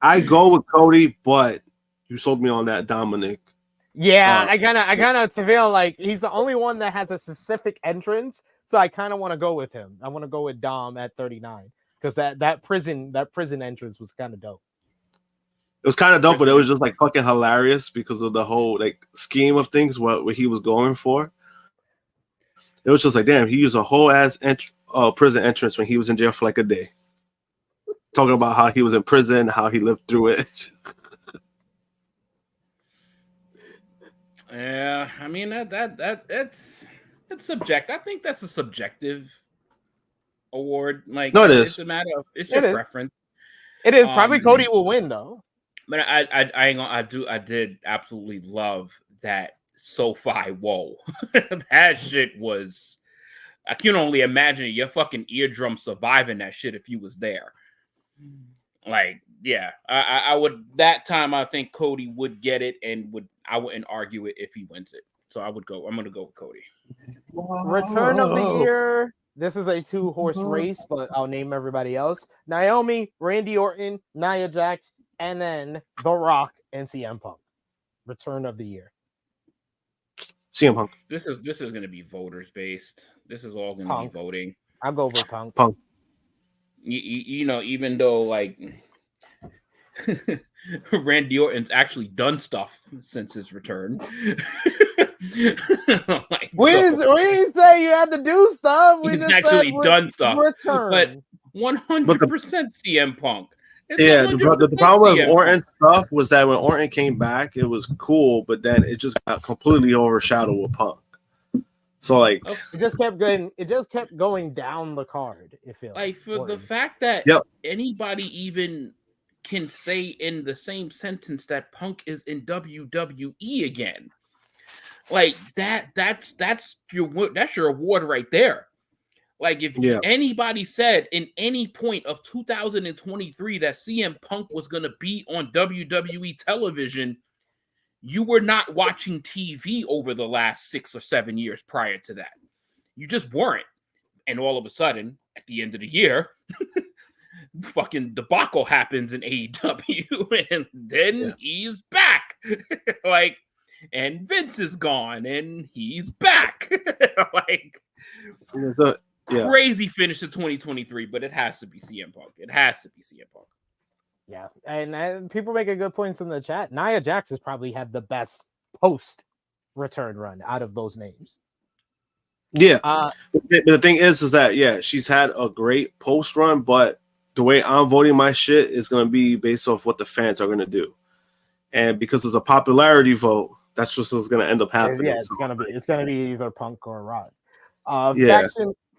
I go with Cody, but you sold me on that Dominic. Yeah, I kind of feel like he's the only one that has a specific entrance, so I kind of want to go with him. I want to go with Dom at 39 because that prison entrance was kind of dope. It was kind of dope, but it was just like fucking hilarious because of the whole like scheme of things, what he was going for. It was just like, damn, he used a whole ass prison entrance when he was in jail for like a day, talking about how he was in prison, how he lived through it. Yeah, I mean that's subjective. I think that's a subjective award. Like, no, it is. It's a matter of your preference. It is probably Cody will win though. But I did absolutely love that SoFi. Whoa, that shit was. I can only imagine your fucking eardrum surviving that shit if you was there. Like, yeah, I would. That time, I think Cody would get it, and I wouldn't argue it if he wins it. So I would go. I'm gonna go with Cody. Return of the year. This is a 2-horse race, but I'll name everybody else: Naomi, Randy Orton, Nia Jax, and then The Rock and CM Punk. Return of the year. CM Punk. This is going to be voters based. This is all going to be voting. I'll go with Punk. Punk. You know, even though like Randy Orton's actually done stuff since his return. Like, we didn't say you had to do stuff. We he's just actually said done stuff. Return. But 100% CM Punk. It's Yeah, the 100% problem with CM Orton stuff was that when Orton came back, it was cool, but then it just got completely overshadowed with Punk. So like, it just kept going down the card. It feels like for Orton. the fact that Yep. anybody even can say in the same sentence that Punk is in WWE again. Like that's your award right there. Like if anybody said in any point of 2023 that CM Punk was going to be on WWE television, you were not watching TV over the last 6 or 7 years prior to that. You just weren't. And all of a sudden, at the end of the year, fucking debacle happens in AEW, and then he's back. Like, and Vince is gone, and he's back. Like, crazy finish to 2023, but it has to be CM Punk. It has to be CM Punk. Yeah, and people make a good points in the chat. Nia Jax has probably had the best post-return run out of those names. Yeah. The thing is that, she's had a great post run, but the way I'm voting my shit is going to be based off what the fans are going to do. And because it's a popularity vote, that's just what's going to end up happening. Yeah, it's gonna be either Punk or Rod.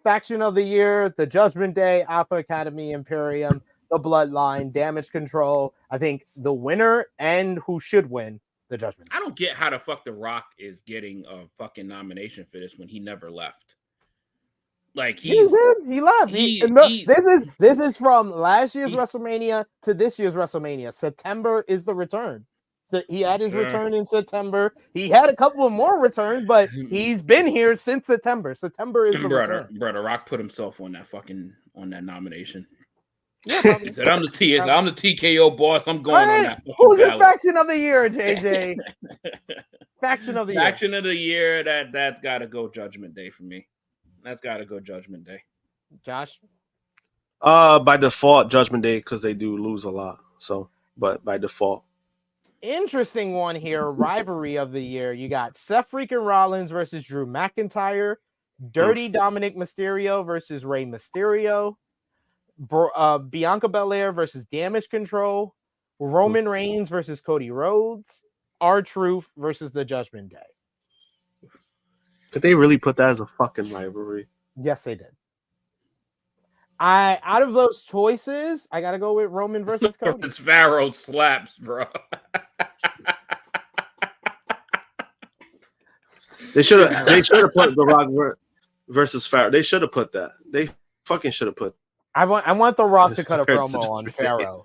Faction of the year, the Judgment Day, Alpha Academy, Imperium, the Bloodline, Damage Control. I think the winner and who should win, the Judgment Day. I don't get how the fuck The Rock is getting a fucking nomination for this when he never left. Like he left. This is from last year's WrestleMania to this year's WrestleMania. September is the return. He had his return in September. He had a couple of more returns, but he's been here since September. September is the return. Brother Rock put himself on that nomination. Yeah, he said, "I'm the TKO boss. I'm going on that." Who's your faction of the year, JJ? Faction of the year. Faction of the year. That's got to go Judgment Day for me. That's got to go Judgment Day. Josh? By default, Judgment Day, because they do lose a lot. So, but by default. Interesting one here. Rivalry of the year. You got Seth freaking Rollins versus Drew McIntyre. Dirty Dominic Mysterio versus Rey Mysterio. Bianca Belair versus Damage Control. Roman Reigns versus Cody Rhodes. R-Truth versus the Judgment Day. Did they really put that as a fucking rivalry? Yes, they did. Out of those choices, I gotta go with Roman versus Cody. It's Pharaoh slaps, bro. They should have put The Rock versus Pharaoh. They should have put that. They fucking should have put. I want The Rock to cut a promo on Pharaoh.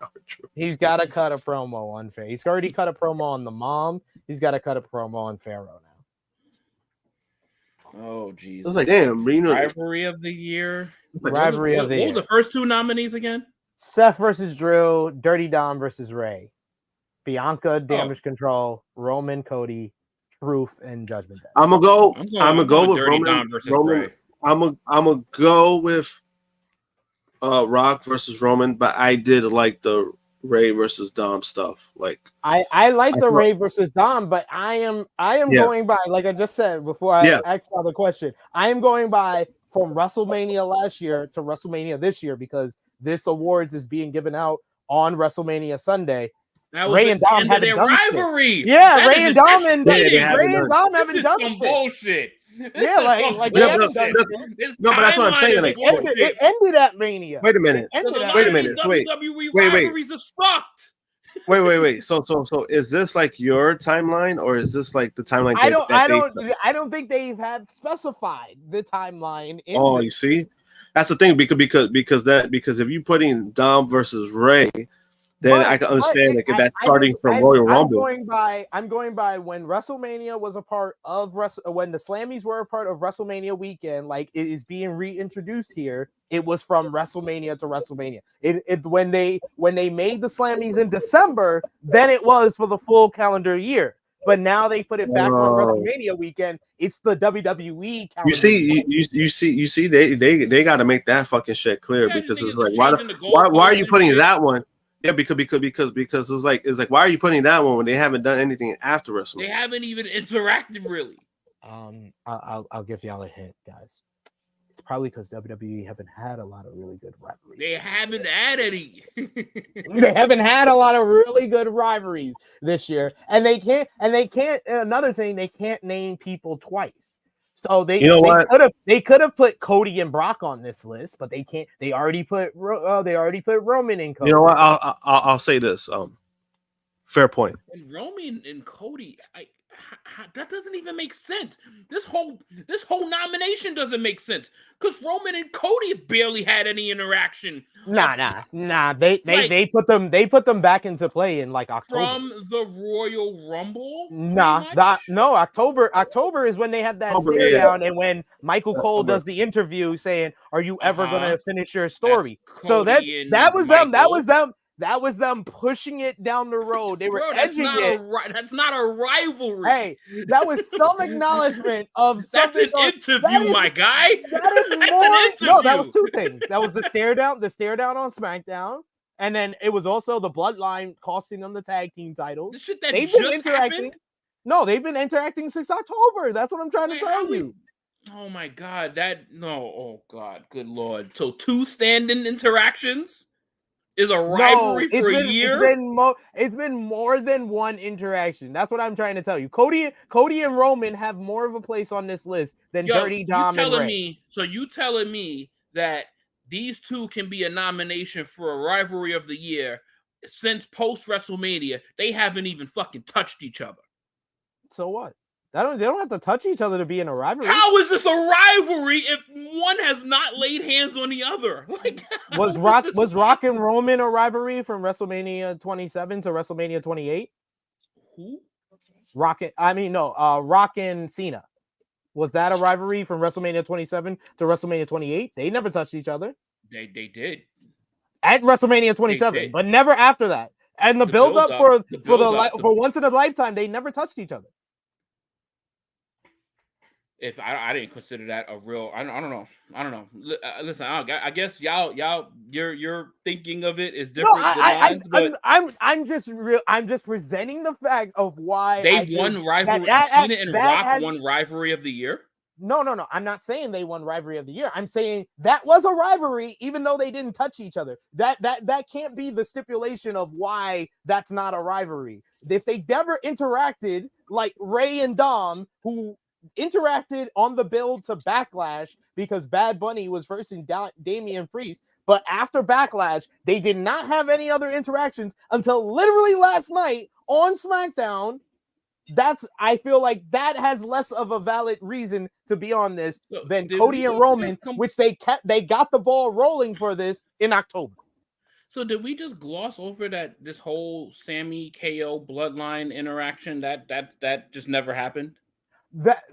He's got to cut a promo on Pharaoh. He's already cut a promo on the mom. He's got to cut a promo on Pharaoh now. Oh, Jesus. I was like, damn, Rivalry of the year. What was the first two nominees again? Seth versus Drew, Dirty Dom versus Ray, Bianca, Damage Control, Roman, Cody, Truth, and Judgment Day. I'm gonna go with Dirty Roman. Dom versus Roman. I'm gonna go with Rock versus Roman, but I did like the Ray versus Dom stuff. Like I like the Ray versus Dom, but I am going by, like I just said before I asked the question. I am going by from WrestleMania last year to WrestleMania this year because this awards is being given out on Wrestlemania Sunday. Ray and Dom haven't done rivalry. Shit. Yeah, Ray and Dom haven't done some shit. Bullshit. Yeah, like they haven't done shit. No, but that's what I'm saying. Like, it ended at Mania. Wait a minute. Wait. Rivalries are fucked. Wait. So is this like your timeline, or is this like the timeline? I don't think they have specified the timeline. You see, that's the thing because if you put in Dom versus Ray, then I can understand that's starting from Royal Rumble. I'm going by when WrestleMania was a part of when the Slammies were a part of WrestleMania weekend, like it is being reintroduced here. It was from WrestleMania to WrestleMania. When they made the Slammies in December, then it was for the full calendar year. But now they put it back on WrestleMania weekend. It's the WWE calendar. You see, they got to make that fucking shit clear because it's like why are you putting that one? Yeah, because it's like why are you putting that one when they haven't done anything after WrestleMania? They haven't even interacted really. I'll give y'all a hint, guys. It's probably because WWE haven't had a lot of really good rivalries. They haven't had any. They haven't had a lot of really good rivalries this year, and they can't. Another thing, they can't name people twice. So they could have put Cody and Brock on this list, but they can't. They already put Roman and Cody. You know what? I'll say this. Fair point. And Roman and Cody, that doesn't even make sense. This whole nomination doesn't make sense because Roman and Cody have barely had any interaction. Nah. They put them back into play in like October from the Royal Rumble. October is when they have that stare down, and when Michael Cole does the interview saying, "Are you ever gonna finish your story?" So that was them. That was them pushing it down the road. They were edging it. That's not a rivalry. Hey, that was some acknowledgement of something. That's an interview, my guy. That is an interview. No, that was two things. That was the stare down on SmackDown, and then it was also the Bloodline costing them the tag team titles. The shit that just happened. No, they've been interacting since October. That's what I'm trying to tell you. Oh my God, oh God, good Lord. So 2 standing interactions is a rivalry for a year? It's been more than one interaction. That's what I'm trying to tell you. Cody and Roman have more of a place on this list than Dirty Dom and Ray. So you telling me that these two can be a nomination for a rivalry of the year since post WrestleMania? They haven't even fucking touched each other. So what? They don't have to touch each other to be in a rivalry. How is this a rivalry if one has not laid hands on the other? Like, was Rock and Roman a rivalry from WrestleMania 27 to WrestleMania 28? Who? Rock and Cena. Was that a rivalry from WrestleMania 27 to WrestleMania 28? They never touched each other. They did. At WrestleMania 27, but never after that. And the build-up for once in a lifetime, they never touched each other. If I didn't consider that a real, I don't know. Listen, I guess y'all, you're thinking of it is different. No, I'm just presenting the fact of why they won rivalry. Cena and Rock won rivalry of the year. No. I'm not saying they won rivalry of the year. I'm saying that was a rivalry, even though they didn't touch each other. That can't be the stipulation of why that's not a rivalry. If they never interacted, like Ray and Dom, who interacted on the build to Backlash because Bad Bunny was versing Damian Priest, but after Backlash, they did not have any other interactions until literally last night on SmackDown. I feel like that has less of a valid reason to be on this than Cody and Roman, which they got the ball rolling for this in October. So did we just gloss over this whole Sammy KO Bloodline interaction that just never happened?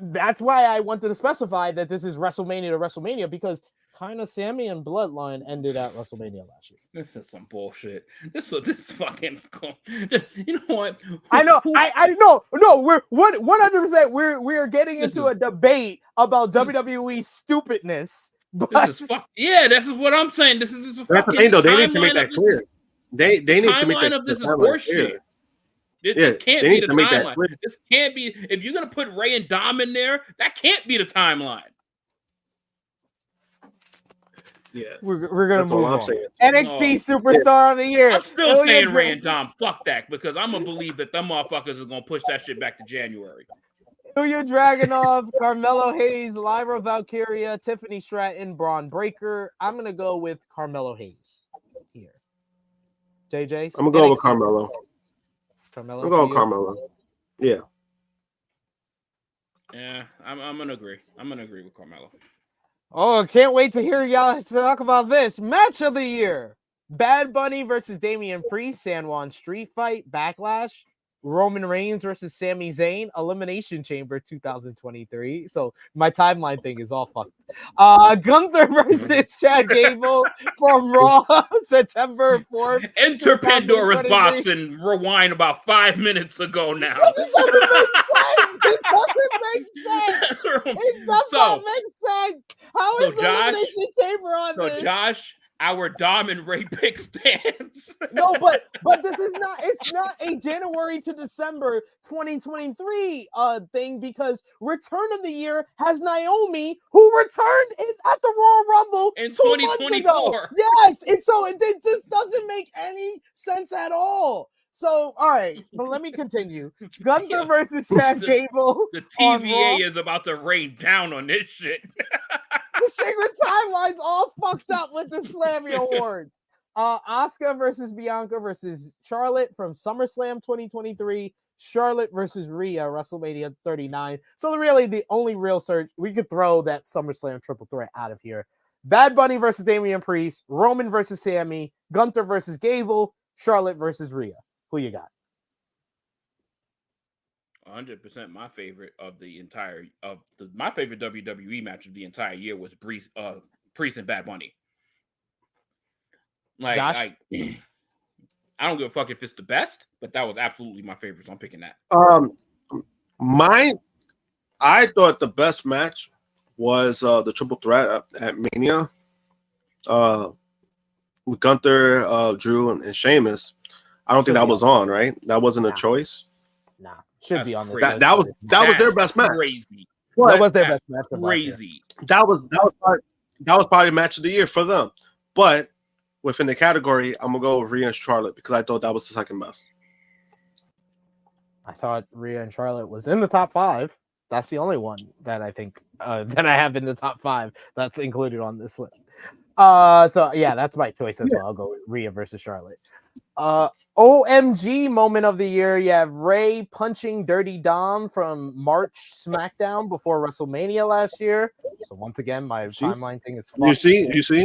That's why I wanted to specify that this is WrestleMania to WrestleMania, because kind of Sammy and Bloodline ended at WrestleMania last year. This is some bullshit. This fucking. You know what? I know. I know. No, we're 100%. We are getting into a debate about WWE stupidness. But this is what I'm saying. This is that's the thing, though. They need to make that clear. They need to make that of this is horseshit. This can't be the timeline. This can't be. If you're gonna put Ray and Dom in there, that can't be the timeline. Yeah, we're gonna move on. NXT Superstar of the Year. I'm still saying Ray and Dom. Fuck that, because I'm gonna believe that them motherfuckers are gonna push that shit back to January. Ilya Dragunov, Carmelo Hayes, Lyra Valkyria, Tiffany Stratton, Braun Breaker. I'm gonna go with Carmelo Hayes here. JJ, I'm gonna go with Carmelo. Carmelo. I'm going Carmelo. Yeah. Yeah, I'm gonna agree. I'm gonna agree with Carmelo. Oh, can't wait to hear y'all talk about this match of the year. Bad Bunny versus Damian Priest, San Juan Street Fight, Backlash. Roman Reigns versus Sami Zayn, Elimination Chamber 2023. So my timeline thing is all fucked. Gunther versus Chad Gable from Raw, September 4th. Enter Pandora's 2023. box and rewind about 5 minutes ago now. It doesn't make sense. It does not make sense. How is the Elimination Chamber on this? So Josh, our Dom and Ray pick stands. No, but this is not. It's not a January to December 2023 thing, because Return of the Year has Naomi, who returned at the Royal Rumble in 2024. Yes, and so this doesn't make any sense at all. So, all right, but let me continue. Gunther versus Chad Gable. The TVA is about to rain down on this shit. The Sacred Timeline's all fucked up with the Slammy Awards. Asuka versus Bianca versus Charlotte from SummerSlam 2023. Charlotte versus Rhea, WrestleMania 39. So really, the only real search, we could throw that SummerSlam triple threat out of here. Bad Bunny versus Damian Priest. Roman versus Sammy. Gunther versus Gable. Charlotte versus Rhea. Who you got? 100% my favorite of the entire my favorite WWE match of the entire year was Priest and Bad Bunny. Like, I don't give a fuck if it's the best, but that was absolutely my favorite, so I'm picking that. I thought the best match was the triple threat at Mania with Gunther, Drew, and Sheamus. I don't think that was on, right? That wasn't a choice. Nah, should be on this. That was their best match. Crazy. That was their best match. Crazy. That was probably match of the year for them. But within the category, I'm gonna go with Rhea and Charlotte because I thought that was the second best. I thought Rhea and Charlotte was in the top 5. That's the only one that I think that I have in the top 5 that's included on this list. So yeah, that's my choice as well. I'll go with Rhea versus Charlotte. OMG moment of the year. You have Ray punching Dirty Dom from March SmackDown before WrestleMania last year. So once again, my timeline thing is fucked. You see,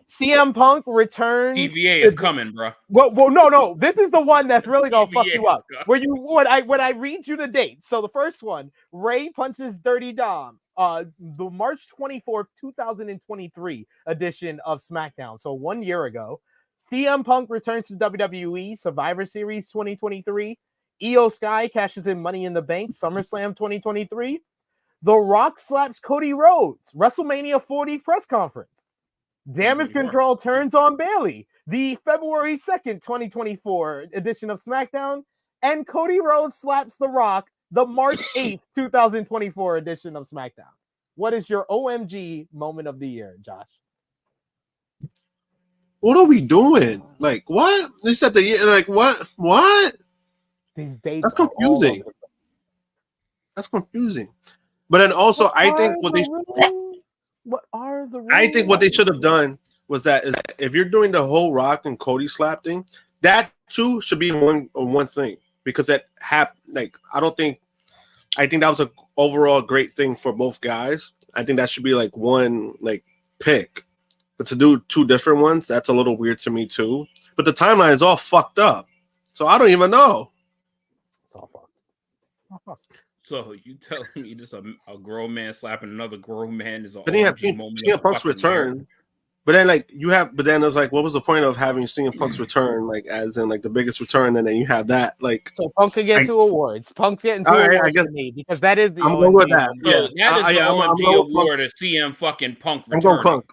CM Punk returns. TVA is coming, bro. Well, no. This is the one that's really gonna fuck you up. When I read you the dates. So the first one, Ray punches Dirty Dom. The March 24th, 2023 edition of SmackDown. So 1 year ago. CM Punk returns to WWE Survivor Series 2023. Io Sky cashes in Money in the Bank SummerSlam 2023. The Rock slaps Cody Rhodes WrestleMania 40 press conference. Damage Control turns on Bayley, the February 2nd, 2024 edition of SmackDown. And Cody Rhodes slaps The Rock, the March 8th, 2024 edition of SmackDown. What is your OMG moment of the year, Josh? What are we doing? Like, what? They said the year, like, what? These dates. That's confusing. That's confusing. But then also, I think what they should have done was that if you're doing the whole Rock and Cody slap thing, that too should be one thing because that happened. Like, I think that was an overall great thing for both guys. I think that should be like one like pick. But to do two different ones, that's a little weird to me too. But the timeline is all fucked up. So I don't even know. It's all fucked. So you telling me just a grown man slapping another grown man is a Then you have CM Punk's return. But then it's like, what was the point of having CM Punk's return, like as in like the biggest return, and then you have that like so Punk could get 2 awards. Punk's getting 2 awards I guess, for me because that is the I'm going with that. Yeah, that is the OMG award of CM fucking Punk returning. I'm going Punk.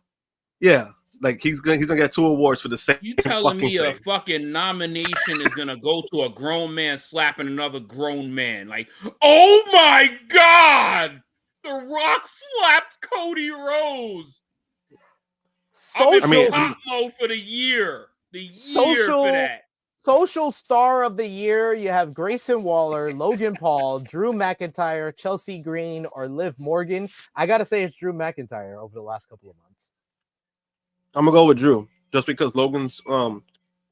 Yeah, like he's gonna get 2 awards for the same. You telling me thing. A fucking nomination is gonna go to a grown man slapping another grown man? Like, oh my god, The Rock slapped Cody Rhodes. Top mode for the year. For that. Social star of the year, you have Grayson Waller, Logan Paul, Drew McIntyre, Chelsea Green, or Liv Morgan. I gotta say it's Drew McIntyre over the last couple of months. I'm gonna go with Drew just because Logan's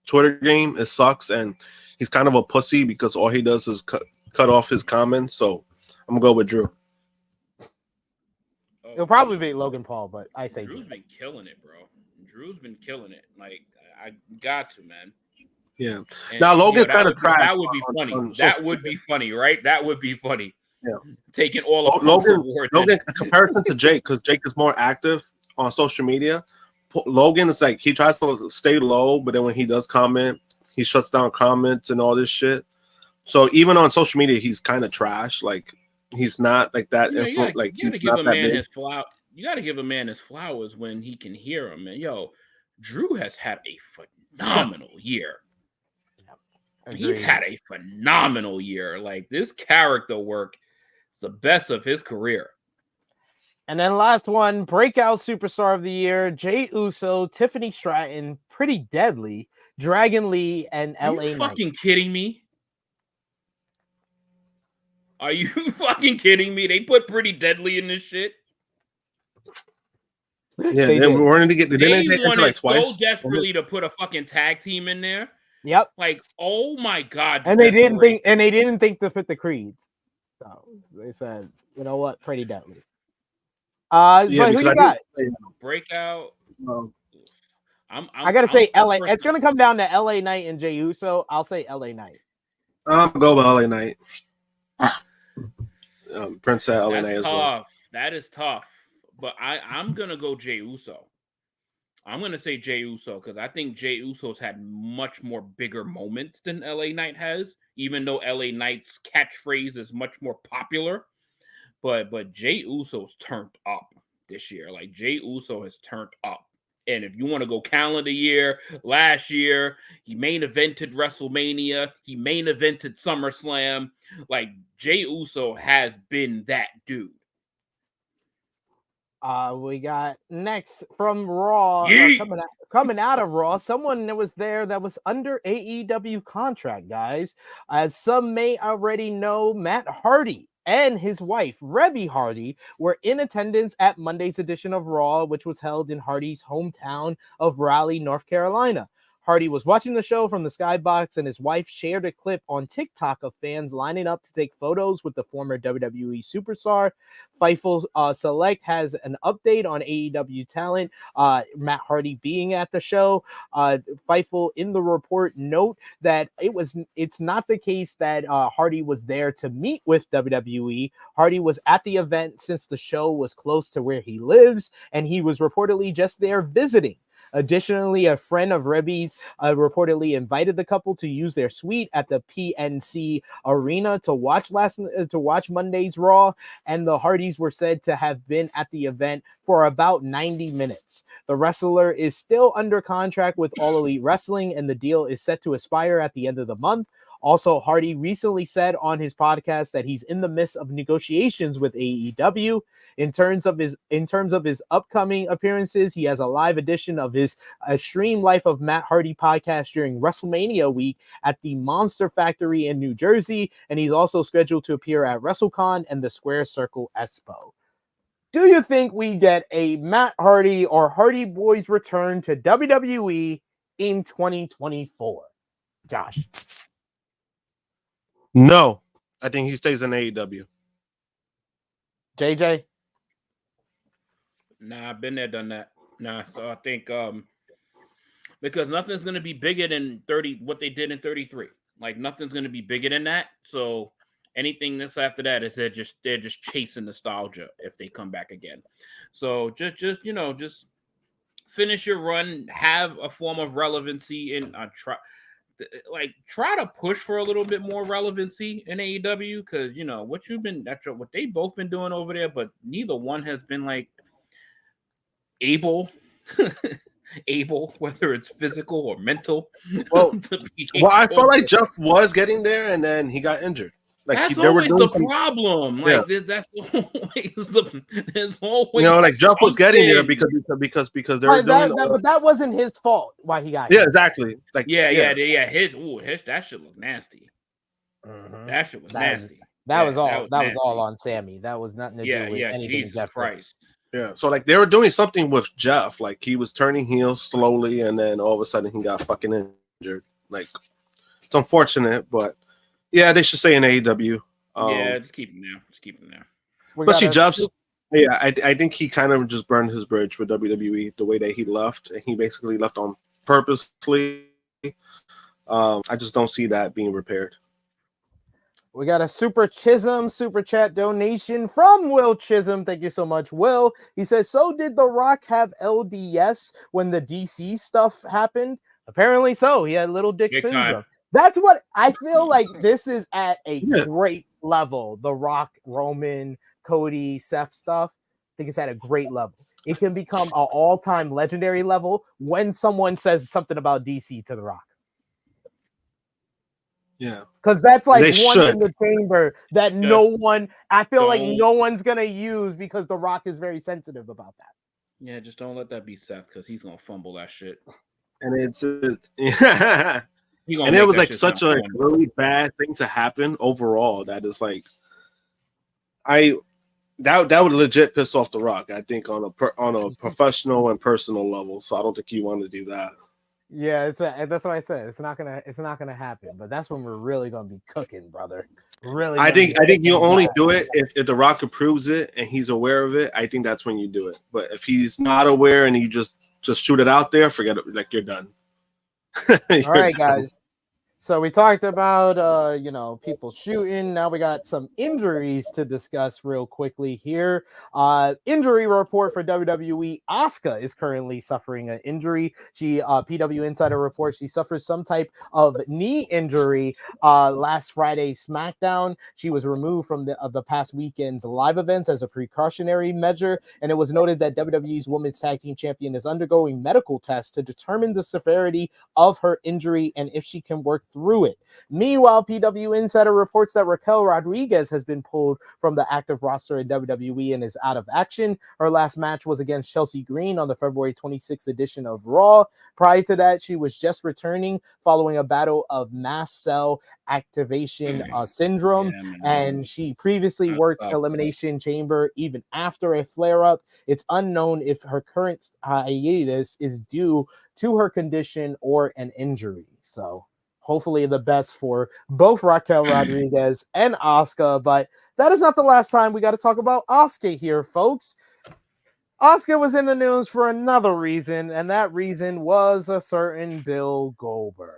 Twitter game sucks and he's kind of a pussy because all he does is cut off his comments. So I'm gonna go with Drew. It'll probably be Logan Paul, but I say Drew's Drew. been killing it, bro. Drew's been killing it. Like I got to, man. Yeah. And, Now Logan's that kind of would- trash. That would be funny. That would be funny, right? That would be funny. Yeah. Taking all of Logan, awards. in comparison to Jake, because Jake is more active on social media. Logan is like he tries to stay low, but then when he does comment, he shuts down comments and all this shit. So even on social media, he's kind of trash. Like he's not like that. You gotta give a man his flower. You got to give a man his flowers when he can hear him. And yo, Drew has had a phenomenal year. He's had a phenomenal year. Like this character work is the best of his career. And then last one, breakout superstar of the year, Jey Uso, Tiffany Stratton, Pretty Deadly, Dragon Lee, and Are LA you Knight. fucking kidding me? Are you fucking kidding me? They put Pretty Deadly in this shit. Yeah, they wanted to get. They wanted like twice. so desperately to put a fucking tag team in there. Yep. Like, oh my god! And they didn't think to fit the creed. So they said, you know what, Pretty Deadly. But who you got? Breakout. I gotta say LA. It's gonna come down to LA Knight and Jey Uso. I'll say LA Knight. I'm gonna go with LA Knight. Prince said LA Knight as well. That is tough. But I'm gonna go Jey Uso. I'm gonna say Jey Uso because I think Jey Uso's had much more bigger moments than LA Knight has, even though LA Knight's catchphrase is much more popular. But Jey Uso's turned up this year. Like Jey Uso has turned up. And if you want to go calendar year, last year, he main evented WrestleMania, he main evented SummerSlam. Like Jey Uso has been that dude. We got next from Raw, coming out of Raw, someone that was there that was under AEW contract, guys. As some may already know, Matt Hardy and his wife, Rebby Hardy, were in attendance at Monday's edition of Raw, which was held in Hardy's hometown of Raleigh, North Carolina. Hardy was watching the show from the skybox, and his wife shared a clip on TikTok of fans lining up to take photos with the former WWE superstar. Fightful Select has an update on AEW talent, Matt Hardy being at the show. Fightful in the report note that it's not the case that Hardy was there to meet with WWE. Hardy was at the event since the show was close to where he lives, and he was reportedly just there visiting. Additionally, a friend of Rebby's reportedly invited the couple to use their suite at the PNC Arena to watch Monday's Raw, and the Hardys were said to have been at the event for about 90 minutes. The wrestler is still under contract with All Elite Wrestling, and the deal is set to expire at the end of the month. Also, Hardy recently said on his podcast that he's in the midst of negotiations with AEW. In terms of his upcoming appearances, he has a live edition of his Extreme Life of Matt Hardy podcast during WrestleMania week at the Monster Factory in New Jersey, and he's also scheduled to appear at WrestleCon and the Square Circle Expo. Do you think we get a Matt Hardy or Hardy Boys return to WWE in 2024? Josh? No, I think he stays in AEW. JJ? Nah, I've been there, done that. Nah, so I think because nothing's gonna be bigger than 30 what they did in 33. Like nothing's gonna be bigger than that. So anything that's after that is they're just chasing nostalgia if they come back again. So just finish your run, have a form of relevancy, and try to push for a little bit more relevancy in AEW because what they've both been doing over there, but neither one has been like able, whether it's physical or mental. Well, I felt like Jeff was getting there, and then he got injured. Like that's always the problem. Like that's always like Jeff was getting there because they were doing. But that wasn't his fault. Why he got? Yeah, exactly. Like his that shit looked nasty. Mm-hmm. That shit was nasty. That was all on Sammy. That was nothing to do with anything. Jesus Jeff Christ. Yeah, so like they were doing something with Jeff, like he was turning heel slowly, and then all of a sudden he got fucking injured. Like It's unfortunate, but yeah, they should stay in AEW. Just keep him there. Just keep him there. Especially Jeff's. Yeah, I think he kind of just burned his bridge with WWE the way that he left, and he basically left on purposely. I just don't see that being repaired. We got a Super Chisholm Super Chat donation from Will Chisholm. Thank you so much, Will. He says, so did The Rock have LDS when the DC stuff happened? Apparently so. He had little dick syndrome. Time. That's what I feel like. This is at a great level. The Rock, Roman, Cody, Seth stuff. I think it's at a great level. It can become an all-time legendary level when someone says something about DC to The Rock. Yeah, because that's like they one should. in the chamber that I feel like no one's gonna use because The Rock is very sensitive about that. Yeah, just don't let that be Seth because he's gonna fumble that shit. And it was like such a really bad thing to happen overall. That is like, that would legit piss off The Rock. I think on a professional and personal level. So I don't think you want to do that. Yeah, that's what I said. It's not gonna happen. But that's when we're really gonna be cooking, brother. Really. I think you only do it if The Rock approves it and he's aware of it. I think that's when you do it. But if he's not aware and you just shoot it out there, forget it. Like, you're done. All right, guys. So we talked about people shooting. Now we got some injuries to discuss real quickly here. Injury report for WWE. Asuka is currently suffering an injury. She PW Insider reports she suffers some type of knee injury last Friday's SmackDown. She was removed from the past weekend's live events as a precautionary measure, and it was noted that WWE's Women's Tag Team Champion is undergoing medical tests to determine the severity of her injury and if she can work through it. Meanwhile, PW Insider reports that Raquel Rodriguez has been pulled from the active roster in WWE and is out of action. Her last match was against Chelsea Green on the February 26th edition of Raw. Prior to that, she was just returning following a battle of mast cell activation syndrome, and she previously worked Elimination Chamber even after a flare-up. It's unknown if her current hiatus is due to her condition or an injury. So hopefully the best for both Raquel Rodriguez and Asuka. But that is not the last time we got to talk about Asuka here, folks. Asuka was in the news for another reason, and that reason was a certain Bill Goldberg.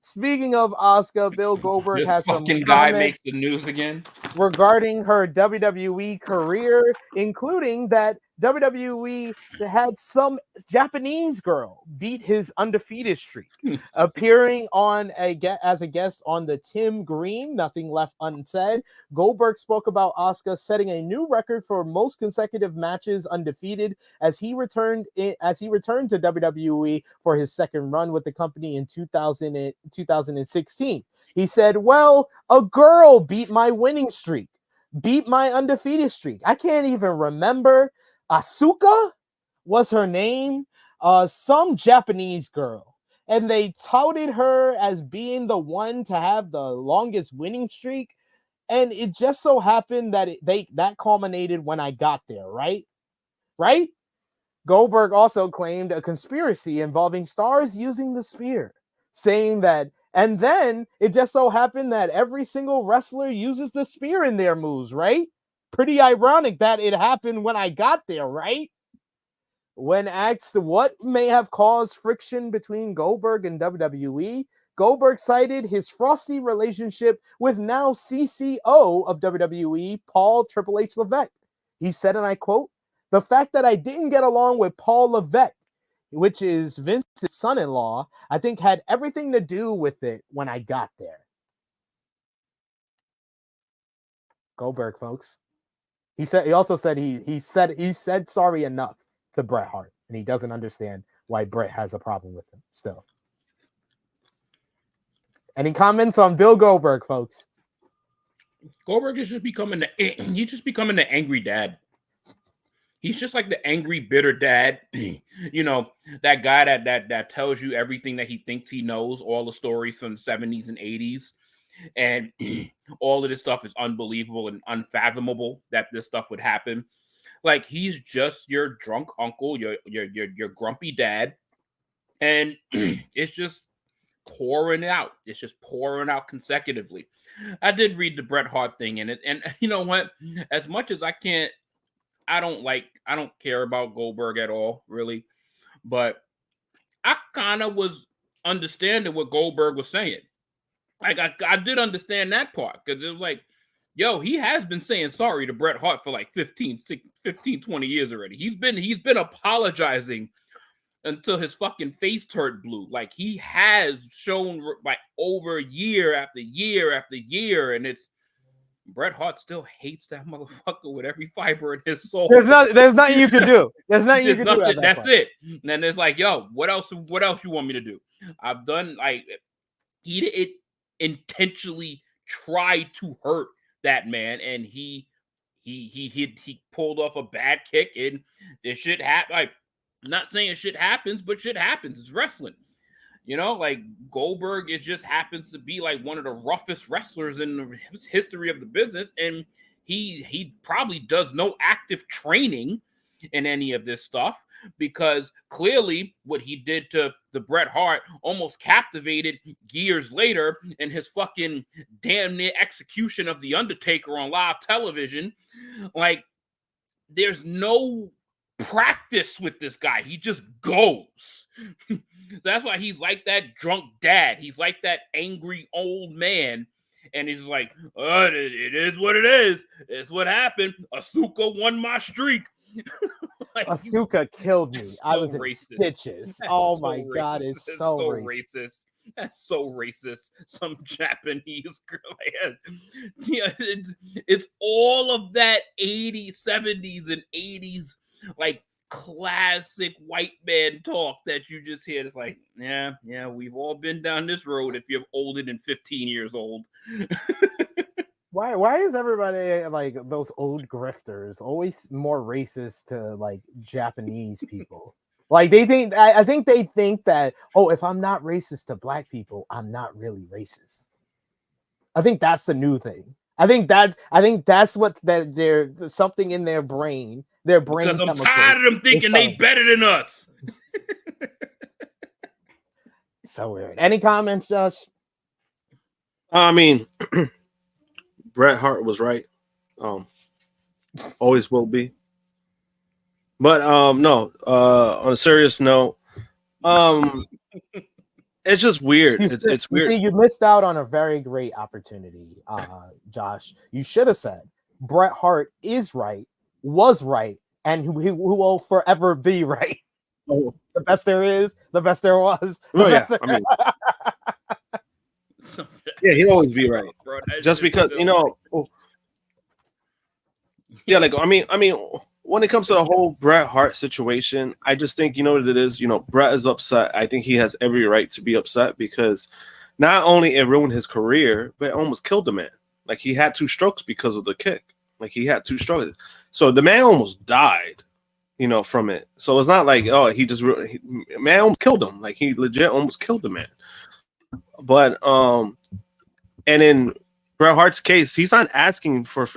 Speaking of Asuka, Bill Goldberg has some guy makes the news again regarding her WWE career, including that WWE had some Japanese girl beat his undefeated streak, appearing as a guest on the Tim Green Nothing Left Unsaid. Goldberg spoke about Asuka setting a new record for most consecutive matches undefeated as he returned to WWE for his second run with the company in 2016. He said, well, a girl beat my winning streak, beat my undefeated streak. I can't even remember. Asuka was her name, some Japanese girl. And they touted her as being the one to have the longest winning streak. And it just so happened that that culminated when I got there, right? Right? Goldberg also claimed a conspiracy involving stars using the spear, saying that, and then it just so happened that every single wrestler uses the spear in their moves, right? Pretty ironic that it happened when I got there, right? When asked what may have caused friction between Goldberg and WWE, Goldberg cited his frosty relationship with now CCO of WWE, Paul Triple H Levesque. He said, and I quote, "The fact that I didn't get along with Paul Levesque, which is Vince's son-in-law, I think had everything to do with it when I got there." Goldberg, folks. He also said he said sorry enough to Bret Hart, and he doesn't understand why Bret has a problem with him still. Any comments on Bill Goldberg, folks? Goldberg is just becoming the angry dad. He's just like the angry, bitter dad. That guy that tells you everything that he thinks he knows, all the stories from the 70s and 80s. And all of this stuff is unbelievable and unfathomable that this stuff would happen. Like, he's just your drunk uncle, your grumpy dad. And it's just pouring out. It's just pouring out consecutively. I did read the Bret Hart thing in it, and you know what? As much as I don't care about Goldberg at all, really, but I kind of was understanding what Goldberg was saying. Like I did understand that part, because it was like, yo, he has been saying sorry to Bret Hart for like 15, 20 years already. He's been apologizing until his fucking face turned blue. Like, he has shown like over year after year after year, and it's Bret Hart still hates that motherfucker with every fiber in his soul. There's nothing you can do. There's nothing you can do. That's it. And then it's like, yo, what else you want me to do? I've done, like, he intentionally tried to hurt that man, and he pulled off a bad kick, and this shit happened. Like, I'm not saying shit happens, but shit happens. It's wrestling. You know, like, Goldberg, it just happens to be like one of the roughest wrestlers in the history of the business, and he probably does no active training in any of this stuff, because clearly what he did to the Bret Hart almost captivated years later in his fucking damn near execution of The Undertaker on live television. Like, there's no practice with this guy. He just goes. That's why he's like that drunk dad. He's like that angry old man. And he's like, it is what it is. It's what happened. Asuka won my streak. Like, Asuka killed me. I was in racist. Stitches. Oh my God, it's so racist. That's so racist. Some Japanese girl. Yeah, it's all of that 80s, 70s, and 80s, like, classic white man talk that you just hear. It's like, yeah, we've all been down this road if you're older than 15 years old. Why is everybody, like, those old grifters always more racist to, like, Japanese people? Like, I think they think that, oh, if I'm not racist to black people, I'm not really racist. I think that's the new thing. I think that's what there's something in their brain. Because I'm tired of them thinking they better than us. So weird. Any comments, Josh? I mean, Bret Hart was right. Always will be. But no. On a serious note, it's just weird. It's weird. See, you missed out on a very great opportunity, Josh. You should have said Bret Hart is right, was right, and who will forever be right. Oh. The best there is, the best there was. Yeah, he'll always be right. Bro, just because, you know. Yeah, like, I mean, when it comes to the whole Bret Hart situation, I just think, you know what it is? You know, Bret is upset. I think he has every right to be upset, because not only it ruined his career, but it almost killed the man. Like, he had 2 strokes because of the kick. Like, he had 2 strokes. So the man almost died, you know, from it. So it's not like, oh, man almost killed him. Like, he legit almost killed the man. But, and in Bret Hart's case, he's not asking for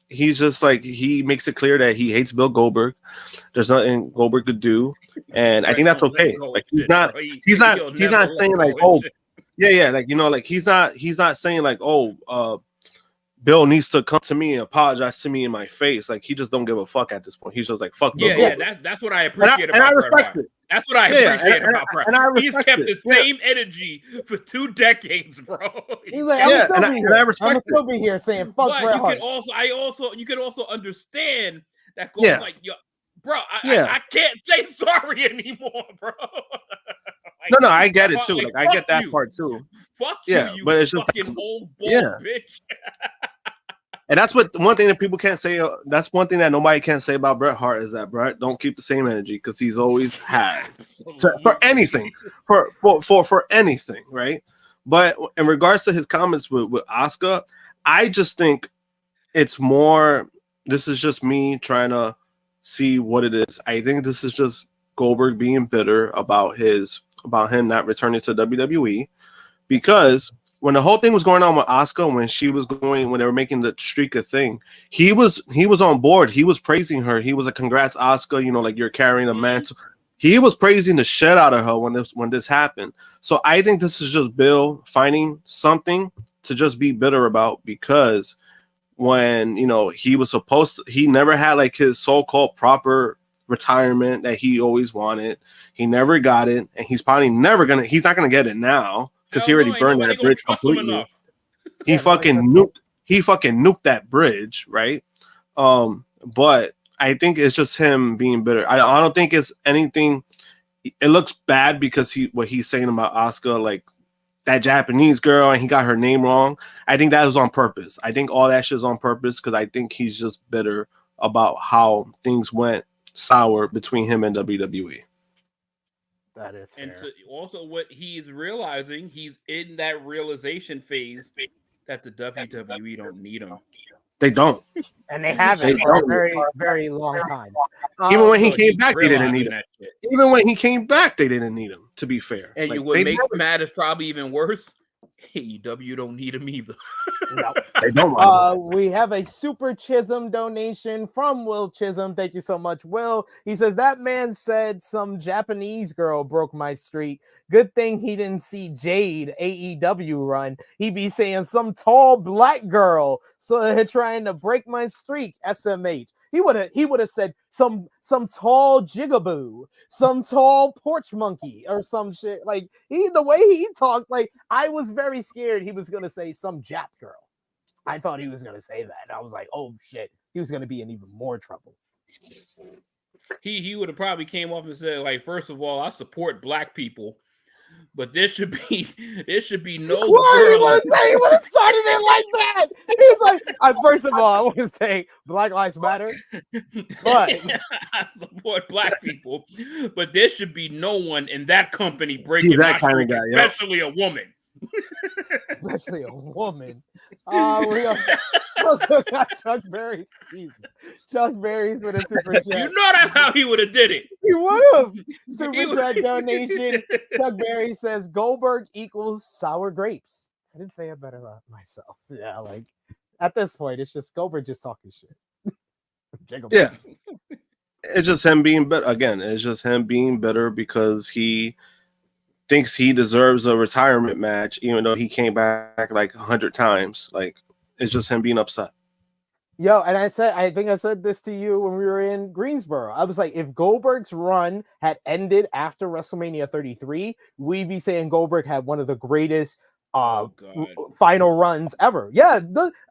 he's just like, he makes it clear that he hates Bill Goldberg. There's nothing Goldberg could do. And I think that's okay. Like, he's not saying like, oh, yeah. Like, you know, like, he's not saying like, oh, Bill needs to come to me and apologize to me in my face. Like, he just don't give a fuck at this point. He's just like, fuck Bill Goldberg. Yeah, that's what I appreciate about Bret Hart. That's what I appreciate about Bret. He's kept the same energy for 2 decades, bro. He's like, I'm still be here saying fuck Bret Hart. You can also understand that goes like, yo, bro, I can't say sorry anymore, bro. Like, no, I get it too. Like, I get that part too. Fuck you, but it's just fucking old bitch. And that's what one thing that people can't say. That's one thing that nobody can say about Bret Hart, is that Bret don't keep the same energy, because he's always has for anything, for anything, right? But in regards to his comments with Asuka, I just think it's more. This is just me trying to see what it is. I think this is just Goldberg being bitter about him not returning to WWE, because when the whole thing was going on with Asuka, when they were making the streak a thing, he was on board. He was praising her. He was like, congrats, Asuka, you know, like, you're carrying a mantle. He was praising the shit out of her when this happened. So I think this is just Bill finding something to just be bitter about, because when, you know, he was supposed to, he never had like his so-called proper retirement that he always wanted. He never got it, and he's probably he's not gonna get it now because he already burned that bridge completely. He fucking nuked that bridge, right? But I think it's just him being bitter. I don't think it's anything. It looks bad because what he's saying about Asuka, like that Japanese girl, and he got her name wrong. I think that was on purpose. I think all that shit is on purpose because I think he's just bitter about how things went sour between him and WWE. That is fair. And also what he's realizing, he's in that realization phase that the WWE don't need him. They don't. And they haven't for a very, very long time. Even when he came back, they didn't need him. Even when he came back, they didn't need him, to be fair. And like, what makes him mad is probably even worse. AEW don't need him either. No. They don't. We have a Super Chisholm donation from Will Chisholm. Thank you so much, Will. He says, that man said some Japanese girl broke my streak. Good thing he didn't see Jade AEW run. He'd be saying some tall black girl trying to break my streak. SMH. He would have said some tall jigaboo, some tall porch monkey, or some shit. Like the way he talked, like I was very scared he was gonna say some Jap girl. I thought he was gonna say that. I was like, oh shit, he was gonna be in even more trouble. He would have probably came off and said, like, first of all, I support black people, but there should be no girl. He would have started it like that. He's like, first of all, I want to say Black Lives Matter, but I support black people, but there should be no one in that company breaking that kind of guy, especially a woman. Especially a woman. We also got Chuck Berry's. Chuck Berry's with a super chat. You know that's how he would have did it. He would have. Super chat donation. Chuck Berry says Goldberg equals sour grapes. I didn't say it better myself. Yeah, like at this point, it's just Goldberg just talking shit. Yeah. It's just him being better. Again, it's just him being better because he thinks he deserves a retirement match, even though he came back like 100 times. Like, it's just him being upset. Yo, and I think I said this to you when we were in Greensboro. I was like, if Goldberg's run had ended after WrestleMania 33, we'd be saying Goldberg had one of the greatest final runs ever. Yeah,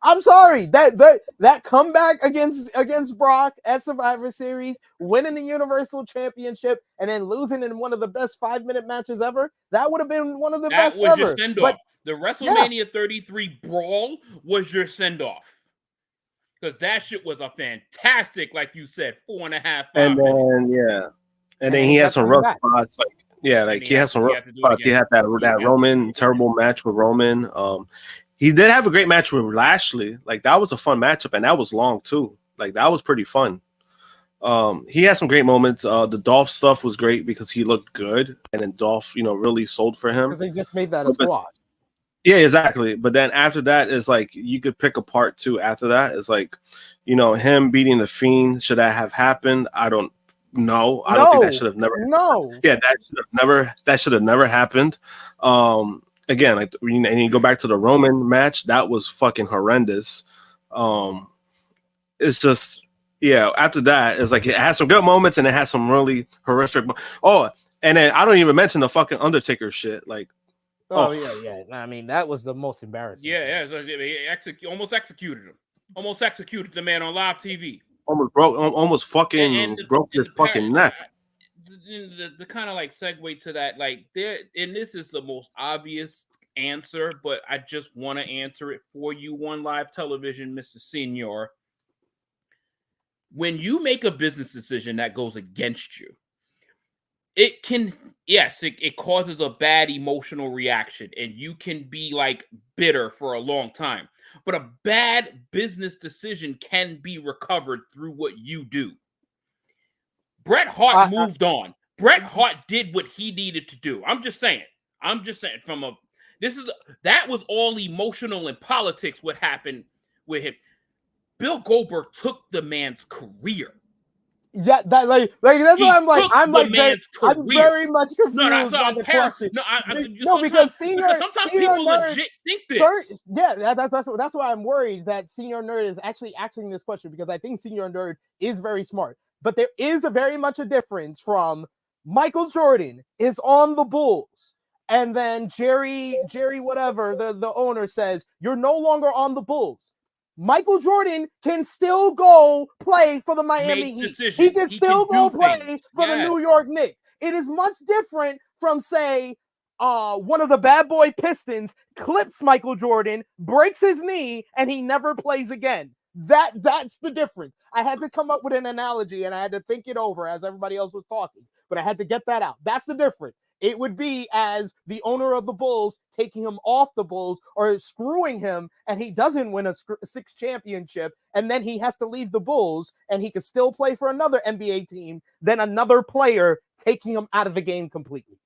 I'm sorry. That comeback against Brock at Survivor Series, winning the Universal Championship, and then losing in one of the best 5-minute matches ever, that would have been one of the best ever. That was your send-off. The WrestleMania 33 brawl was your send-off. Because that shit was a fantastic, like you said, 4.5 minutes. And then he had some rough spots. He had some rough spots. He had that Roman terrible match with Roman. He did have a great match with Lashley. Like, that was a fun matchup, and that was long too. Like, that was pretty fun. He had some great moments. The Dolph stuff was great because he looked good, and then Dolph, really sold for him. Because they just made that a squad. Yeah, exactly. But then after that, it's like you could pick a part two. After that, it's like, him beating the Fiend. Should that have happened? I don't know. I don't think that should have never. No. Yeah, that should have never happened. Again, and you go back to the Roman match. That was fucking horrendous. It's just, after that, it's like it has some good moments and it has some really horrific. Oh, and then I don't even mention the fucking Undertaker shit. Like. Oh, yeah. I mean, that was the most embarrassing. Yeah. So almost executed him. Almost executed the man on live TV. Almost fucking broke his fucking neck. The kind of like segue to that, like there, and this is the most obvious answer, but I just want to answer it for you on live television, Mr. Senior. When you make a business decision that goes against you, it can, it causes a bad emotional reaction, and you can be like bitter for a long time. But a bad business decision can be recovered through what you do. Bret Hart moved on. Bret Hart did what he needed to do. I'm just saying that was all emotional and politics what happened with him. Bill Goldberg took the man's career. Yeah, that like that's He what I'm like. took I'm the like man's I'm career. very much confused No, that's by not the apparent. question. No, No, because sometimes people nerd, legit think this. that's why I'm worried that Senior Nerd is actually asking this question, because I think Senior Nerd is very smart. But there is a very much a difference from Michael Jordan is on the Bulls, and then Jerry whatever the owner says you're no longer on the Bulls. Michael Jordan can still go play for the Miami Make Heat. decisions. He can still go do play things. for the New York Knicks. It is much different from, say, one of the bad boy Pistons clips Michael Jordan, breaks his knee, and he never plays again. That's the difference. I had to come up with an analogy, and I had to think it over as everybody else was talking, but I had to get that out. That's the difference. It would be as the owner of the Bulls taking him off the Bulls or screwing him, and he doesn't win a sixth championship, and then he has to leave the Bulls, and he could still play for another NBA team, then another player taking him out of the game completely.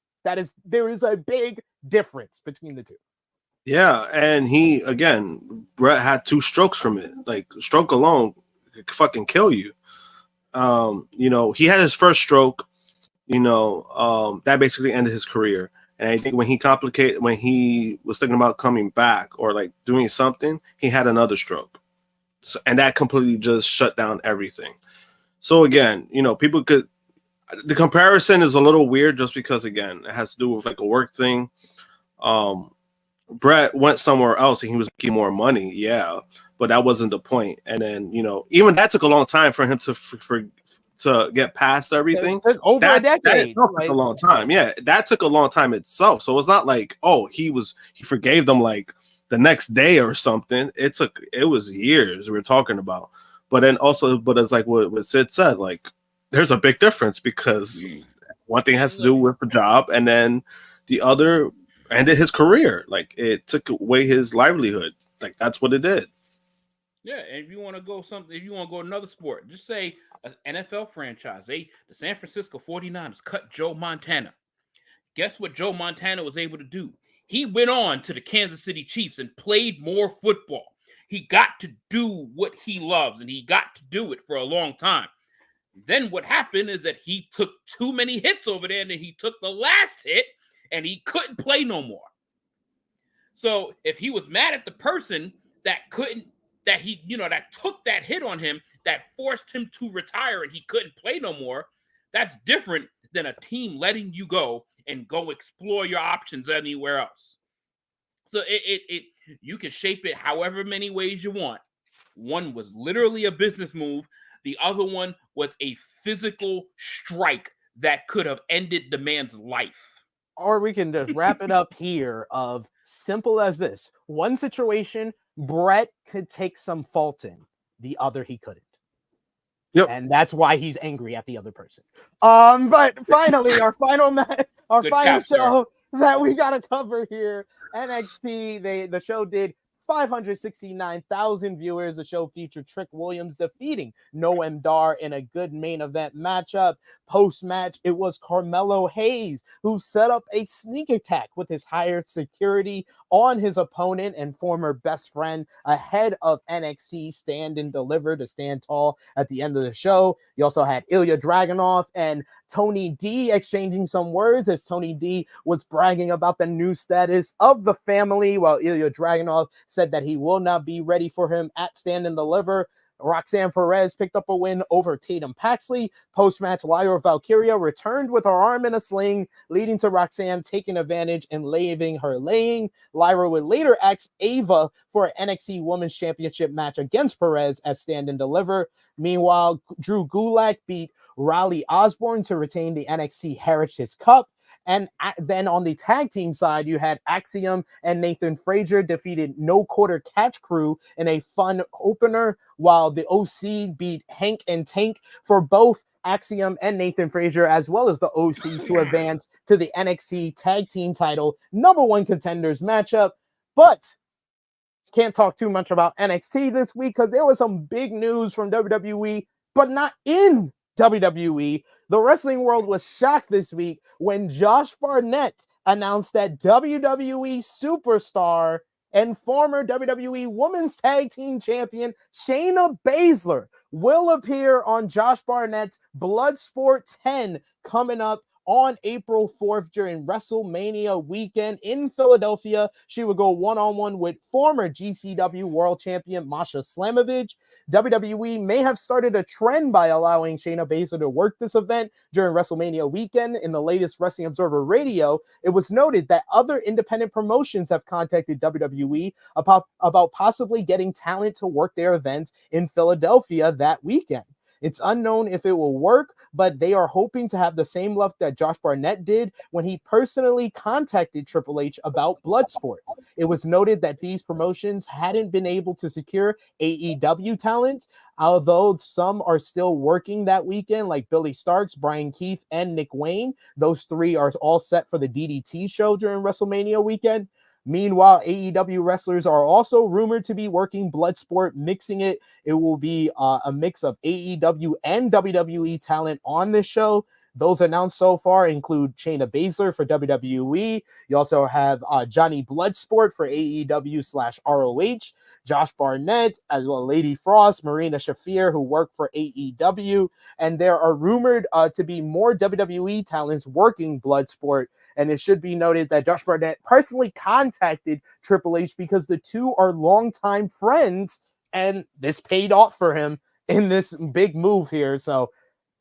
There is a big difference between the two. Yeah, and Brett had 2 strokes from it. Like, stroke alone could fucking kill you. He had his first stroke. That basically ended his career. And I think when he was thinking about coming back or like doing something, he had another stroke. So, and that completely just shut down everything. So again, the comparison is a little weird just because, again, it has to do with like a work thing. Brett went somewhere else and he was making more money. Yeah, but that wasn't the point. And then, even that took a long time for him to get past everything. Over a decade. That took a long time. Yeah, that took a long time itself. So it's not like, he forgave them like the next day or something. It was years we're talking about. But then also, it's like what Sid said, like there's a big difference because one thing has to do with the job, and then the other ended his career. Like it took away his livelihood. Like that's what it did. Yeah, and if you want to go another sport, just say an NFL franchise. The San Francisco 49ers cut Joe Montana. Guess what Joe Montana was able to do? He went on to the Kansas City Chiefs and played more football. He got to do what he loves, and he got to do it for a long time. Then what happened is that he took too many hits over there, and then he took the last hit, and he couldn't play no more. So if he was mad at the person that took that hit on him, that forced him to retire and he couldn't play no more, that's different than a team letting you go and go explore your options anywhere else. So you can shape it however many ways you want. One was literally a business move. The other one was a physical strike that could have ended the man's life. Or we can just wrap it up here of simple as this. One situation, Brett could take some fault in. The other, he couldn't. Yep. And that's why he's angry at the other person. But finally, our final show that we got to cover here, NXT, the show did 569,000 viewers. The show featured Trick Williams defeating Noam Dar in a good main event matchup. Post-match, it was Carmelo Hayes who set up a sneak attack with his hired security on his opponent and former best friend ahead of NXT Stand and Deliver to stand tall at the end of the show. You also had Ilya Dragunov and Tony D exchanging some words as Tony D was bragging about the new status of the family, while Ilya Dragunov said that he will not be ready for him at Stand and Deliver. Roxanne Perez picked up a win over Tatum Paxley. Post-match, Lyra Valkyria returned with her arm in a sling, leading to Roxanne taking advantage and leaving her laying. Lyra would later ask Ava for an NXT Women's Championship match against Perez at Stand and Deliver. Meanwhile, Drew Gulak beat Riley Osborne to retain the NXT Heritage Cup. And then on the tag team side, you had Axiom and Nathan Frazier defeated No Quarter Catch Crew in a fun opener, while the OC beat Hank and Tank for both Axiom and Nathan Frazier, as well as the OC, to advance to the NXT Tag Team title #1 contenders matchup. But can't talk too much about NXT this week because there was some big news from WWE, but not in WWE. The wrestling world was shocked this week when Josh Barnett announced that WWE superstar and former WWE Women's Tag Team Champion Shayna Baszler will appear on Josh Barnett's Bloodsport 10 coming up on April 4th during WrestleMania weekend in Philadelphia. She will go one-on-one with former GCW World Champion Masha Slamovich. WWE may have started a trend by allowing Shayna Baszler to work this event during WrestleMania weekend. In the latest Wrestling Observer Radio, it was noted that other independent promotions have contacted WWE about possibly getting talent to work their events in Philadelphia that weekend. It's unknown if it will work, but they are hoping to have the same luck that Josh Barnett did when he personally contacted Triple H about Bloodsport. It was noted that these promotions hadn't been able to secure AEW talent, although some are still working that weekend, like Billy Starks, Brian Keith, and Nick Wayne. Those three are all set for the DDT show during WrestleMania weekend. Meanwhile, AEW wrestlers are also rumored to be working Bloodsport, mixing it. It will be a mix of AEW and WWE talent on this show. Those announced so far include Shayna Baszler for WWE. You also have Johnny Bloodsport for AEW/ROH, Josh Barnett, as well Lady Frost, Marina Shafir, who work for AEW. And there are rumored to be more WWE talents working Bloodsport. And it should be noted that Josh Barnett personally contacted Triple H because the two are longtime friends, and this paid off for him in this big move here. So,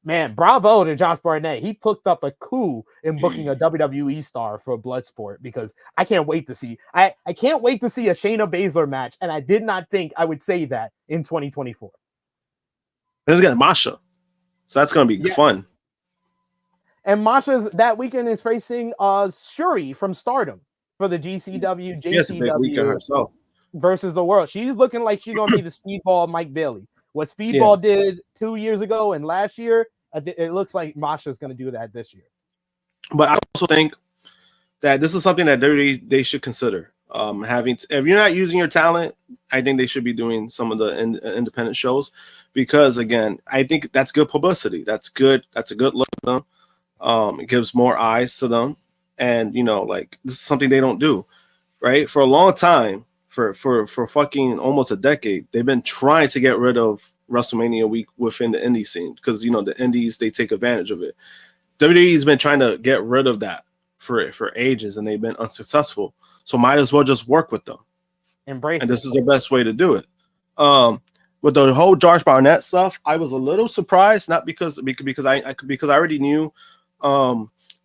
man, bravo to Josh Barnett. He picked up a coup in booking a WWE star for Bloodsport, because I can't wait to see. I can't wait to see a Shayna Baszler match, and I did not think I would say that in 2024. This is getting Masha, so that's going to be fun. And Masha that weekend is facing Shuri from Stardom for the GCW, JCW versus the World. She's looking like she's going to be the Speedball Mike Bailey. What Speedball did 2 years ago and last year, it looks like Masha's going to do that this year. But I also think that this is something that they should consider. If you're not using your talent, I think they should be doing some of the independent shows, because again, I think that's good publicity. That's good. That's a good look at them. It gives more eyes to them, and this is something they don't do, right? For a long time, for fucking almost a decade, they've been trying to get rid of WrestleMania week within the indie scene, because the indies, they take advantage of it. WWE's been trying to get rid of that for ages, and they've been unsuccessful. So might as well just work with them. Embrace and it. This is the best way to do it. With the whole Josh Barnett stuff, I was a little surprised, not because I already knew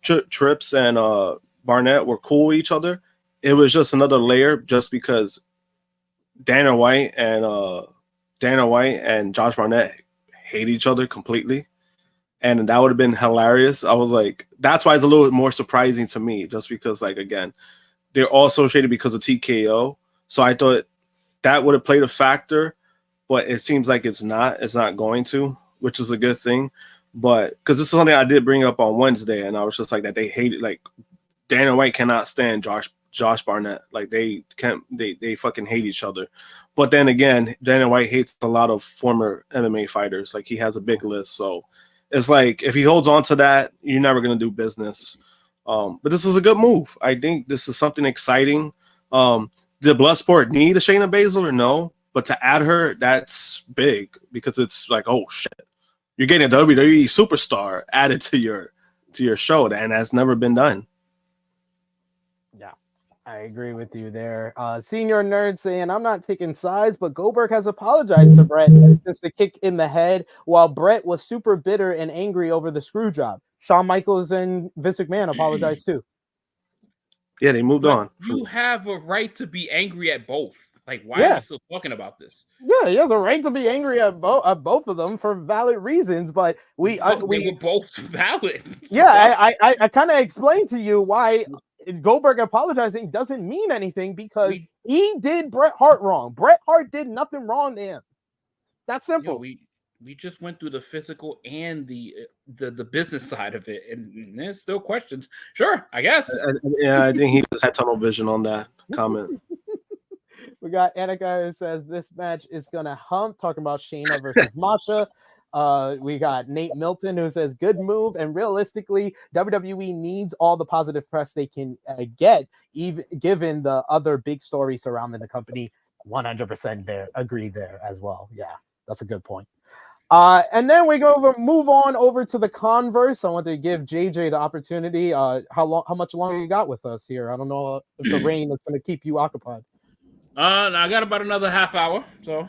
Trips and Barnett were cool with each other. It was just another layer, just because Dana White and Josh Barnett hate each other completely, and that would have been hilarious. I was like, that's why it's a little bit more surprising to me, just because, again, they're all associated because of TKO. So I thought that would have played a factor, but it seems like it's not going to, which is a good thing. But because this is something I did bring up on Wednesday, and I was just like that they hated, Dana White cannot stand Josh Barnett. They fucking hate each other. But then again, Dana White hates a lot of former MMA fighters. He has a big list. So it's if he holds on to that, you're never gonna do business. But this is a good move. I think this is something exciting. Did Bloodsport need a Shayna Baszler? No. But to add her, that's big, because it's oh shit. You're getting a WWE superstar added to your show, and that's never been done. Yeah, I agree with you there. Senior Nerd saying, I'm not taking sides, but Goldberg has apologized to Brett since the kick in the head, while Brett was super bitter and angry over the screw job. Shawn Michaels and Vince McMahon apologized too. Yeah, they moved on. You have a right to be angry at both. Why are we still talking about this? Yeah, he has a right to be angry at both of them for valid reasons, but we were both valid. Yeah, I kind of explained to you why Goldberg apologizing doesn't mean anything, because he did Bret Hart wrong. Bret Hart did nothing wrong to him. That's simple. We just went through the physical and the business side of it, and there's still questions. Sure, I guess. I think he just had tunnel vision on that comment. We got Annika who says this match is gonna hump, talking about Shayna versus Masha. We got Nate Milton who says good move, and realistically, WWE needs all the positive press they can get, even given the other big story surrounding the company. 100% there, agree there as well. Yeah, that's a good point. And then we move on over to the converse. I want to give JJ the opportunity. How much longer you got with us here? I don't know if the rain is going to keep you occupied. I got about another half hour, so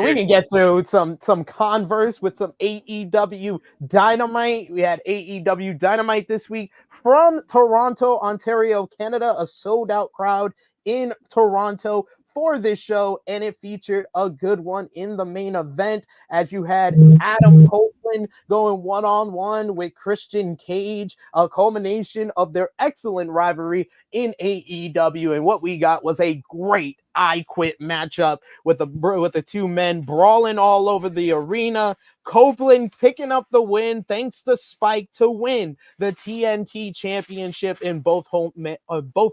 we can get through some converse with some AEW Dynamite. We had AEW Dynamite this week from Toronto, Ontario, Canada. A sold out crowd in Toronto for this show, and it featured a good one in the main event as you had Adam Copeland going one-on-one with Christian Cage, a culmination of their excellent rivalry in AEW. And what we got was a great I Quit matchup with the two men brawling all over the arena. Copeland picking up the win thanks to Spike to win the TNT Championship in both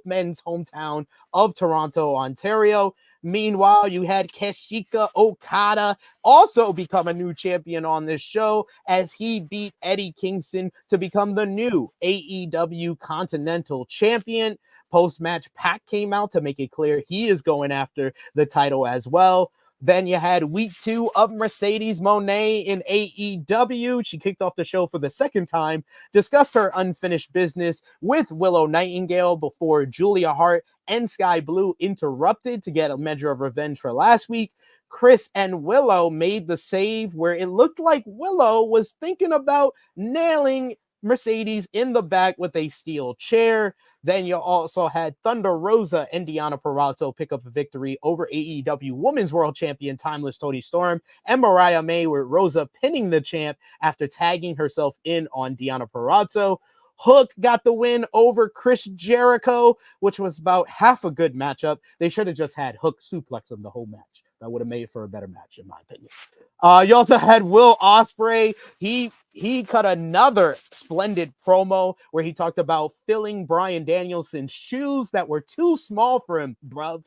men's hometown of Toronto, Ontario. Meanwhile, you had Kazuchika Okada also become a new champion on this show as he beat Eddie Kingston to become the new AEW Continental Champion. Post-match, Pac came out to make it clear he is going after the title as well. Then you had week 2 of Mercedes Moné in AEW. She kicked off the show for the second time, discussed her unfinished business with Willow Nightingale before Julia Hart and Sky Blue interrupted to get a measure of revenge for last week. Chris and Willow made the save where it looked like Willow was thinking about nailing Mercedes in the back with a steel chair. Then you also had Thunder Rosa and Deonna Purrazzo pick up a victory over AEW Women's World Champion Timeless Toni Storm and Mariah May, with Rosa pinning the champ after tagging herself in on Deonna Purrazzo. Hook got the win over Chris Jericho, which was about half a good matchup. They should have just had Hook suplex him the whole match. That would have made for a better match, in my opinion. You also had Will Ospreay. He cut another splendid promo where he talked about filling Bryan Danielson's shoes that were too small for him, bruv.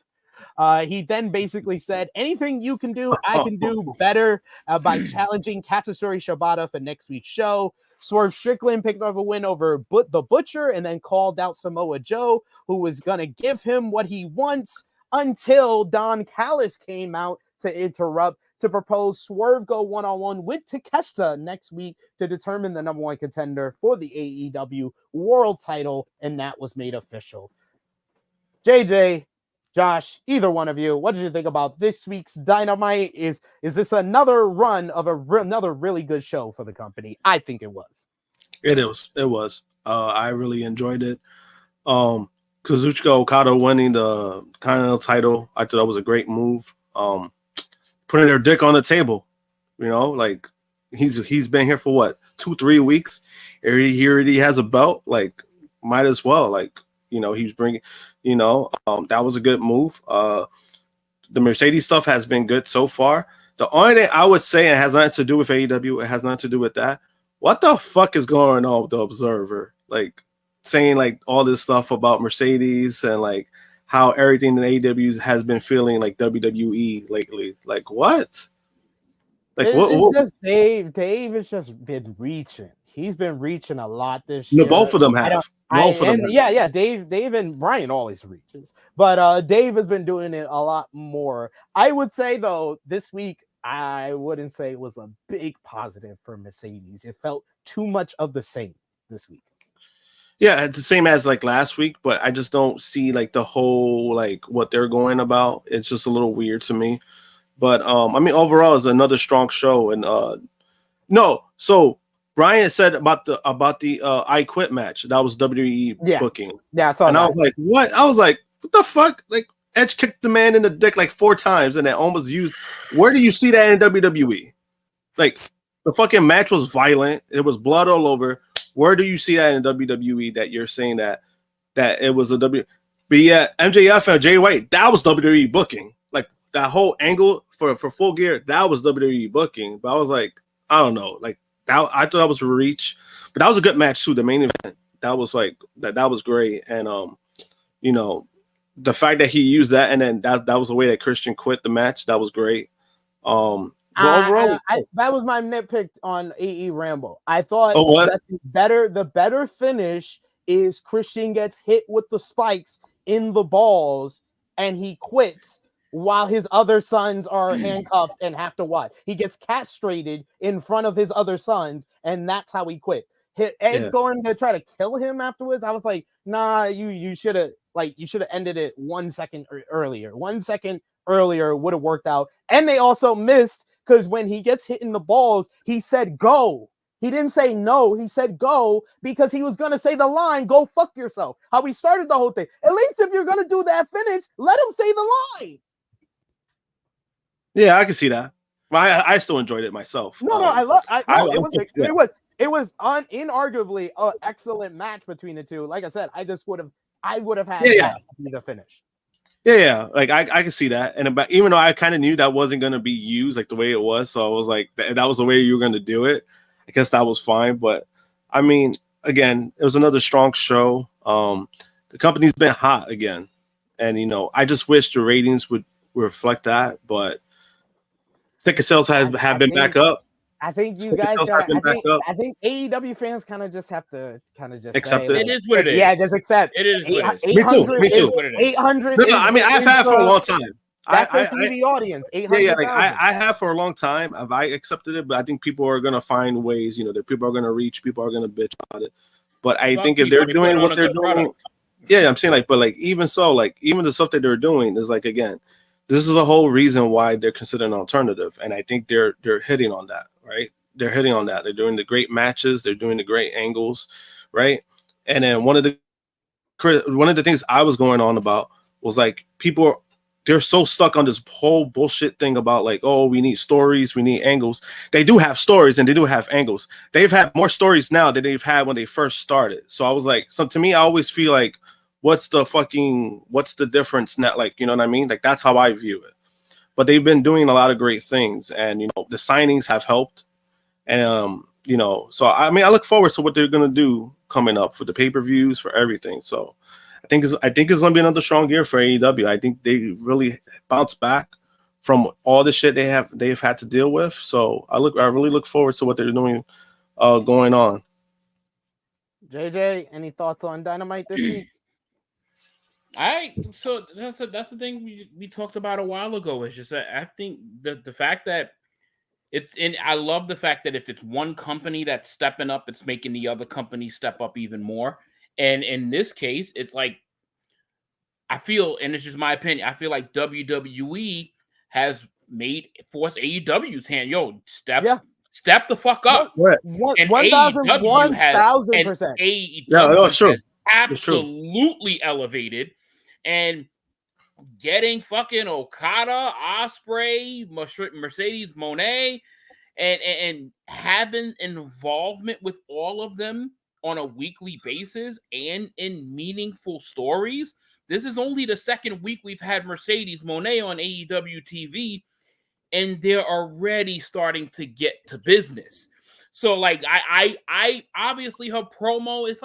He then basically said, anything you can do, I can do better by challenging Katsuyori Shibata for next week's show. Swerve Strickland picked up a win over the Butcher and then called out Samoa Joe, who was going to give him what he wants, until Don Callis came out to interrupt to propose Swerve go one-on-one with Takeshita next week to determine the number 1 contender for the AEW World title, and that was made official. JJ, Josh, either one of you, what did you think about this week's Dynamite? Is this another run of another really good show for the company? I think it was. It was. I really enjoyed it. Kazuchika Okada winning the Continental title, I thought that was a great move. Putting their dick on the table, like he's been here for what, 2-3 weeks. He already has a belt. Like, might as well. Like, he's bringing. That was a good move. The Mercedes stuff has been good so far. The only thing I would say, it has nothing to do with AEW. It has nothing to do with that. What the fuck is going on with the Observer? Like, saying like all this stuff about Mercedes and like how everything in AEW has been feeling like WWE lately. Like, what? Like, it's just Dave. Dave has just been reaching. He's been reaching a lot this year. No, both of them have. Yeah. Dave and Brian always reaches, but Dave has been doing it a lot more. I would say though, this week I wouldn't say it was a big positive for Mercedes. It felt too much of the same this week. Yeah, it's the same as like last week, but I just don't see like the whole like what they're going about. It's just a little weird to me. But I mean, overall, it's another strong show. And so Brian said about the I Quit match. That was WWE booking. Yeah, I saw that. I was like, what? I was like, what the fuck? Like, Edge kicked the man in the dick like 4 times, and it almost used. Where do you see that in WWE? Like, the fucking match was violent. It was blood all over. Where do you see that in WWE that you're saying that it was a W? But yeah, MJF and Jay White, that was WWE booking. Like, that whole angle for Full Gear, that was WWE booking. But I was like, I don't know, like that. I thought that was a reach, but that was a good match too. The main event, that was like that was great. And the fact that he used that, and then that was the way that Christian quit the match. That was great. But overall, that was my nitpick on AE Ramble. I thought that the better finish is Christian gets hit with the spikes in the balls and he quits. while his other sons are handcuffed and have to what? He gets castrated in front of his other sons, and that's how he quit. Ed's going to try to kill him afterwards. I was like, nah, you should have ended it 1 second earlier. 1 second earlier would have worked out. And they also missed because when he gets hit in the balls, he said go. He didn't say no. He said go because he was going to say the line, go fuck yourself. How we started the whole thing. At least if you're going to do that finish, let him say the line. Yeah, I can see that. I still enjoyed it myself. No, it was inarguably an excellent match between the two. Like I said, I would have had the finish. Yeah, like I can see that, and even though I kind of knew that wasn't going to be used like the way it was, so I was like, that was the way you were going to do it. I guess that was fine, but I mean, again, it was another strong show. The company's been hot again, and I just wish the ratings would reflect that, but ticket sales have been back up. I think you guys I think AEW fans kind of just have to accept it. It is what it is. Yeah, just accept. It is what it is. Me too. 800. No, I mean, I've had for a long time. That's the TV audience. 800. Yeah, like I have for a long time. I accepted it, but I think people are gonna find ways. That people are gonna reach. People are gonna bitch about it. But I think if they're doing what they're doing, I'm saying even so, even the stuff that they're doing is again, this is the whole reason why they're considered an alternative, and I think they're hitting on that. Right, they're hitting on that. They're doing the great matches. They're doing the great angles, right? And then one of the things I was going on about was they're so stuck on this whole bullshit thing about we need stories, we need angles. They do have stories and they do have angles. They've had more stories now than they've had when they first started. So I was to me, I always feel what's the difference now? You know what I mean? That's how I view it. But they've been doing a lot of great things, and the signings have helped, and so I mean, I look forward to what they're gonna do coming up for the pay-per-views, for everything. So I think it's gonna be another strong year for AEW. I think they really bounce back from all the shit they've had to deal with. So I really look forward to what they're doing going on. JJ, any thoughts on Dynamite this week? So that's the thing we talked about a while ago. Is just that I think the fact that I love the fact that if it's one company that's stepping up, it's making the other company step up even more. And in this case, it's I feel, and it's just my opinion, I feel like WWE has forced AEW's hand. Yo, step the fuck up. And 1,000%. AEW has absolutely elevated. And getting fucking Okada, Ospreay, Mercedes Monae, and having involvement with all of them on a weekly basis and in meaningful stories. This is only the second week we've had Mercedes Monae on AEW TV, and they're already starting to get to business. So I obviously her promo is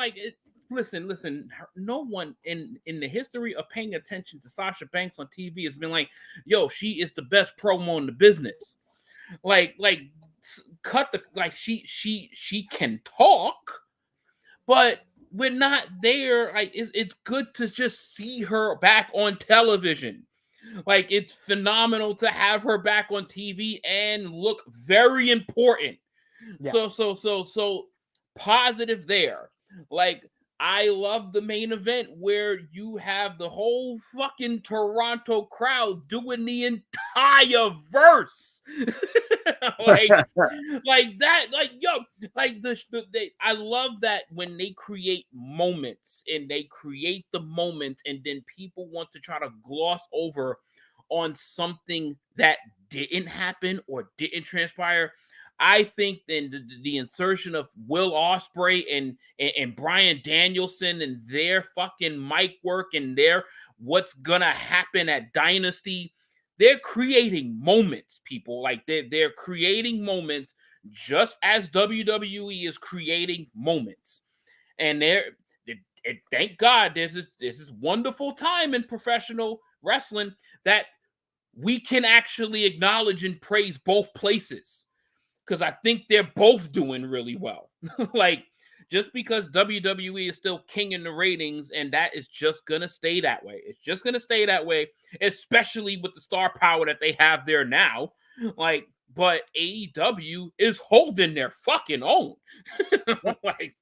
listen, no one in the history of paying attention to Sasha Banks on TV has been yo, she is the best promo in the business. She can talk, but we're not there. It's good to just see her back on television. It's phenomenal to have her back on TV and look very important. Yeah. So positive there. I love the main event where you have the whole fucking Toronto crowd doing the entire verse. I love that when they create moments and they create the moment and then people want to try to gloss over on something that didn't happen or didn't transpire. I think then the insertion of Will Ospreay and Bryan Danielson and their fucking mic work and their what's gonna happen at Dynasty, they're creating moments, people. They're creating moments just as WWE is creating moments. And thank God there's this wonderful time in professional wrestling that we can actually acknowledge and praise both places. Because I think they're both doing really well. just because WWE is still king in the ratings, and that is just gonna stay that way. It's just gonna stay that way, especially with the star power that they have there now. Like, but AEW is holding their fucking own. Like,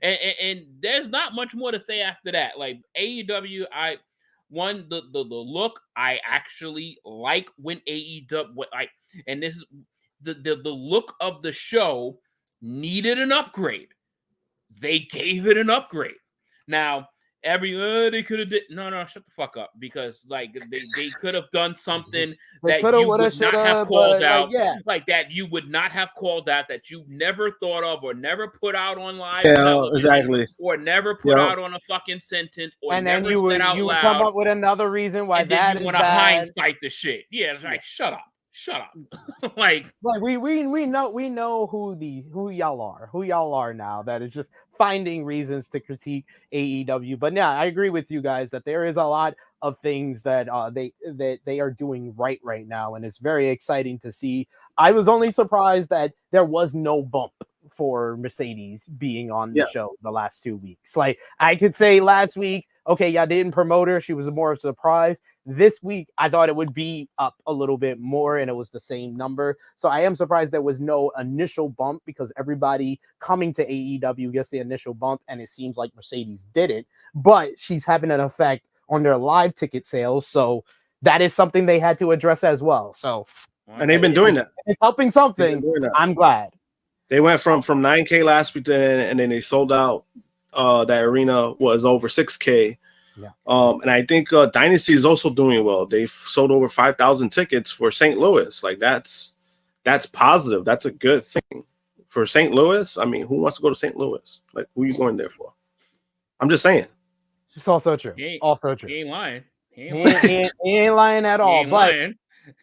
and there's not much more to say after that. Like AEW, the look I actually like when AEW and this is the look of the show needed an upgrade. They gave it an upgrade. Now, they could have did shut the fuck up, because like they could have done something that you would not have called out, like that you would not have called out, that you never thought of or never put out on live television, exactly, or never put out on a fucking sentence, or and never then you said out would loud. come up with another reason why and then that you is want to bad. hindsight the shit. Yeah, it's like shut up. like we know who y'all are now. That is just finding reasons to critique AEW. But yeah, I agree with you guys that there is a lot of things that they are doing right now, and it's very exciting to see. I was only surprised that there was no bump for Mercedes being on the show the last 2 weeks. Like, I could say last week, okay, y'all didn't promote her, she was more of a surprise. This week, I thought it would be up a little bit more, and it was the same number. So I am surprised there was no initial bump, because everybody coming to AEW gets the initial bump, and it seems like Mercedes did it. But she's having an effect on their live ticket sales, so that is something they had to address as well. So, and they've been doing that. It's helping something. I'm glad. They went from 9K last week, and then they sold out. That arena was over 6K. Yeah. And I think Dynasty is also doing well. They've sold over 5,000 tickets for St. Louis. Like, that's positive. That's a good thing for St. Louis. I mean, who wants to go to St. Louis? Like, who are you going there for? I'm just saying. It's also true. Also true. He ain't lying. He ain't lying at all. But lying.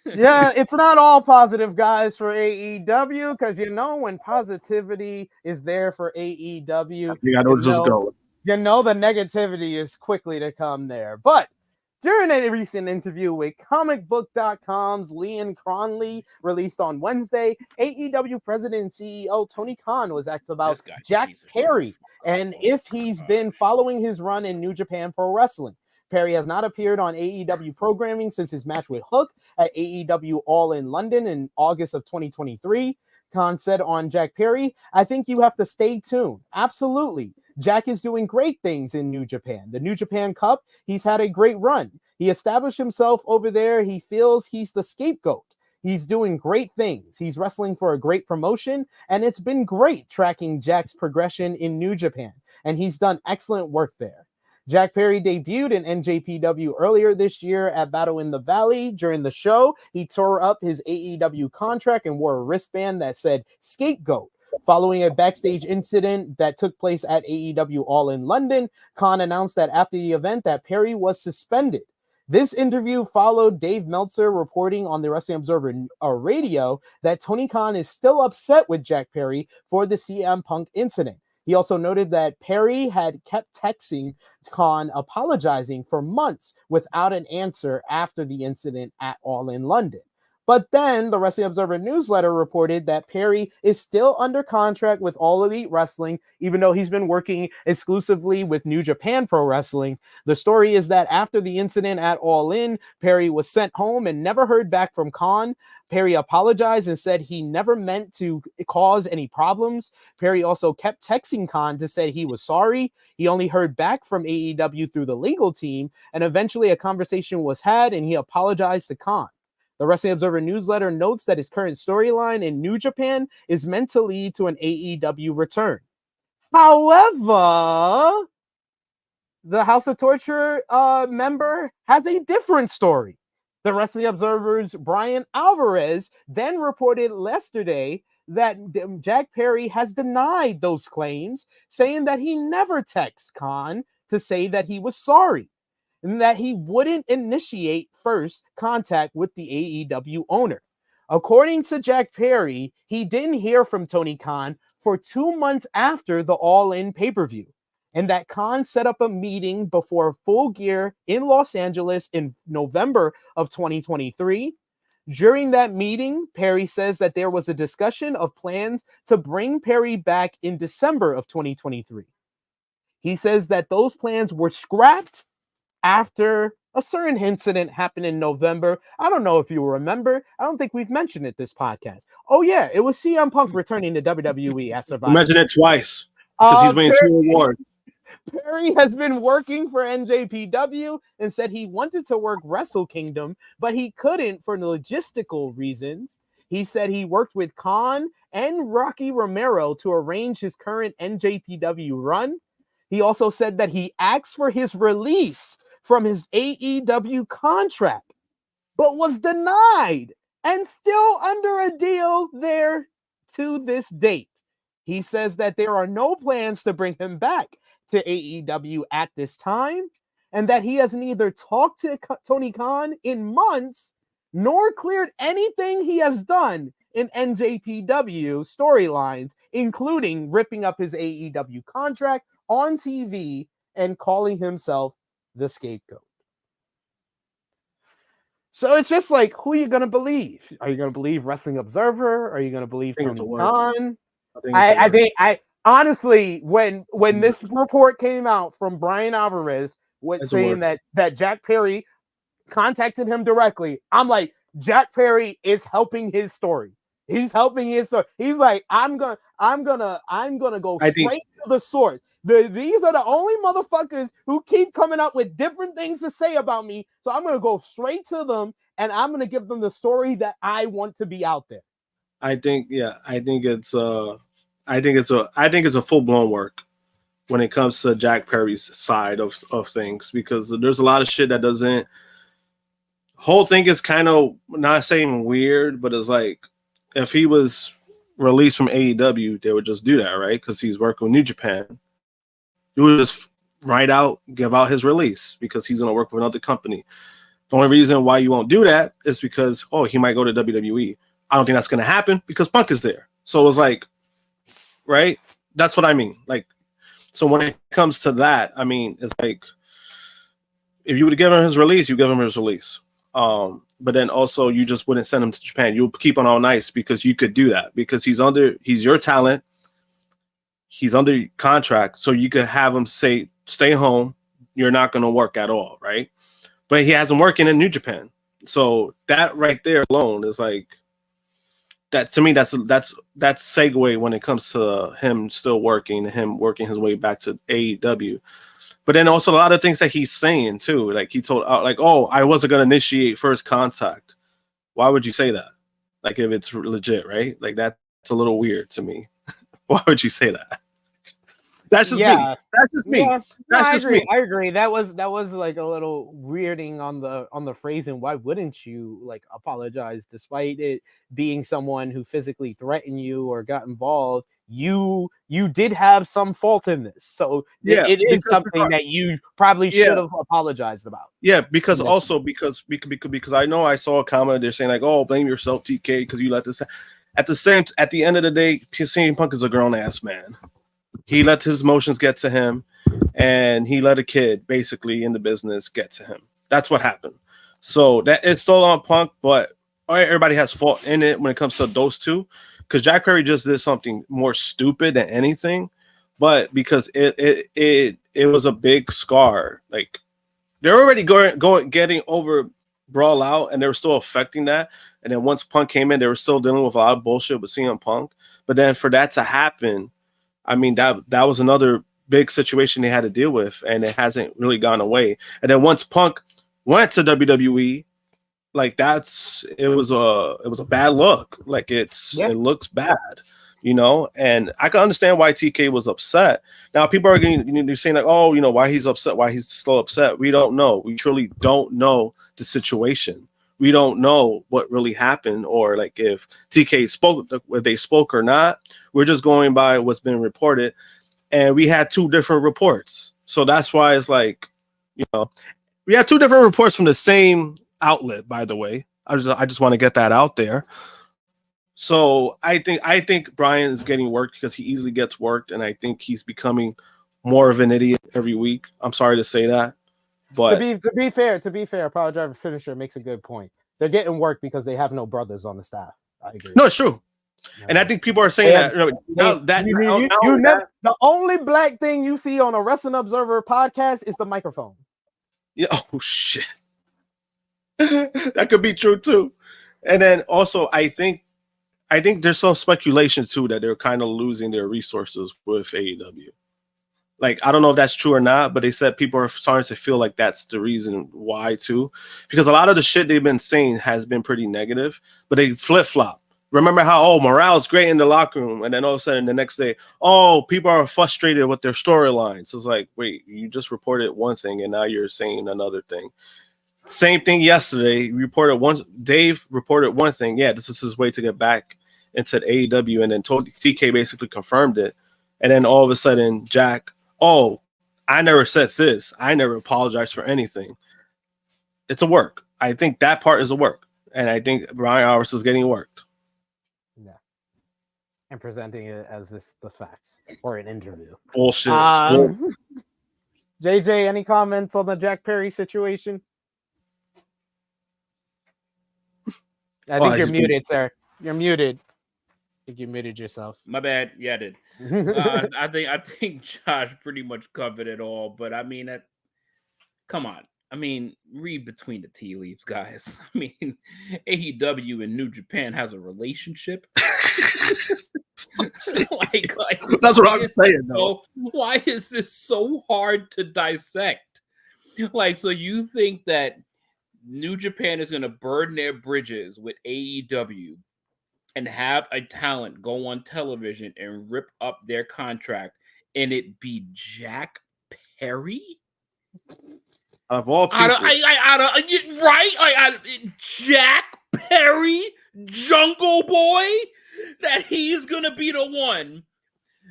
yeah, it's not all positive, guys, for AEW, because when positivity is there for AEW, the negativity is quickly to come there. But during a recent interview with comicbook.com's Leon Cronley, released on Wednesday, AEW president and CEO Tony Khan was asked about Jack Perry and if he's been following his run in New Japan Pro Wrestling. Perry has not appeared on AEW programming since his match with Hook at AEW All in London in August of 2023. Khan said on Jack Perry, "I think you have to stay tuned. Absolutely. Jack is doing great things in New Japan. The New Japan Cup, he's had a great run. He established himself over there. He feels he's the scapegoat. He's doing great things. He's wrestling for a great promotion, and it's been great tracking Jack's progression in New Japan, and he's done excellent work there." Jack Perry debuted in NJPW earlier this year at Battle in the Valley. During the show, he tore up his AEW contract and wore a wristband that said "Scapegoat." Following a backstage incident that took place at AEW All in London, Khan announced that after the event that Perry was suspended. This interview followed Dave Meltzer reporting on the Wrestling Observer Radio that Tony Khan is still upset with Jack Perry for the CM Punk incident. He also noted that Perry had kept texting Khan apologizing for months without an answer after the incident at All in London. But then the Wrestling Observer newsletter reported that Perry is still under contract with All Elite Wrestling, even though he's been working exclusively with New Japan Pro Wrestling. The story is that after the incident at All In, Perry was sent home and never heard back from Khan. Perry apologized and said he never meant to cause any problems. Perry also kept texting Khan to say he was sorry. He only heard back from AEW through the legal team, and eventually a conversation was had and he apologized to Khan. The Wrestling Observer newsletter notes that his current storyline in New Japan is meant to lead to an AEW return. However, the House of Torture member has a different story. The Wrestling Observer's Brian Alvarez then reported yesterday that Jack Perry has denied those claims, saying that he never texted Khan to say that he was sorry, and that he wouldn't initiate first contact with the AEW owner. According to Jack Perry, he didn't hear from Tony Khan for 2 months after the All In pay-per-view, and that Khan set up a meeting before Full Gear in Los Angeles in November of 2023. During that meeting, Perry says that there was a discussion of plans to bring Perry back in December of 2023. He says that those plans were scrapped after a certain incident happened in November. I don't know if you remember. I don't think we've mentioned it this podcast. Oh yeah, it was CM Punk returning to WWE at Survivor. You mentioned it twice because he's winning 2 awards. Perry has been working for NJPW and said he wanted to work Wrestle Kingdom, but he couldn't for logistical reasons. He said he worked with Khan and Rocky Romero to arrange his current NJPW run. He also said that he asked for his release from his AEW contract, but was denied and still under a deal there to this date. He says that there are no plans to bring him back to AEW at this time, and that he has neither talked to Tony Khan in months nor cleared anything he has done in NJPW storylines, including ripping up his AEW contract on TV and calling himself the scapegoat. So it's just like, who are you going to believe? Are you going to believe Wrestling Observer? Are you going to believe Tony Khan? I think honestly, when this report came out from Brian Alvarez saying that Jack Perry contacted him directly, I'm like, Jack Perry is helping his story. He's helping his story. He's like, I'm gonna go straight to the source. These are the only motherfuckers who keep coming up with different things to say about me. So I'm gonna go straight to them and I'm gonna give them the story that I want to be out there. I think it's a full-blown work when it comes to Jack Perry's side of things, because there's a lot of shit that doesn't. Whole thing is kind of, not saying weird, but it's like if he was released from AEW, they would just do that, right? Because he's working with New Japan. He would just give out his release because he's going to work with another company. The only reason why you won't do that is because, he might go to WWE. I don't think that's going to happen because Punk is there. So it's like, right? That's what I mean. Like, so when it comes to that, I mean, it's like, if you would have given him his release, you give him his release. But then also you just wouldn't send him to Japan. You'll keep on all nice because you could do that because he's your talent. He's under contract. So you could have him say, stay home. You're not going to work at all. Right. But he hasn't working in New Japan. So that right there alone is like, that to me, that's segue when it comes to him still working, him working his way back to AEW. But then also a lot of things that he's saying too, like he told, I wasn't gonna initiate first contact. Why would you say that? Like if it's legit, right? Like that's a little weird to me. Why would you say that? That's just me. That's just me. Yeah, That's just me. I agree. That was like a little weirding on the phrasing. Why wouldn't you like apologize despite it being someone who physically threatened you or got involved? You did have some fault in this, so it is something that you probably should have apologized about. Yeah, because also because I know I saw a comment they're saying like, "Oh, blame yourself, TK, because you let this." At the end of the day, CM Punk is a grown ass man. He let his emotions get to him, and he let a kid basically in the business get to him. That's what happened. So that it's still on Punk, but everybody has fault in it when it comes to those two. Because Jack Perry just did something more stupid than anything, but because it was a big scar. Like they're already getting over Brawl Out, and they were still affecting that. And then once Punk came in, they were still dealing with a lot of bullshit with CM Punk. But then for that to happen, I mean that was another big situation they had to deal with, and it hasn't really gone away. And then once Punk went to WWE, like it was a bad look. Like it looks bad, and I can understand why TK was upset. Now people are you're saying like, oh, why he's upset, why he's still upset. We don't know. We truly don't know the situation. We don't know what really happened, or like if TK spoke, whether they spoke or not. We're just going by what's been reported, and we had two different reports. So that's why it's like, we had two different reports from the same outlet, by the way. I just want to get that out there. So I think Brian is getting worked because he easily gets worked, and I think he's becoming more of an idiot every week. I'm sorry to say that, but to be fair, Power Driver Finisher makes a good point. they're getting work because they have no brothers on the staff. I agree. No, it's true. And I think people are saying that. The only black thing you see on a Wrestling Observer podcast is the microphone. Yeah. Oh shit. That could be true too. And then also, I think there's some speculation too that they're kind of losing their resources with AEW. Like, I don't know if that's true or not, but they said people are starting to feel like that's the reason why too, because a lot of the shit they've been saying has been pretty negative, but they flip flop. Remember how morale's great in the locker room, and then all of a sudden the next day, people are frustrated with their storylines. So it's like, wait, you just reported one thing and now you're saying another thing. Same thing yesterday. Dave reported one thing. Yeah, this is his way to get back into the AEW, and then TK basically confirmed it. And then all of a sudden, Jack, I never said this. I never apologized for anything. It's a work. I think that part is a work, and I think Ryan Alvarez is getting worked. Yeah, and presenting it as the facts or an interview. Bullshit. JJ, any comments on the Jack Perry situation? I think you're muted, sir. You're muted. I think you muted yourself. My bad. Yeah, I did. I think Josh pretty much covered it all. But I mean, come on. I mean, read between the tea leaves, guys. I mean, AEW and New Japan has a relationship. like that's what I'm saying. Though. Why is this so hard to dissect? Like, so you think that New Japan is going to burn their bridges with AEW and have a talent go on television and rip up their contract, and it be Jack Perry? Out of all people. Jack Perry, Jungle Boy, that he's going to be the one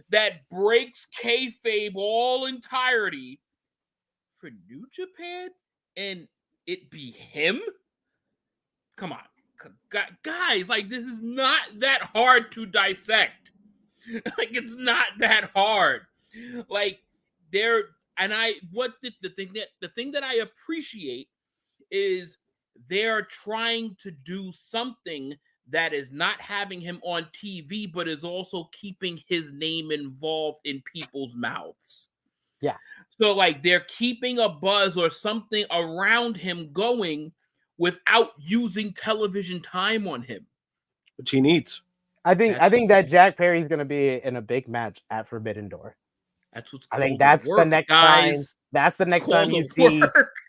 that breaks kayfabe all entirety for New Japan, and it be him? Come on. Guys, like, this is not that hard to dissect. Like, it's not that hard. Like, the thing that I appreciate is they're trying to do something that is not having him on TV, but is also keeping his name involved in people's mouths. Yeah. So, like, they're keeping a buzz or something around him going without using television time on him. Which he needs. I think that Jack Perry's going to be in a big match at Forbidden Door. That's what's. I think that's the next time. That's the next time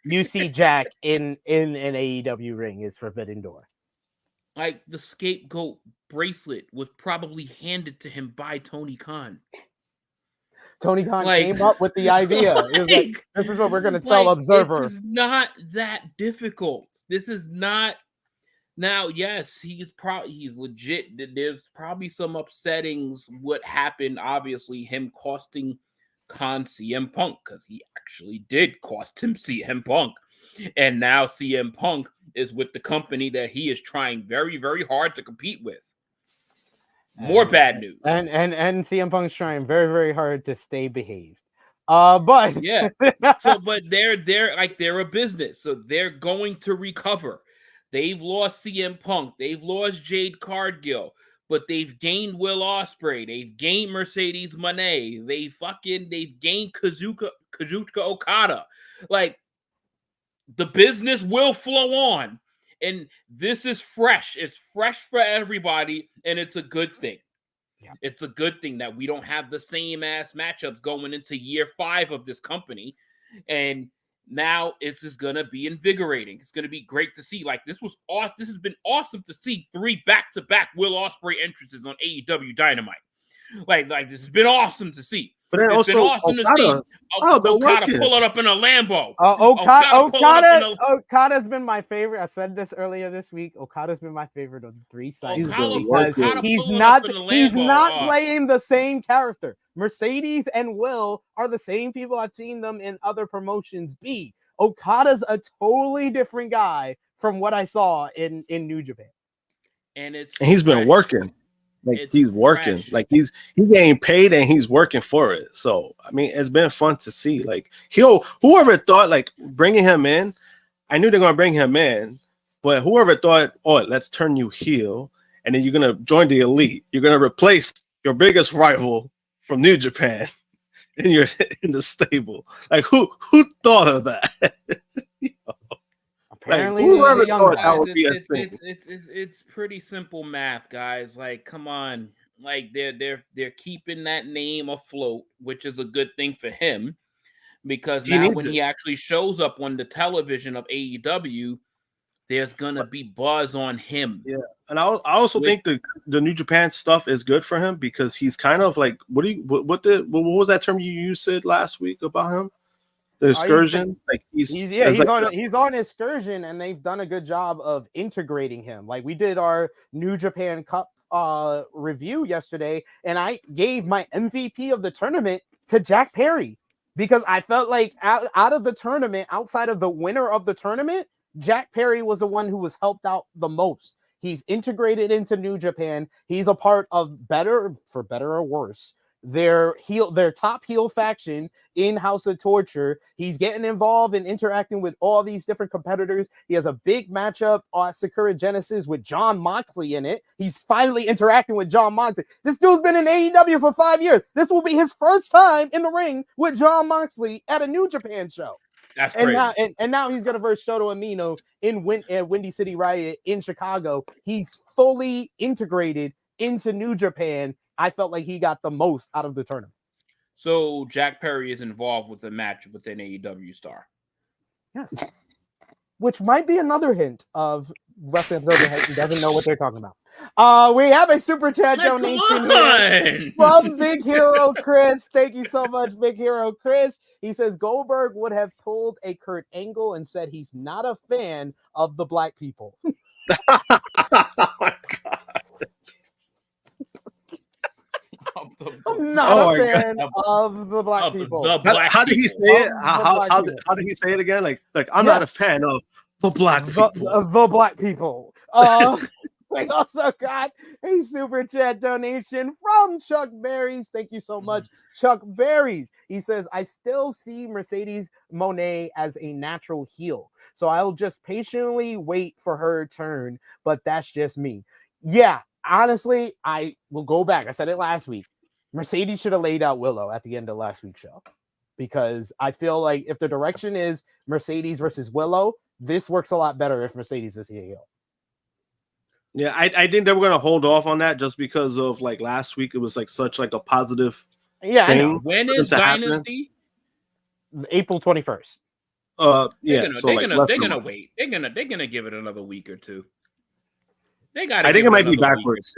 you see Jack in an AEW ring is Forbidden Door. Like, the scapegoat bracelet was probably handed to him by Tony Khan. Tony Khan came up with the idea. It was like, this is what we're going to tell Observer. It's not that difficult. This is not. Now, yes, he's legit. There's probably some upsettings what happened. Obviously, him costing Khan CM Punk, because he actually did cost him CM Punk. And now CM Punk is with the company that he is trying very, very hard to compete with. More bad news. And CM Punk's trying very, very hard to stay behaved. But yeah. But they're a business, so they're going to recover. They've lost CM Punk, they've lost Jade Cargill, but they've gained Will Ospreay, they've gained Mercedes Moné, they've gained Kazuchika Okada. Like, the business will flow on. And this is fresh. It's fresh for everybody, and it's a good thing. Yeah. It's a good thing that we don't have the same ass matchups going into year 5 of this company. And now it's just going to be invigorating. It's going to be great to see. Like, this was awesome. This has been awesome to see 3 back-to-back Will Ospreay entrances on AEW Dynamite. Like this has been awesome to see. But then it's also, awesome to see Okada pull it up in a Lambo. Okada's been my favorite. I said this earlier this week. Okada's been my favorite of the 3 sides. He's not playing the same character. Mercedes and Will are the same people I've seen them in other promotions be. Okada's a totally different guy from what I saw in New Japan. And he's been working. Like, he's working, fresh. Like he's getting paid and he's working for it. So I mean, it's been fun to see. Like, whoever thought like bringing him in, I knew they're gonna bring him in, But whoever thought, oh, let's turn you heel, and then you're gonna join the elite. You're gonna replace your biggest rival from New Japan in the stable. Like who thought of that? Apparently, like, whoever thought Guys, that would be a thing. it's pretty simple math, guys. Like, come on. Like they're keeping that name afloat, which is a good thing for him, because now when he actually shows up on the television of AEW, there's gonna be buzz on him. Yeah, and I also think the New Japan stuff is good for him because he's kind of like what was that term you said last week about him? The excursion, like he's on excursion, and they've done a good job of integrating him. Like we did our New Japan Cup review yesterday, and I gave my MVP of the tournament to Jack Perry because I felt like out of the tournament, outside of the winner of the tournament, Jack Perry was the one who was helped out the most. He's integrated into New Japan. He's a part of for better or worse, their top heel faction in House of Torture. He's getting involved and interacting with all these different competitors. He has a big matchup on Sakura Genesis with Jon Moxley in it. He's finally interacting with Jon Moxley. This dude's been in AEW for 5 years. This will be his first time in the ring with Jon Moxley at a New Japan show. That's crazy. And now he's gonna verse Shoto Amino in Windy City Riot in Chicago. He's fully integrated into New Japan. I felt like he got the most out of the tournament. So Jack Perry is involved with the match with an AEW star. Yes. Which might be another hint of Wrestling Observer doesn't know what they're talking about. We have a super chat donation here from Big Hero Chris. Thank you so much, Big Hero Chris. He says Goldberg would have pulled a Kurt Angle and said he's not a fan of the black people. Oh my God. I'm not a fan of the black people. How did he say it? How did he say it again? Like I'm not a fan of the black people. The black people. We also got a super chat donation from Chuck Berries. Thank you so much, Chuck Berries. He says, I still see Mercedes Monae as a natural heel, so I'll just patiently wait for her turn, but that's just me. Yeah, honestly, I will go back. I said it last week. Mercedes should have laid out Willow at the end of last week's show, because I feel like if the direction is Mercedes versus Willow, this works a lot better if Mercedes is here. Yeah, I think they were gonna hold off on that just because of like last week. It was like such like a positive thing. When is Dynasty? April 21st. Yeah, they're gonna wait. They're gonna give it another week or two. They got. I think it might be backwards.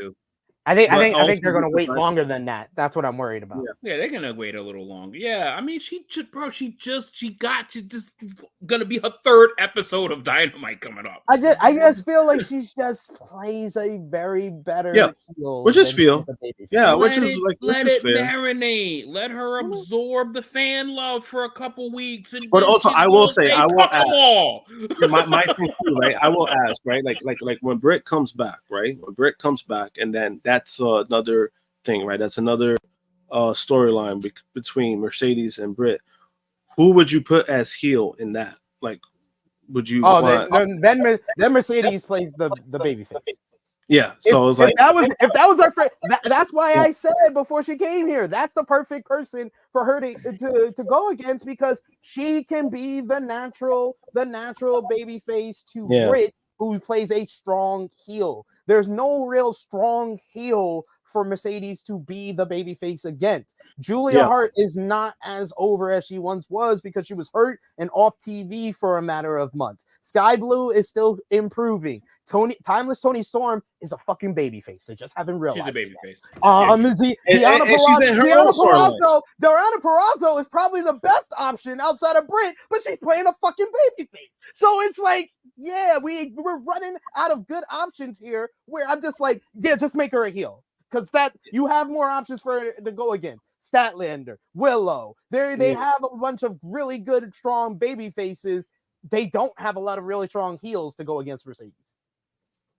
I think they're gonna wait longer than that. That's what I'm worried about. Yeah, they're gonna wait a little longer. Yeah, I mean, she just gonna be her third episode of Dynamite coming up. I just feel like she just plays a very better heel. Which is feel. Yeah, which is fair. Marinate. Let her absorb the fan love for a couple weeks. But also, I will say, I will ask. My thing too, right? I will ask, right? Like when Britt comes back, right? When Britt comes back, and then that's another thing, right? That's another storyline between Mercedes and Britt. Who would you put as heel in that? Like, would you? Then Mercedes plays the babyface. Yeah, so it's like if that was our friend, that's why I said before she came here, that's the perfect person for her to go against, because she can be the natural babyface to Britt, who plays a strong heel. There's no real strong heel for Mercedes to be the babyface against. Julia Hart is not as over as she once was because she was hurt and off TV for a matter of months. Sky Blue is still improving. Timeless Tony Storm is a fucking babyface. They just haven't realized. She's a babyface. Deonna Purrazzo is probably the best option outside of Britt, but she's playing a fucking babyface. So it's like, yeah, we're running out of good options here. Where I'm just like, just make her a heel, because that you have more options for her to go against. Statlander, Willow, they have a bunch of really good, strong baby faces. They don't have a lot of really strong heels to go against Mercedes.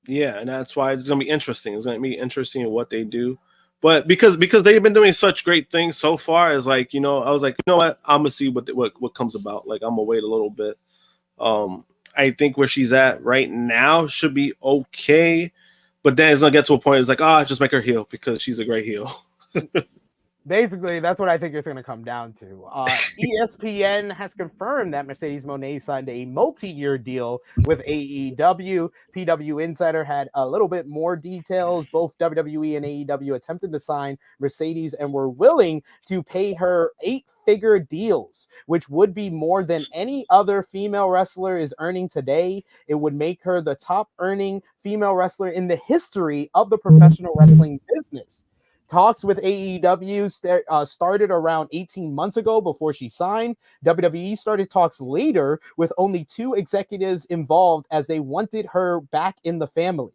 Yeah, and that's why it's gonna be interesting. It's gonna be interesting in what they do, but because they've been doing such great things so far, is like, I was like, you know what, I'm gonna see what comes about. Like, I'm gonna wait a little bit. I think where she's at right now should be okay. But then it's going to get to a point, it's like, just make her heel because she's a great heel. Basically, that's what I think it's going to come down to. ESPN has confirmed that Mercedes Moné signed a multi-year deal with AEW. PW Insider had a little bit more details. Both WWE and AEW attempted to sign Mercedes and were willing to pay her 8-figure deals, which would be more than any other female wrestler is earning today. It would make her the top earning female wrestler in the history of the professional wrestling business. Talks with AEW started around 18 months ago before she signed. WWE started talks later with only 2 executives involved as they wanted her back in the family.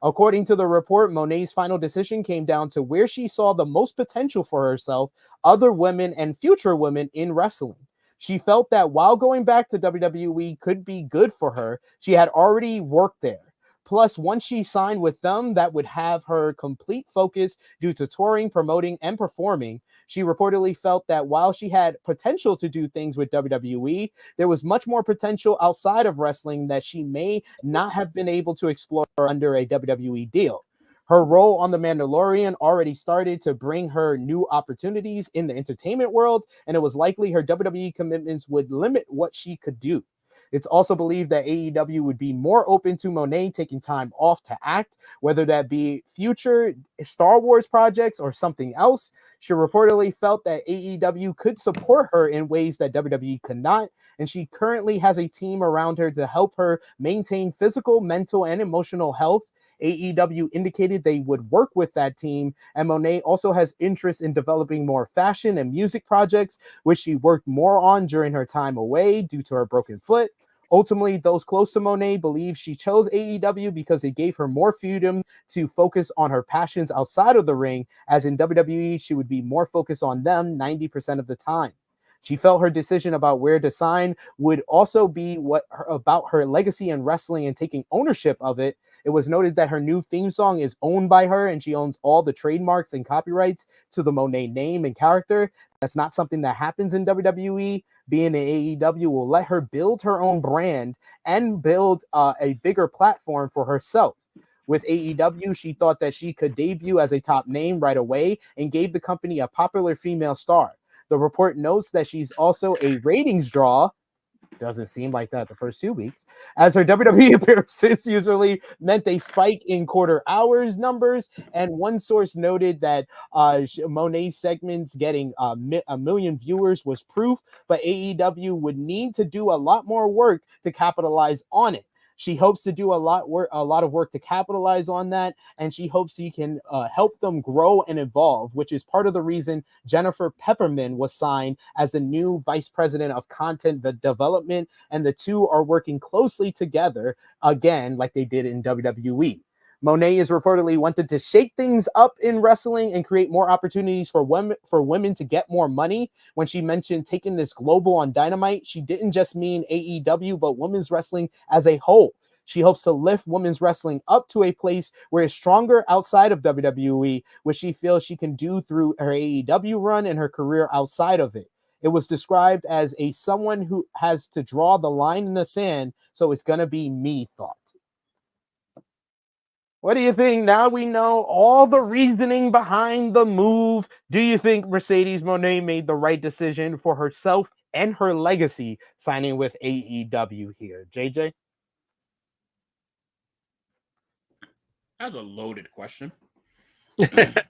According to the report, Moné's final decision came down to where she saw the most potential for herself, other women, and future women in wrestling. She felt that while going back to WWE could be good for her, she had already worked there. Plus, once she signed with them, that would have her complete focus due to touring, promoting, and performing. She reportedly felt that while she had potential to do things with WWE, there was much more potential outside of wrestling that she may not have been able to explore under a WWE deal. Her role on The Mandalorian already started to bring her new opportunities in the entertainment world, and it was likely her WWE commitments would limit what she could do. It's also believed that AEW would be more open to Moné taking time off to act, whether that be future Star Wars projects or something else. She reportedly felt that AEW could support her in ways that WWE could not, and she currently has a team around her to help her maintain physical, mental, and emotional health. AEW indicated they would work with that team, and Moné also has interest in developing more fashion and music projects, which she worked more on during her time away due to her broken foot. Ultimately, those close to Moné believe she chose AEW because it gave her more freedom to focus on her passions outside of the ring, as in WWE, she would be more focused on them 90% of the time. She felt her decision about where to sign would also be about her legacy in wrestling and taking ownership of it. It was noted that her new theme song is owned by her, and she owns all the trademarks and copyrights to the Moné name and character. That's not something that happens in WWE. Being in AEW will let her build her own brand and build a bigger platform for herself. With AEW, she thought that she could debut as a top name right away and gave the company a popular female star. The report notes that she's also a ratings draw. Doesn't seem like that the first 2 weeks, as her WWE appearances usually meant a spike in quarter hours numbers. And one source noted that Moné's segments getting a million viewers was proof, but AEW would need to do a lot more work to capitalize on it. She hopes to do a lot of work to capitalize on that, and she hopes he can help them grow and evolve, which is part of the reason Jennifer Pepperman was signed as the new vice president of content development, and the two are working closely together again, like they did in WWE. Moné is reportedly wanted to shake things up in wrestling and create more opportunities for women to get more money. When she mentioned taking this global on Dynamite, she didn't just mean AEW, but women's wrestling as a whole. She hopes to lift women's wrestling up to a place where it's stronger outside of WWE, which she feels she can do through her AEW run and her career outside of it. It was described as someone who has to draw the line in the sand, so it's going to be me thought. What do you think? Now we know all the reasoning behind the move. Do you think Mercedes Moné made the right decision for herself and her legacy signing with AEW here? JJ? That's a loaded question. Did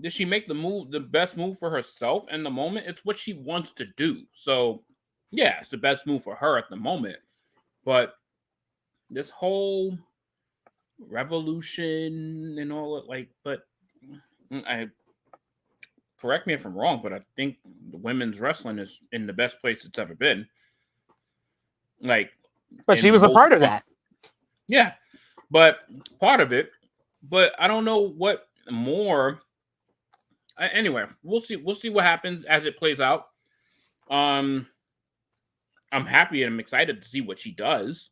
she make the best move for herself in the moment? It's what she wants to do. So, yeah, it's the best move for her at the moment. But this whole revolution and all correct me if I'm wrong, but I think the women's wrestling is in the best place it's ever been. But she was a part of that. Yeah, but part of it. But I don't know what more. Anyway, we'll see. We'll see what happens as it plays out. I'm happy and I'm excited to see what she does.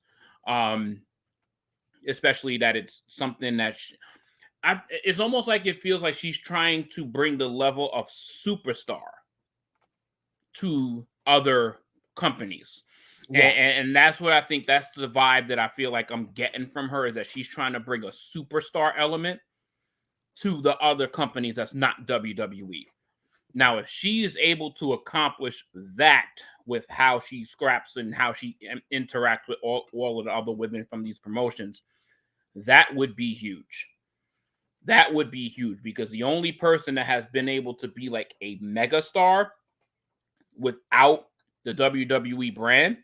Especially that it's something that it's almost like it feels like she's trying to bring the level of superstar to other companies. And that's what I think. That's the vibe that I feel like I'm getting from her, is that she's trying to bring a superstar element to the other companies that's not WWE. Now, if she is able to accomplish that with how she scraps and how she interacts with all of the other women from these promotions, that would be huge. That would be huge, because the only person that has been able to be like a megastar without the WWE brand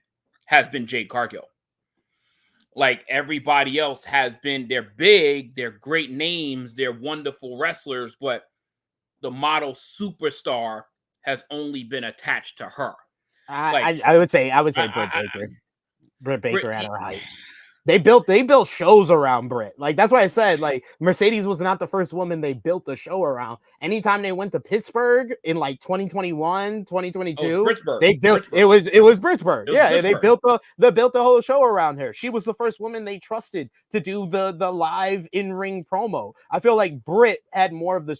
has been Jade Cargill. Like, everybody else has been, they're big, they're great names, they're wonderful wrestlers, but the model superstar has only been attached to her. I would say Britt Baker had her height. They built shows around Britt. Like, that's why I said, like, Mercedes was not the first woman they built a show around. Anytime they went to Pittsburgh in like 2021, 2022, they built it was Pittsburgh. They built the whole show around her. She was the first woman they trusted to do the live in-ring promo. I feel like Britt had more of the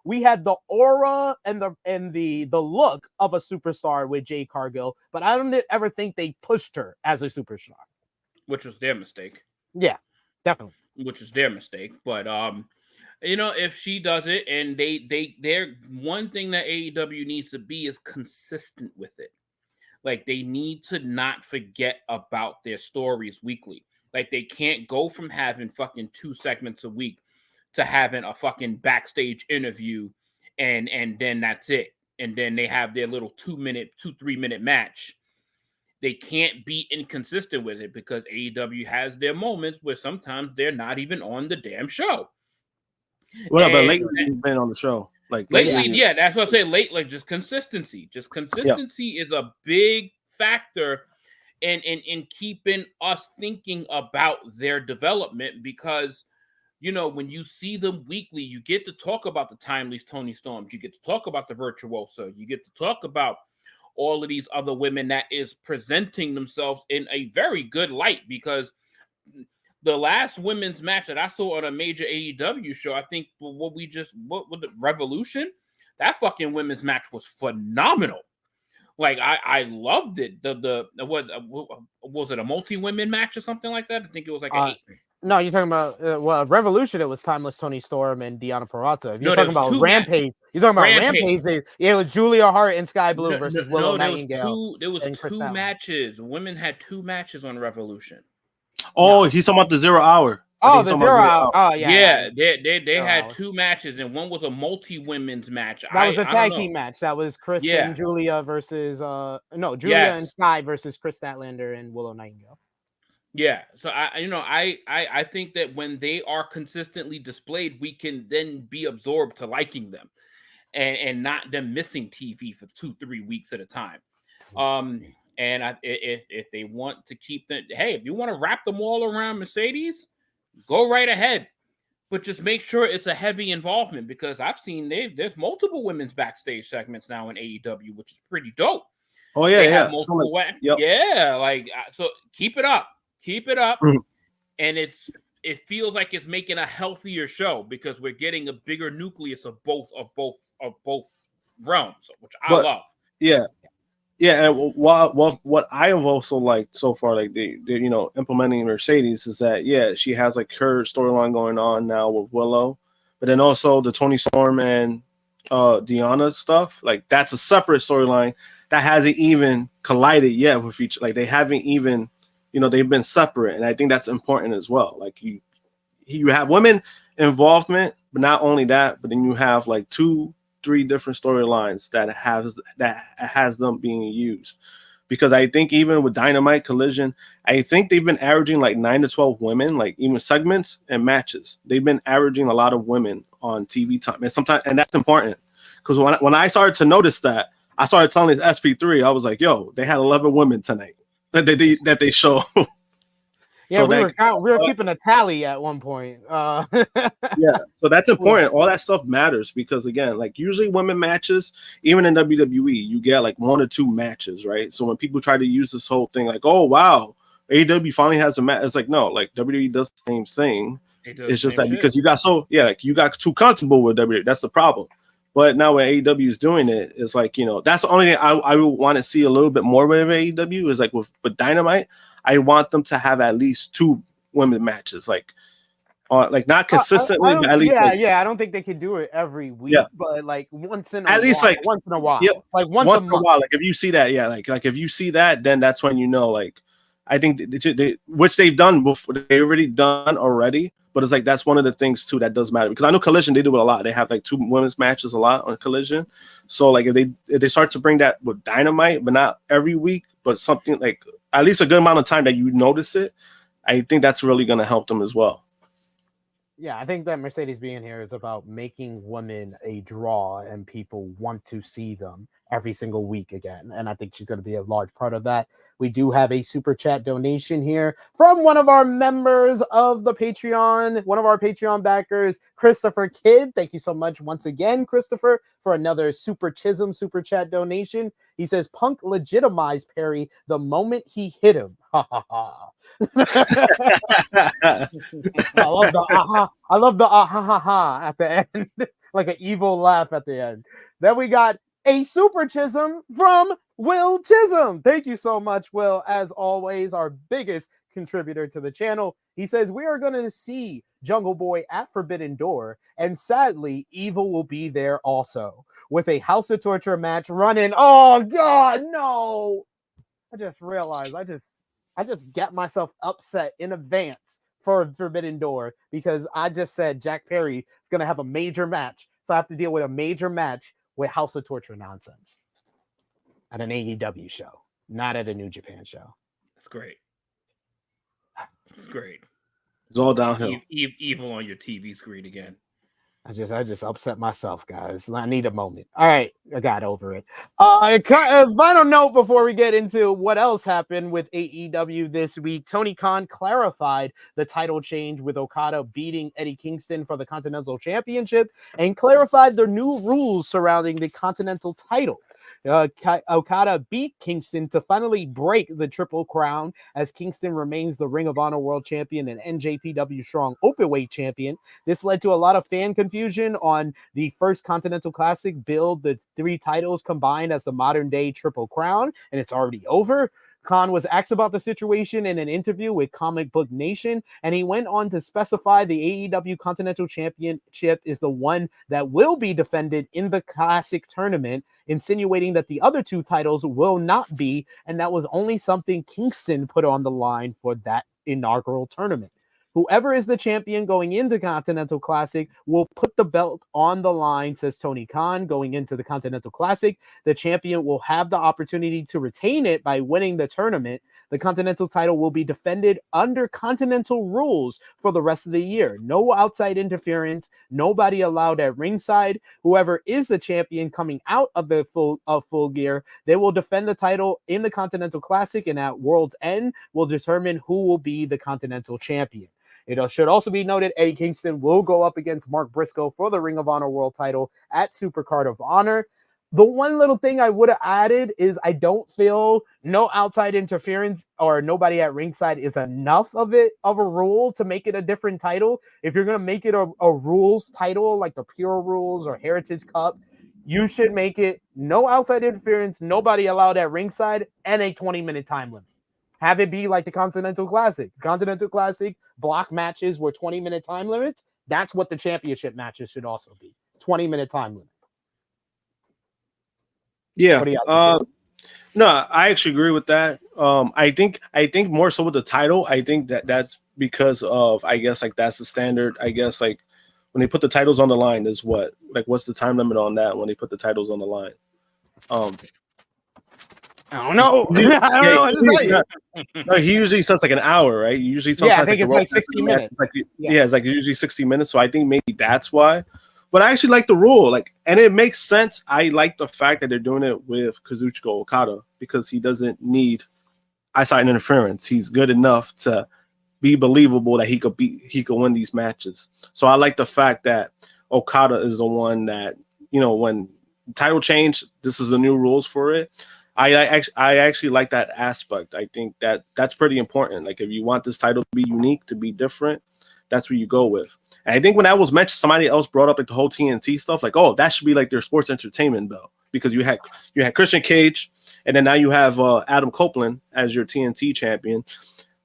we had the aura and the look of a superstar with Jade Cargill, but I don't ever think they pushed her as a superstar. Which was their mistake. Yeah, definitely. Which was their mistake. But if she does it, and they're one thing that AEW needs to be is consistent with it. Like, they need to not forget about their stories weekly. Like, they can't go from having fucking 2 segments a week to having a fucking backstage interview and then that's it. And then they have their little 3 minute match. They can't be inconsistent with it, because AEW has their moments where sometimes they're not even on the damn show. Well, but lately you've been on the show. Like lately, yeah, that's what I say. Like, just consistency. Just consistency is a big factor in keeping us thinking about their development, because, when you see them weekly, you get to talk about the Timely's Tony Storms, you get to talk about the Virtuoso, you get to talk about all of these other women that is presenting themselves in a very good light, because the last women's match that I saw on a major AEW show, I think what the Revolution, that fucking women's match was phenomenal. Like, I loved it. Was it a multi-women match or something like that? I think it was like No, you're talking about Revolution. It was Timeless Tony Storm and Deonna Purrazzo. If you're talking about Rampage, you're talking about Rampage. It was Julia Hart and Sky Blue versus Willow Nightingale. There was two matches. Women had 2 matches on Revolution. Oh, he's talking about the 0 hour. Oh, the 0 hour. Oh, yeah. They had 2 matches, and one was a multi-women's match. That was the tag team match. That was Chris and Julia versus Julia and Sky versus Chris Statlander and Willow Nightingale. Yeah, so I think that when they are consistently displayed, we can then be absorbed to liking them, and not them missing TV for 2-3 weeks at a time. And if they want to keep them, hey, if you want to wrap them all around Mercedes, go right ahead, but just make sure it's a heavy involvement, because I've seen there's multiple women's backstage segments now in AEW, which is pretty dope. Oh yeah, So keep it up. Keep it up, and it feels like it's making a healthier show, because we're getting a bigger nucleus of both realms, which I love. Yeah, and what I have also liked so far, like they implementing Mercedes, is that she has like her storyline going on now with Willow, but then also the Tony Storm and Deonna stuff. Like, that's a separate storyline that hasn't even collided yet with each. Like, they haven't even. They've been separate, and I think that's important as well. Like, you have women involvement, but not only that, but then you have like 2-3 different storylines that has them being used. Because I think even with Dynamite, Collision, I think they've been averaging like 9 to 12 women, like even segments and matches. They've been averaging a lot of women on TV time, and that's important. Because when I started to notice that, I started telling this SP3, I was like, "Yo, they had 11 women tonight." That they show. Yeah, so we were keeping a tally at one point. Yeah, so that's important. All that stuff matters, because again, like, usually women matches, even in WWE, you get like 1 or 2 matches, right? So when people try to use this whole thing, like, oh wow, AEW finally has a match, it's like, no, like, WWE does the same thing. It's just that because you got too comfortable with WWE, that's the problem. But now when AEW is doing it, it's like, you know, that's the only thing I would want to see a little bit more with AEW is like with Dynamite. I want them to have at least 2 women matches, like not consistently, but at least I don't think they could do it every week, but like once in a while, like once a month. Like if you see that, like if you see that, then that's when you know, like I think which they've done before, they already done already. But it's like that's one of the things too that does matter, because I know Collision, they do it a lot. They have like 2 women's matches a lot on Collision. So like if they start to bring that with Dynamite, but not every week, but something like at least a good amount of time that you notice it, I think that's really going to help them as well. Yeah, I think that Mercedes being here is about making women a draw and people want to see them every single week again. And I think she's going to be a large part of that. We do have a super chat donation here from one of our members of the Patreon, one of our Patreon backers, Christopher Kidd. Thank you so much once again, Christopher, for another super chat donation. He says, Punk legitimized Perry the moment he hit him. Ha ha ha. I love the ha ha ha at the end, like an evil laugh at the end. Then we got a super Chisholm from Will Chisholm. Thank you so much, Will. As always, our biggest contributor to the channel. He says we are going to see Jungle Boy at Forbidden Door, and sadly, Evil will be there also with a House of Torture match running. Oh God, no! I just realized I just get myself upset in advance for Forbidden Door because I just said Jack Perry is going to have a major match. So I have to deal with a major match with House of Torture nonsense at an AEW show, not at a New Japan show. That's great. It's great. It's all downhill. Evil on your TV screen again. I just upset myself, guys. I need a moment. All right, I got over it. Final note before we get into what else happened with AEW this week. Tony Khan clarified the title change with Okada beating Eddie Kingston for the Continental Championship and clarified the new rules surrounding the Continental title. Okada beat Kingston to finally break the Triple Crown as Kingston remains the Ring of Honor World Champion and NJPW Strong Openweight Champion. This led to a lot of fan confusion on the first Continental Classic build, the 3 titles combined as the modern day Triple Crown, and it's already over. Khan was asked about the situation in an interview with Comic Book Nation, and he went on to specify the AEW Continental Championship is the one that will be defended in the Classic tournament, insinuating that the other 2 titles will not be, and that was only something Kingston put on the line for that inaugural tournament. Whoever is the champion going into Continental Classic will put the belt on the line, says Tony Khan. Going into the Continental Classic, the champion will have the opportunity to retain it by winning the tournament. The Continental title will be defended under Continental rules for the rest of the year. No outside interference, nobody allowed at ringside. Whoever is the champion coming out of the full gear, they will defend the title in the Continental Classic, and at World's End will determine who will be the Continental champion. It should also be noted Eddie Kingston will go up against Mark Briscoe for the Ring of Honor World title at Supercard of Honor. The one little thing I would have added is I don't feel no outside interference or nobody at ringside is enough of a rule to make it a different title. If you're going to make it a rules title like the Pure Rules or Heritage Cup, you should make it no outside interference, nobody allowed at ringside, and a 20-minute time limit. Have it be like the Continental Classic. Continental Classic block matches were 20-minute time limits. That's what the championship matches should also be. 20-minute time limit. Yeah. No, I actually agree with that. I think more so with the title. I think that's because of, I guess, like that's the standard. I guess like when they put the titles on the line is what, like what's the time limit on that when they put the titles on the line? I don't know. I don't know what to tell you. No, he usually says like an hour, right? Usually, sometimes I think it's like 60 minutes. It's like usually 60 minutes. So I think maybe that's why. But I actually like the rule, like, and it makes sense. I like the fact that they're doing it with Kazuchika Okada because he doesn't need outside interference. He's good enough to be believable that he could win these matches. So I like the fact that Okada is the one that, you know, when title change, this is the new rules for it. I actually like that aspect. I think that's pretty important. Like if you want this title to be unique, to be different, that's where you go with. And I think when that was mentioned, somebody else brought up like the whole TNT stuff, like, oh, that should be like their sports entertainment belt, because you had Christian Cage, and then now you have Adam Copeland as your TNT champion.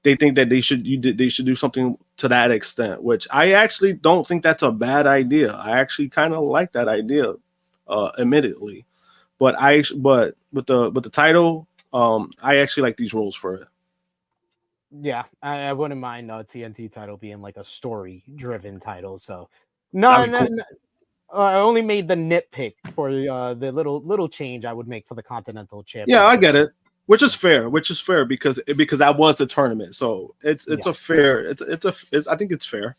They think that they should do something to that extent, which I actually don't think that's a bad idea. I actually kind of like that idea, admittedly. But with the title, I actually like these rules for it. Yeah, I wouldn't mind TNT title being like a story-driven title. So Cool. I only made the nitpick for the little change I would make for the Continental Championship. Yeah, I get it, which is fair because that was the tournament. So it's a fair. I think it's fair.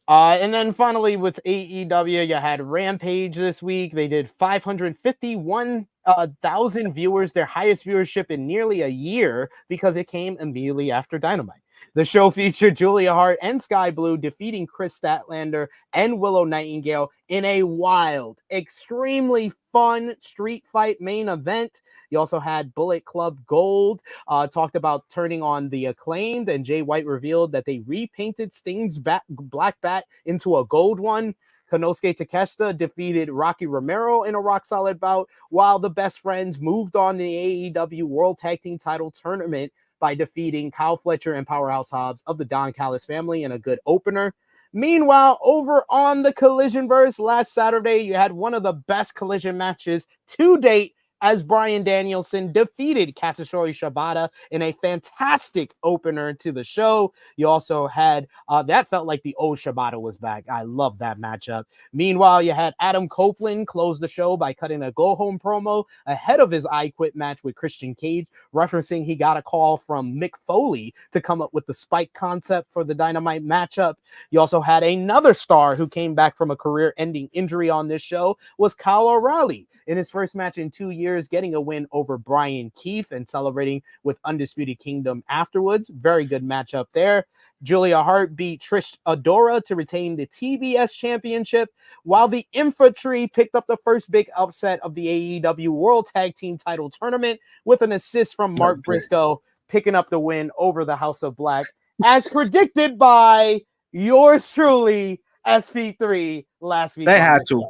And then finally with AEW, you had Rampage this week. They did 551,000 viewers, their highest viewership in nearly a year, because it came immediately after Dynamite. The show featured Julia Hart and Sky Blue defeating Chris Statlander and Willow Nightingale in a wild, extremely fun street fight main event. You also had Bullet Club Gold, talked about turning on the Acclaimed, and Jay White revealed that they repainted Sting's black bat into a gold one. Konosuke Takeshita defeated Rocky Romero in a rock-solid bout, while the Best Friends moved on to the AEW World Tag Team Title Tournament by defeating Kyle Fletcher and Powerhouse Hobbs of the Don Callis family in a good opener. Meanwhile, over on the Collisionverse last Saturday, you had one of the best Collision matches to date, as Bryan Danielson defeated Katsuyori Shibata in a fantastic opener to the show. You also had, that felt like the old Shibata was back. I love that matchup. Meanwhile, you had Adam Copeland close the show by cutting a go-home promo ahead of his I Quit match with Christian Cage, referencing he got a call from Mick Foley to come up with the spike concept for the Dynamite matchup. You also had another star who came back from a career-ending injury on this show, was Kyle O'Reilly, in his first match in 2 years, getting a win over Brian Keefe and celebrating with Undisputed Kingdom afterwards. Very good matchup there. Julia Hart beat Trish Adora to retain the TBS championship, while the Infantry picked up the first big upset of the AEW World Tag Team Title Tournament with an assist from Mark Briscoe, picking up the win over the House of Black, as predicted by yours truly, SP3, last week. They had to.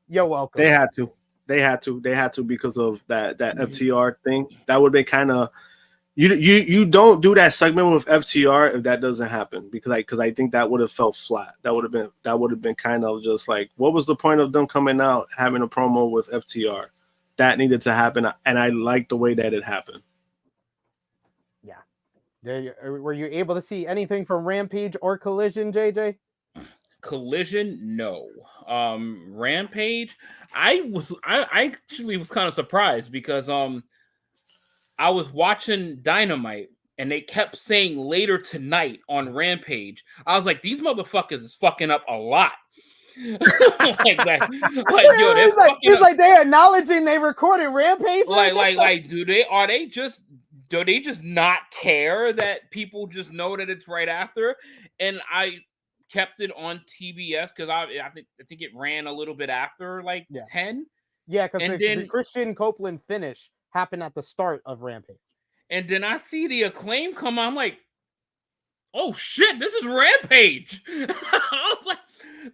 You're welcome. They had to because of that FTR thing. That would be kind of you don't do that segment with FTR if that doesn't happen, because I think that would have felt flat. That would have been kind of just like, what was the point of them coming out having a promo with FTR? That needed to happen, and I like the way that it happened. Yeah. Were you able to see anything from Rampage or Collision, JJ? Collision, no. Rampage, I actually was kind of surprised because I was watching Dynamite and they kept saying later tonight on Rampage. I was like, these motherfuckers is fucking up a lot. Like that, it's like they're acknowledging they recorded Rampage. Do they just not care that people just know that it's right after? And I kept it on TBS because I think it ran a little bit after 10. Yeah, because the Christian Copeland finish happened at the start of Rampage. And then I see the Acclaim come on. I'm like, oh shit, this is Rampage. I was like,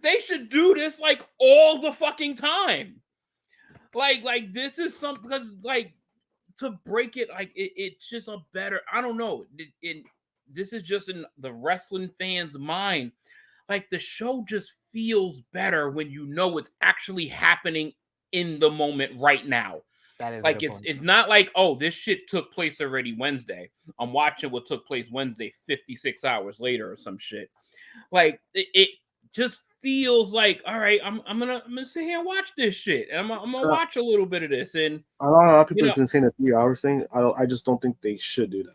they should do this all the fucking time. Like this is something, because to break it, it's just a better, I don't know. This is just in the wrestling fans' mind. The show just feels better when you know it's actually happening in the moment right now. That is it's not like, oh, this shit took place already Wednesday. I'm watching what took place Wednesday 56 hours later or some shit. It just feels like, all right, I'm gonna sit here and watch this shit, and I'm gonna watch a little bit of this. And a lot of people have been saying the 3 hours thing. I just don't think they should do that.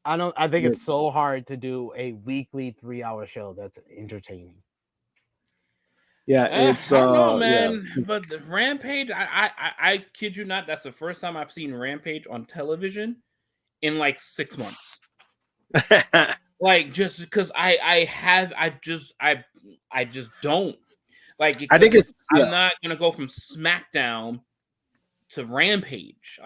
I think it's so hard to do a weekly 3-hour show that's entertaining. Yeah, it's I don't know, man. Yeah. But the Rampage, I kid you not, that's the first time I've seen Rampage on television in 6 months. Just because I just don't I think I'm not gonna go from SmackDown to Rampage.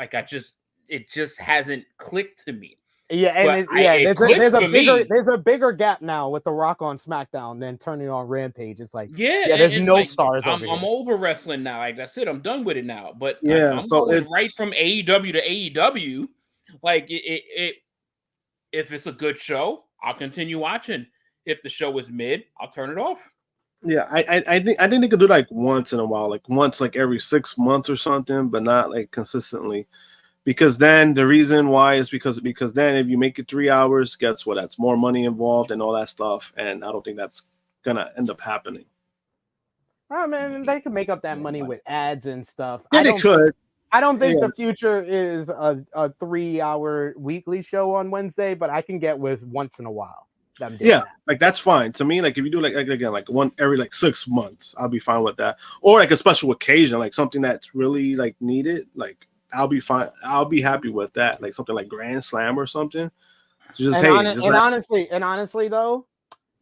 It just hasn't clicked to me. Yeah, and there's a bigger gap now with The Rock on SmackDown than turning on Rampage. It's like there's no like, stars. I'm over here. over wrestling now. Like that's it. I'm done with it now. But Yeah, I'm so going it's right from AEW to AEW. Like if it's a good show, I'll continue watching. If the show is mid, I'll turn it off. Yeah, I think they could do like once in a while, like once like every 6 months or something, but not like consistently. Because then the reason why is because then if you make it 3 hours, guess what? That's more money involved and all that stuff, and I don't think that's gonna end up happening. Oh man, they can make up that money with ads and stuff. Yeah, they could. I don't think the future is a 3 hour weekly show on Wednesday, but I can get with once in a while. Yeah, like that's fine to me. Like if you do like again like one every like 6 months, I'll be fine with that. Or like a special occasion, like something that's really like needed, like I'll be fine. I'll be happy with that. Like something like Grand Slam or something. So just honestly though,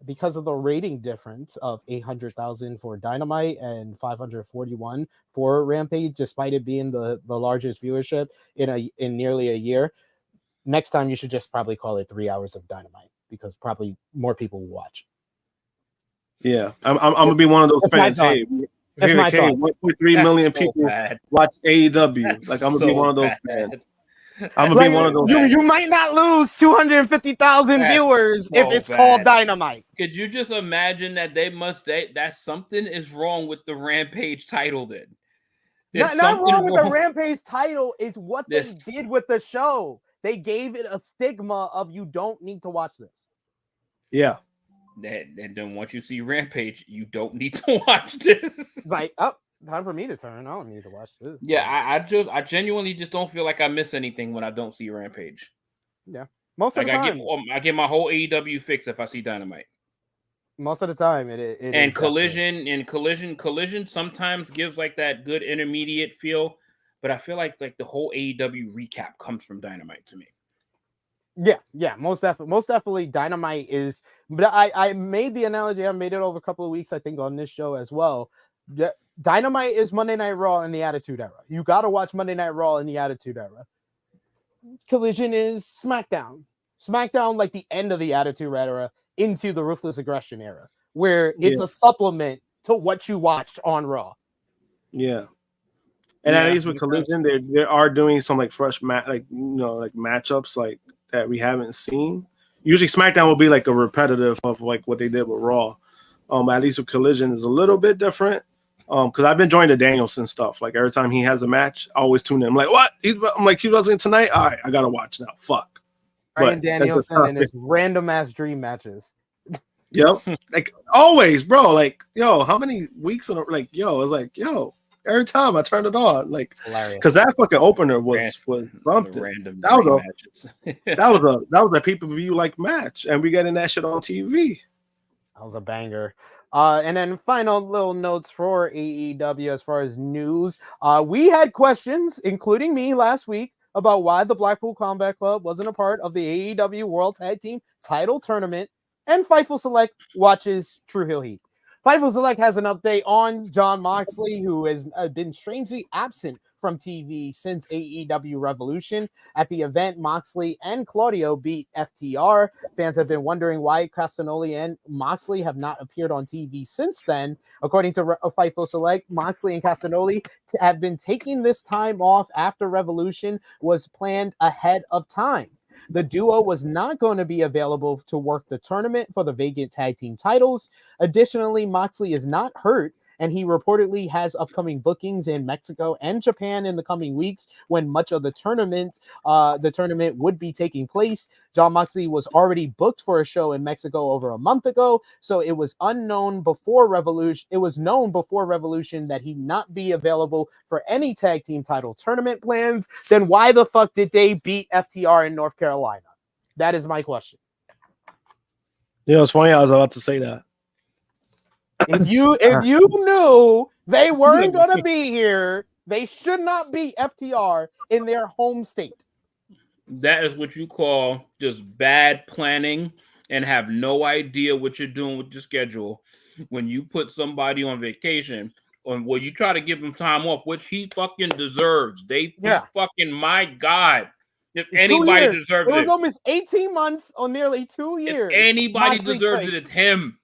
because of the rating difference of 800,000 for Dynamite and 541 for Rampage, despite it being the largest viewership in nearly a year, next time you should just probably call it 3 hours of Dynamite because probably more people will watch. Yeah, I'm gonna be one of those fans. Hey, 1.3 million people watch AEW. Like I'm gonna be one of those fans. I'm gonna be one of those. You might not lose 250,000 viewers if it's called Dynamite. Could you just imagine that that something is wrong with the Rampage title? Then not wrong with the Rampage title is what they did with the show. They gave it a stigma of you don't need to watch this. Yeah. And then once you see Rampage, you don't need to watch this. Like, time for me to turn. I don't need to watch this. Yeah, I genuinely just don't feel like I miss anything when I don't see Rampage. Yeah, most of the time. I get my whole AEW fix if I see Dynamite. Most of the time, it Collision sometimes gives like that good intermediate feel, but I feel like the whole AEW recap comes from Dynamite to me. Yeah, most definitely Dynamite is, but I made the analogy, I made it over a couple of weeks, I think, on this show as well. Dynamite is Monday Night Raw in the Attitude Era. You got to watch Monday Night Raw in the Attitude Era. Collision is SmackDown. SmackDown, like the end of the Attitude Era into the Ruthless Aggression Era, where it's a supplement to what you watched on Raw. Yeah. And at least with Collision, they are doing some like fresh matchups like that we haven't seen. Usually SmackDown will be like a repetitive of like what they did with Raw. At least with Collision is a little bit different. Because I've been enjoying the Danielson stuff. Like every time he has a match, I always tune in. I'm like, what? I'm like, he wasn't tonight? All right, I gotta watch now. Fuck. Bryan Danielson and his random ass dream matches. Yep. Like always, bro. Like, yo, how many weeks in a like, yo, I was like, yo, every time I turned it on, like, because that fucking opener was something. That was a pay-per-view like match, and we getting that shit on TV. That was a banger. And then final little notes for AEW as far as news. We had questions, including me last week, about why the Blackpool Combat Club wasn't a part of the AEW World Tag Team Title Tournament, and Fightful Select watches Tru Heel Heat. Fightful Select has an update on Jon Moxley, who has been strangely absent from TV since AEW Revolution. At the event, Moxley and Claudio beat FTR. Fans have been wondering why Castagnoli and Moxley have not appeared on TV since then. According to Fightful Select, Moxley and Castagnoli have been taking this time off after Revolution was planned ahead of time. The duo was not going to be available to work the tournament for the vacant tag team titles. Additionally, Moxley is not hurt, and he reportedly has upcoming bookings in Mexico and Japan in the coming weeks when much of the tournament would be taking place. Jon Moxley was already booked for a show in Mexico over a month ago, so it was known before Revolution that he'd not be available for any tag team title tournament plans. Then why the fuck did they beat FTR in North Carolina? That is my question. Yeah, it's funny. I was about to say that. If you knew they weren't going to be here, they should not beat FTR in their home state. That is what you call just bad planning and have no idea what you're doing with your schedule. When you put somebody on vacation, or you try to give him time off, which he fucking deserves. Fucking, my God. If anybody deserves it was it, almost 18 months or nearly 2 years. if anybody Moxley deserves Clay. it, it's him.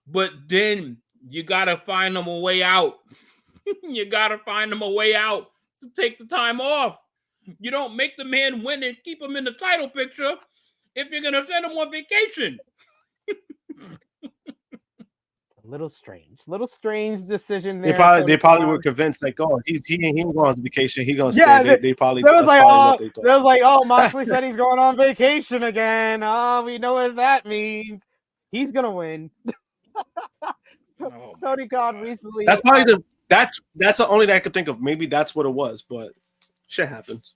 But then you gotta find him a way out. You gotta find him a way out to take the time off. You don't make the man win and keep him in the title picture if you're gonna send him on vacation. Little strange decision there. They probably were convinced like, oh, he ain't going on vacation. He gonna Yeah, stay. They probably. There was That's like, oh, Moxley said he's going on vacation again. Oh, we know what that means. He's gonna win. Tony Khan recently. That's probably that's the only thing I could think of. Maybe that's what it was, but shit happens.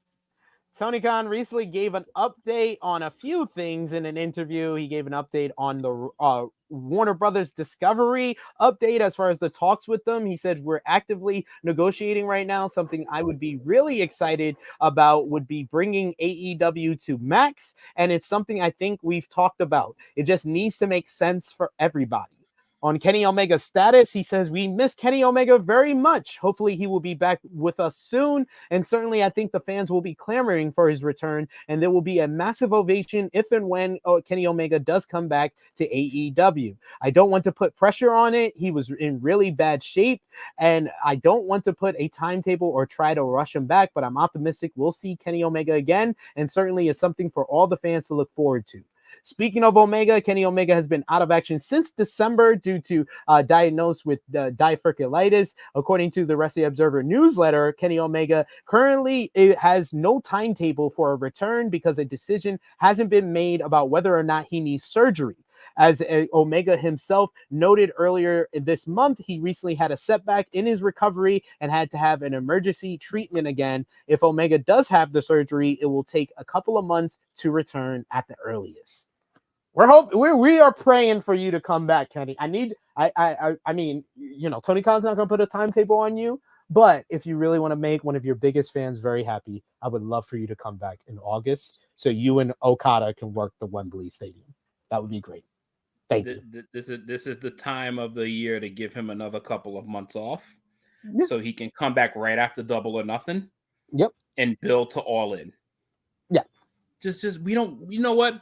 Tony Khan recently gave an update on a few things in an interview. He gave an update on the Warner Brothers Discovery update as far as the talks with them. He said, we're actively negotiating right now. Something I would be really excited about would be bringing AEW to Max. And it's something I think we've talked about. It just needs to make sense for everybody. On Kenny Omega's status, he says, we miss Kenny Omega very much. Hopefully he will be back with us soon. And certainly I think the fans will be clamoring for his return. And there will be a massive ovation if and when Kenny Omega does come back to AEW. I don't want to put pressure on it. He was in really bad shape. And I don't want to put a timetable or try to rush him back. But I'm optimistic we'll see Kenny Omega again. And certainly it's something for all the fans to look forward to. Speaking of Omega, Kenny Omega has been out of action since December due to diagnosed with diverticulitis. According to the Wrestling Observer newsletter, Kenny Omega currently has no timetable for a return because a decision hasn't been made about whether or not he needs surgery. As Omega himself noted earlier this month, he recently had a setback in his recovery and had to have an emergency treatment again. If Omega does have the surgery, it will take a couple of months to return at the earliest. We are praying for you to come back, Kenny. I mean, you know, Tony Khan's not going to put a timetable on you, but if you really want to make one of your biggest fans very happy, I would love for you to come back in August so you and Okada can work the Wembley Stadium. That would be great. Thank you. This is the time of the year to give him another couple of months off, so he can come back right after Double or Nothing. Yep. And build to All In. Yeah. Just we don't. You know what?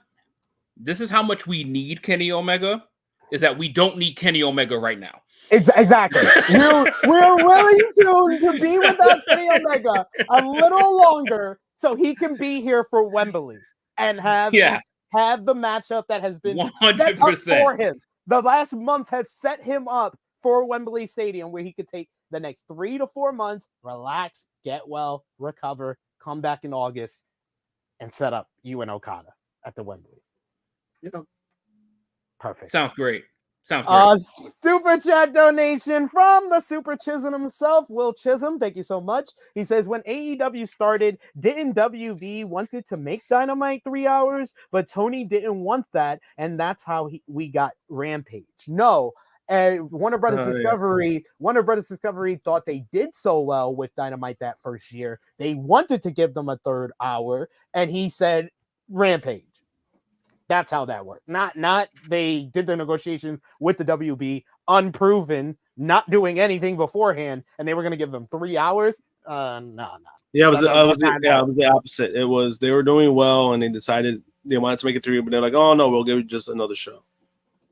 This is how much we need Kenny Omega. Is that we don't need Kenny Omega right now. Exactly. We're willing to be without Kenny Omega a little longer so he can be here for Wembley and have the matchup that has been 100% set up for him. The last month has set him up for Wembley Stadium where he could take the next 3 to 4 months, relax, get well, recover, come back in August, and set up you and Okada at the Wembley. Yeah. Perfect. Sounds great. Super chat donation from the Super Chisholm himself, Will Chisholm. Thank you so much. He says, when AEW started, didn't WB wanted to make Dynamite 3 hours, but Tony didn't want that, and that's how we got Rampage. No, Warner Brothers Discovery thought they did so well with Dynamite that first year. They wanted to give them a 3rd hour, and he said Rampage. That's how that worked. Not they did the negotiation with the WB, unproven, not doing anything beforehand, and they were going to give them 3 hours. No. Yeah, it was the opposite. It was they were doing well, and they decided they wanted to make it 3, but they're like, oh no, we'll give you just another show.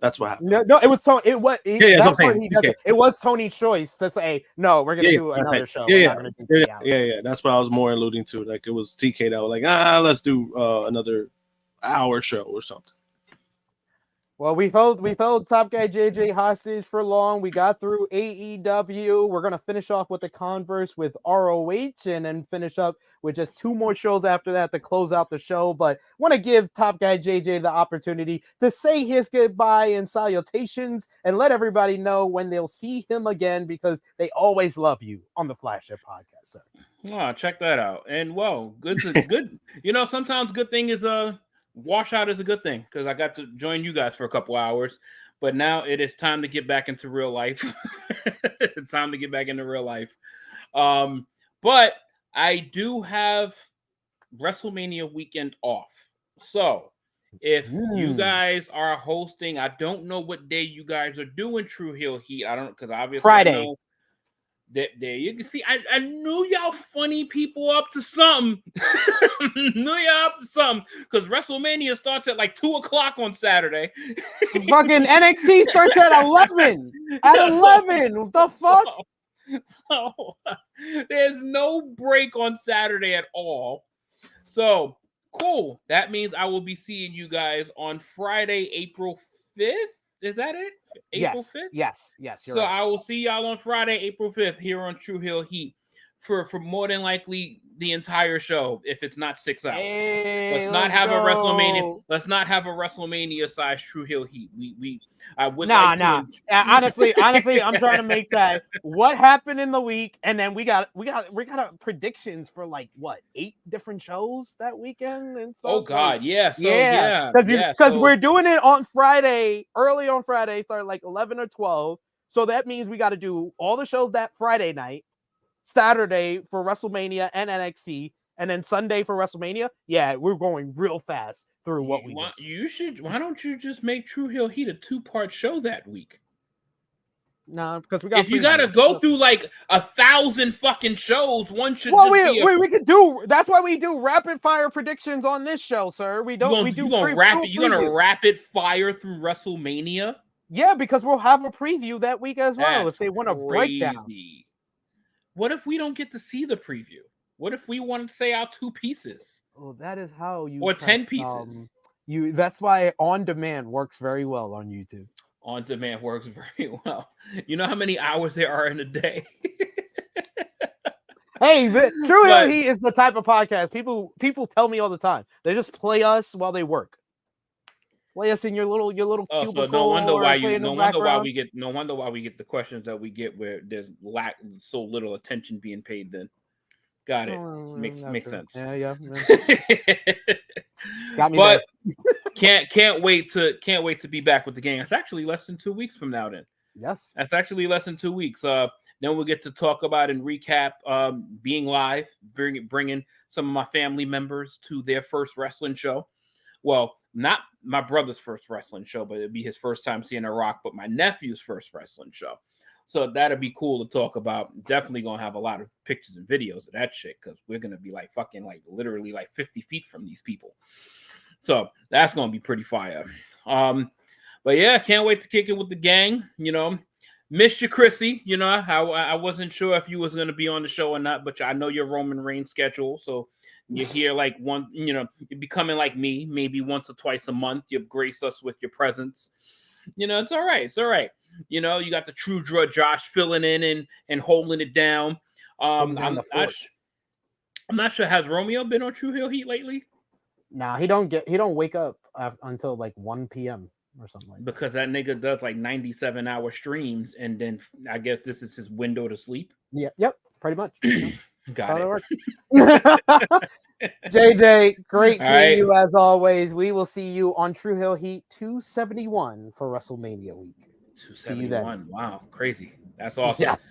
That's what happened. No, it was Tony. It was Tony's choice to say no. We're going to do another show. Yeah. That's what I was more alluding to. Like it was TK that was like, let's do another hour show or something. Well, we held Top Guy JJ hostage for long. We got through AEW. We're gonna finish off with the Converse with ROH, and then finish up with just 2 more shows after that to close out the show. But want to give Top Guy JJ the opportunity to say his goodbye and salutations, and let everybody know when they'll see him again, because they always love you on the Flagship podcast, sir. Oh, check that out. And well, good. You know, sometimes good thing is washout is a good thing, because I got to join you guys for a couple hours, but now it is time to get back into real life. It's time to get back into real life. But I do have WrestleMania weekend off. So if you guys are hosting, I don't know what day you guys are doing Tru Heel Heat. I don't, because obviously Friday. There you can see. I knew y'all funny people up to something. Knew y'all up to something because WrestleMania starts at like 2:00 on Saturday. Fucking NXT starts at 11. At 11. What the fuck? So there's no break on Saturday at all. So cool. That means I will be seeing you guys on Friday, April 5th. Is that it? April 5th? Yes. So right. I will see y'all on Friday, April 5th here on Tru Heel Heat for more than likely the entire show if it's not 6 hours. Hey, let's not have a WrestleMania. Let's not have a WrestleMania size Tru Heel Heat. I would honestly, I'm trying to make that what happened in the week, and then we got predictions for like what 8 different shows that weekend and stuff. Oh God, yeah. Because we're doing it on Friday, early on Friday, start like 11 or 12. So that means we got to do all the shows that Friday night, Saturday for WrestleMania and NXT, and then Sunday for WrestleMania. Yeah, we're going real fast through what we want. Why don't you just make Tru Heel Heat a 2-part show that week? No, because we got. If you got to go through like 1,000 fucking shows, one should. Well, we could do. That's why we do rapid fire predictions on this show, sir. We don't. You gonna rapid fire through WrestleMania? Yeah, because we'll have a preview that week as well. If they want to break down. What if we don't get to see the preview? What if we want to say our 2 pieces? Oh, that is how you. Or 10 pieces. That's why on demand works very well on YouTube. On demand works very well. You know how many hours there are in a day. Hey, Tru Heel Heat is the type of podcast people tell me all the time. They just play us while they work. Play us in your little cubicle. So no wonder why we get the questions that we get where there's so little attention being paid. Then got it. Makes sense. Yeah. Got me. But can't wait to be back with the gang. It's actually less than 2 weeks from now. Then yes, that's actually less than 2 weeks. Then we'll get to talk about and recap being live, bringing some of my family members to their first wrestling show. Well, not my brother's first wrestling show, but it'd be his first time seeing a Rock, but my nephew's first wrestling show. So that'd be cool to talk about. Definitely gonna have a lot of pictures and videos of that shit because we're gonna be like fucking like literally like 50 feet from these people. So that's gonna be pretty fire. But yeah, can't wait to kick it with the gang. You know, missed you, Chrissy. You know, I wasn't sure if you was gonna be on the show or not, but I know your Roman Reigns schedule, so. You're here like one, you know, you're becoming like me, maybe once or twice a month. You grace us with your presence. You know, it's all right. It's all right. You know, you got the True Draw Josh filling in and holding it down. I'm not sure. Has Romeo been on Tru Heel Heat lately? Nah, he don't wake up until like 1 p.m. or something like that. Because that nigga does like 97-hour streams, and then I guess this is his window to sleep. Yeah, yep, pretty much. Got it. JJ, great seeing you as always. We will see you on Tru Heel Heat 271 for WrestleMania week. 271. See you then. Wow, crazy. That's awesome. Yes.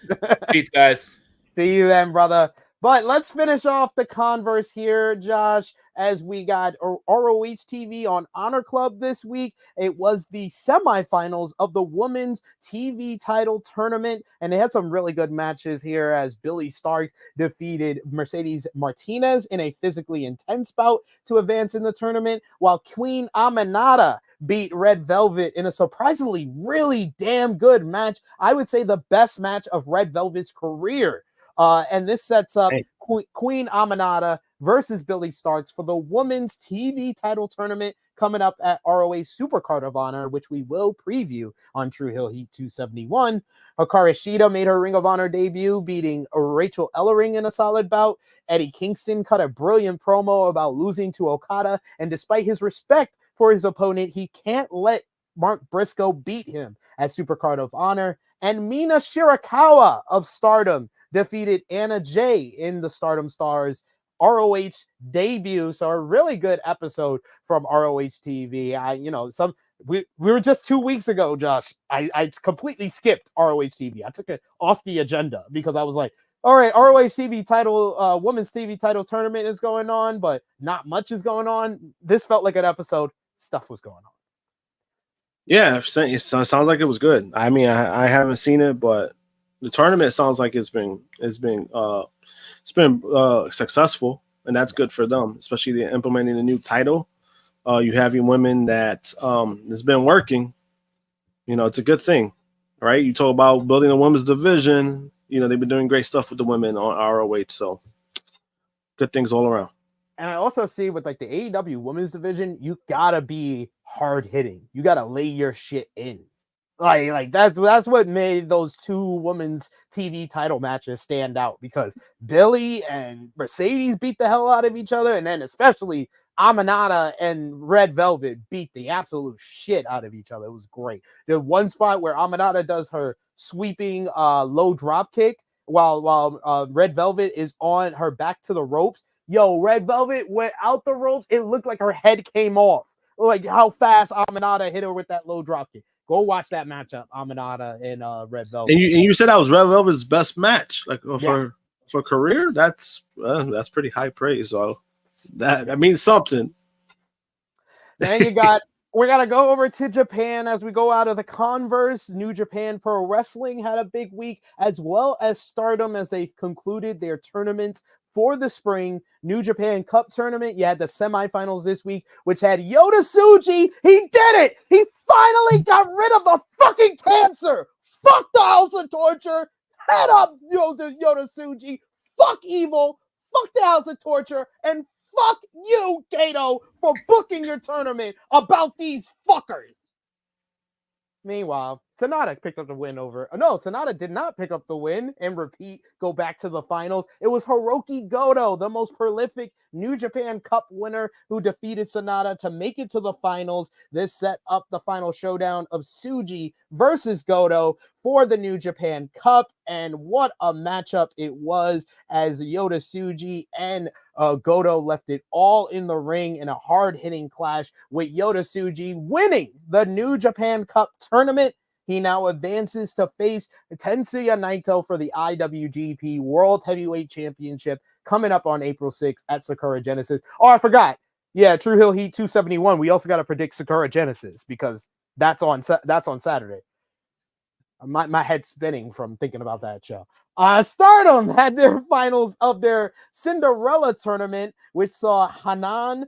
Peace, guys. See you then, brother. But let's finish off the converse here, Josh, as we got ROH TV on Honor Club this week. It was the semifinals of the women's TV title tournament, and they had some really good matches here as Billie Starkz defeated Mercedes Martinez in a physically intense bout to advance in the tournament, while Queen Aminata beat Red Velvet in a surprisingly really damn good match. I would say the best match of Red Velvet's career. And this sets up Queen Aminata versus Billie Starkz for the women's TV title tournament coming up at ROH Supercard of Honor, which we will preview on Tru Heel Heat 271. Hikaru Shida made her Ring of Honor debut, beating Rachel Ellering in a solid bout. Eddie Kingston cut a brilliant promo about losing to Okada, and despite his respect for his opponent, he can't let Mark Briscoe beat him at Supercard of Honor. And Mina Shirakawa of Stardom defeated Anna Jay in the Stardom Stars ROH debut. So a really good episode from ROH TV. We were just 2 weeks ago, Josh. I completely skipped ROH TV. I took it off the agenda because I was like, all right, ROH TV title, women's TV title tournament is going on, but not much is going on. This felt like an episode. Stuff was going on. Yeah, it sounds like it was good. I mean, I haven't seen it, but the tournament sounds like it's been successful, and that's good for them, especially they're implementing a new title. You have your women that has been working. You know, it's a good thing, right? You talk about building a women's division. You know, they've been doing great stuff with the women on ROH, so good things all around. And I also see with like the AEW women's division, you gotta be hard hitting. You gotta lay your shit in. Like that's what made those two women's TV title matches stand out, because Billy and Mercedes beat the hell out of each other, and then especially Aminata and Red Velvet beat the absolute shit out of each other. It was great. There's one spot where Aminata does her sweeping low drop kick while Red Velvet is on her back to the ropes. Yo, Red Velvet went out the ropes. It looked like her head came off. Like how fast Aminata hit her with that low drop kick. Go watch that matchup, Aminata and Red Velvet. And you said that was Red Velvet's best match, like for career. That's pretty high praise. So that means something. Then we gotta go over to Japan as we go out of the Converse. New Japan Pro Wrestling had a big week, as well as Stardom, as they concluded their tournament for the spring New Japan Cup tournament. You had the semifinals this week, which had Yota Tsuji. He did it! He finally got rid of the fucking cancer! Fuck the House of Torture! Head up, Yota Tsuji! Fuck Evil! Fuck the House of Torture! And fuck you, Gato, for booking your tournament about these fuckers! Meanwhile, Sonata picked up the win over... No, Sonata did not pick up the win and go back to the finals. It was Hiroki Goto, the most prolific New Japan Cup winner, who defeated Sonata to make it to the finals. This set up the final showdown of Tsuji versus Goto for the New Japan Cup, and what a matchup it was, as Yota Tsuji and Goto left it all in the ring in a hard-hitting clash, with Yota Tsuji winning the New Japan Cup tournament. He now advances to face Tetsuya Naito for the IWGP World Heavyweight Championship coming up on April 6th at Sakura Genesis. Oh, I forgot. Yeah, Tru Heel Heat 271. We also got to predict Sakura Genesis, because that's on Saturday. My head's spinning from thinking about that show. Stardom had their finals of their Cinderella tournament, which saw Hanan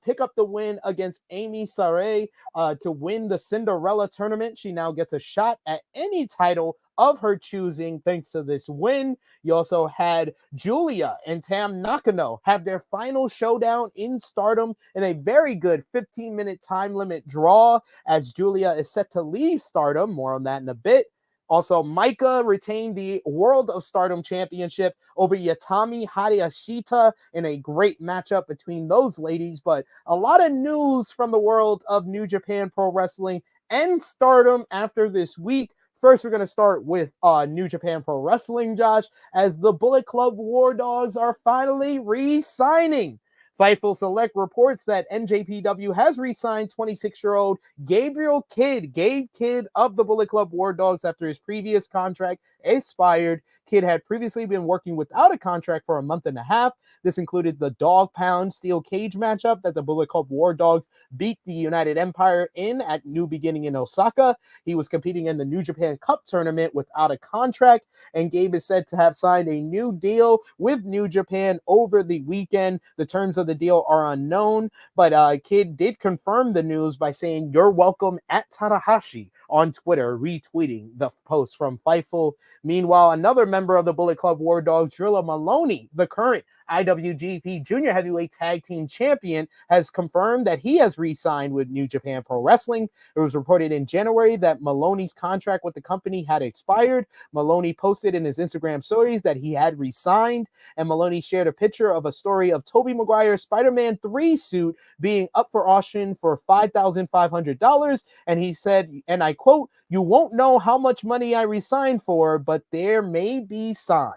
pick up the win against Amy Sarai to win the Cinderella tournament. She now gets a shot at any title of her choosing thanks to this win. You also had Julia and Tam Nakano have their final showdown in Stardom in a very good 15-minute time limit draw, as Julia is set to leave Stardom. More on that in a bit. Also, Maika retained the World of Stardom Championship over Yatami Hayashita in a great matchup between those ladies. But a lot of news from the world of New Japan Pro Wrestling and Stardom after this week. First, we're going to start with New Japan Pro Wrestling, Josh, as the Bullet Club War Dogs are finally re-signing. Fightful Select reports that NJPW has re-signed 26-year-old Gabe Kidd of the Bullet Club War Dogs after his previous contract expired. Kidd had previously been working without a contract for a month and a half. This included the Dog Pound Steel Cage matchup that the Bullet Club War Dogs beat the United Empire in at New Beginning in Osaka. He was competing in the New Japan Cup tournament without a contract, and Gabe is said to have signed a new deal with New Japan over the weekend. The terms of the deal are unknown, but Kidd did confirm the news by saying, "You're welcome" at Tanahashi on Twitter, retweeting the post from Fightful. Meanwhile, another member of the Bullet Club War Dogs, Drilla Maloney, the current IWGP Junior Heavyweight Tag Team Champion, has confirmed that he has re-signed with New Japan Pro Wrestling. It was reported in January that Maloney's contract with the company had expired. Maloney posted in his Instagram stories that he had re-signed, and Maloney shared a picture of a story of Tobey Maguire's Spider-Man 3 suit being up for auction for $5,500, and he said, and I quote, "You won't know how much money I re-signed for, but there may be signs."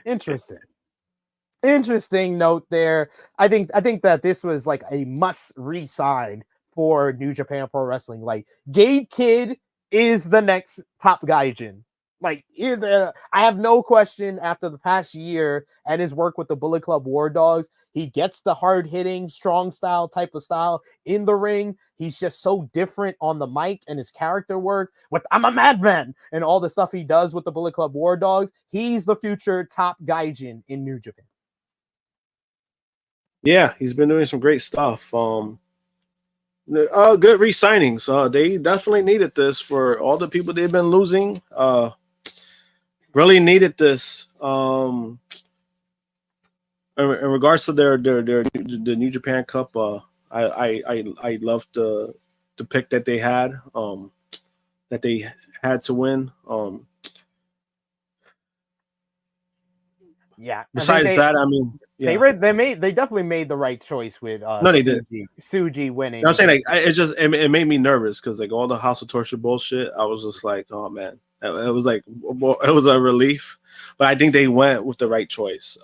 Interesting note there. I think that this was like a must re-sign for New Japan Pro Wrestling. Like, Gabe Kidd is the next top gaijin. Like, I have no question after the past year and his work with the Bullet Club War Dogs, he gets the hard-hitting, strong style type of style in the ring. He's just so different on the mic, and his character work with I'm a madman and all the stuff he does with the Bullet Club War Dogs. He's the future top gaijin in New Japan. Yeah, he's been doing some great stuff. Good re-signings. They definitely needed this for all the people they've been losing. Really needed this. In regards to the New Japan Cup, I loved the pick that they had. That they had to win. Yeah. Besides that, I mean, yeah. They definitely made the right choice with no, they did. Suji winning. I'm saying, like, it made me nervous because, like, all the House of Torture bullshit, I was just like, oh man, it was like, it was a relief. But I think they went with the right choice.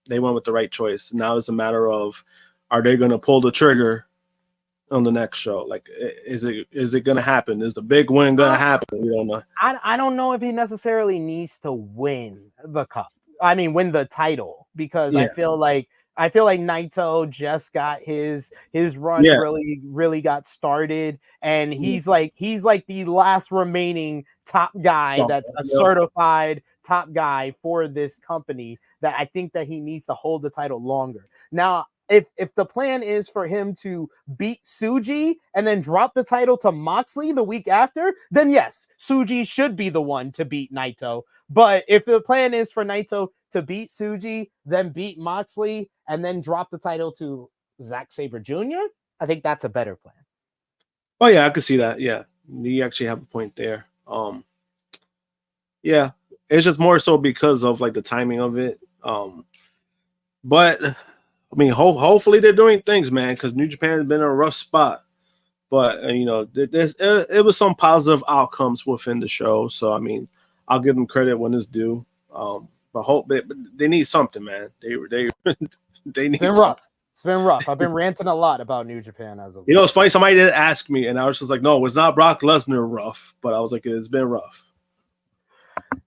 They went with the right choice. Now it's a matter of, are they going to pull the trigger on the next show? Like, is it going to happen? Is the big win going to happen? We don't know. I don't know if he necessarily needs to win the cup. I mean, win the title, because I feel like Naito just got his run really got started, and he's like the last remaining top guy that's a certified top guy for this company, that I think that he needs to hold the title longer. Now, if the plan is for him to beat Suji and then drop the title to Moxley the week after, then yes, Suji should be the one to beat Naito. But if the plan is for Naito to beat Suji, then beat Moxley, and then drop the title to Zack Sabre Jr., I think that's a better plan. Oh yeah, I could see that. Yeah, you actually have a point there. Yeah, it's just more so because of like the timing of it. But I mean, hopefully they're doing things, man, because New Japan has been in a rough spot. But it was some positive outcomes within the show. So I mean, I'll give them credit when it's due. But they need something, man. They need. It's been rough. It's been rough. I've been ranting a lot about New Japan as of. It's funny. Somebody did ask me, and I was just like, "No, it's not Brock Lesnar rough," but I was like, "It's been rough."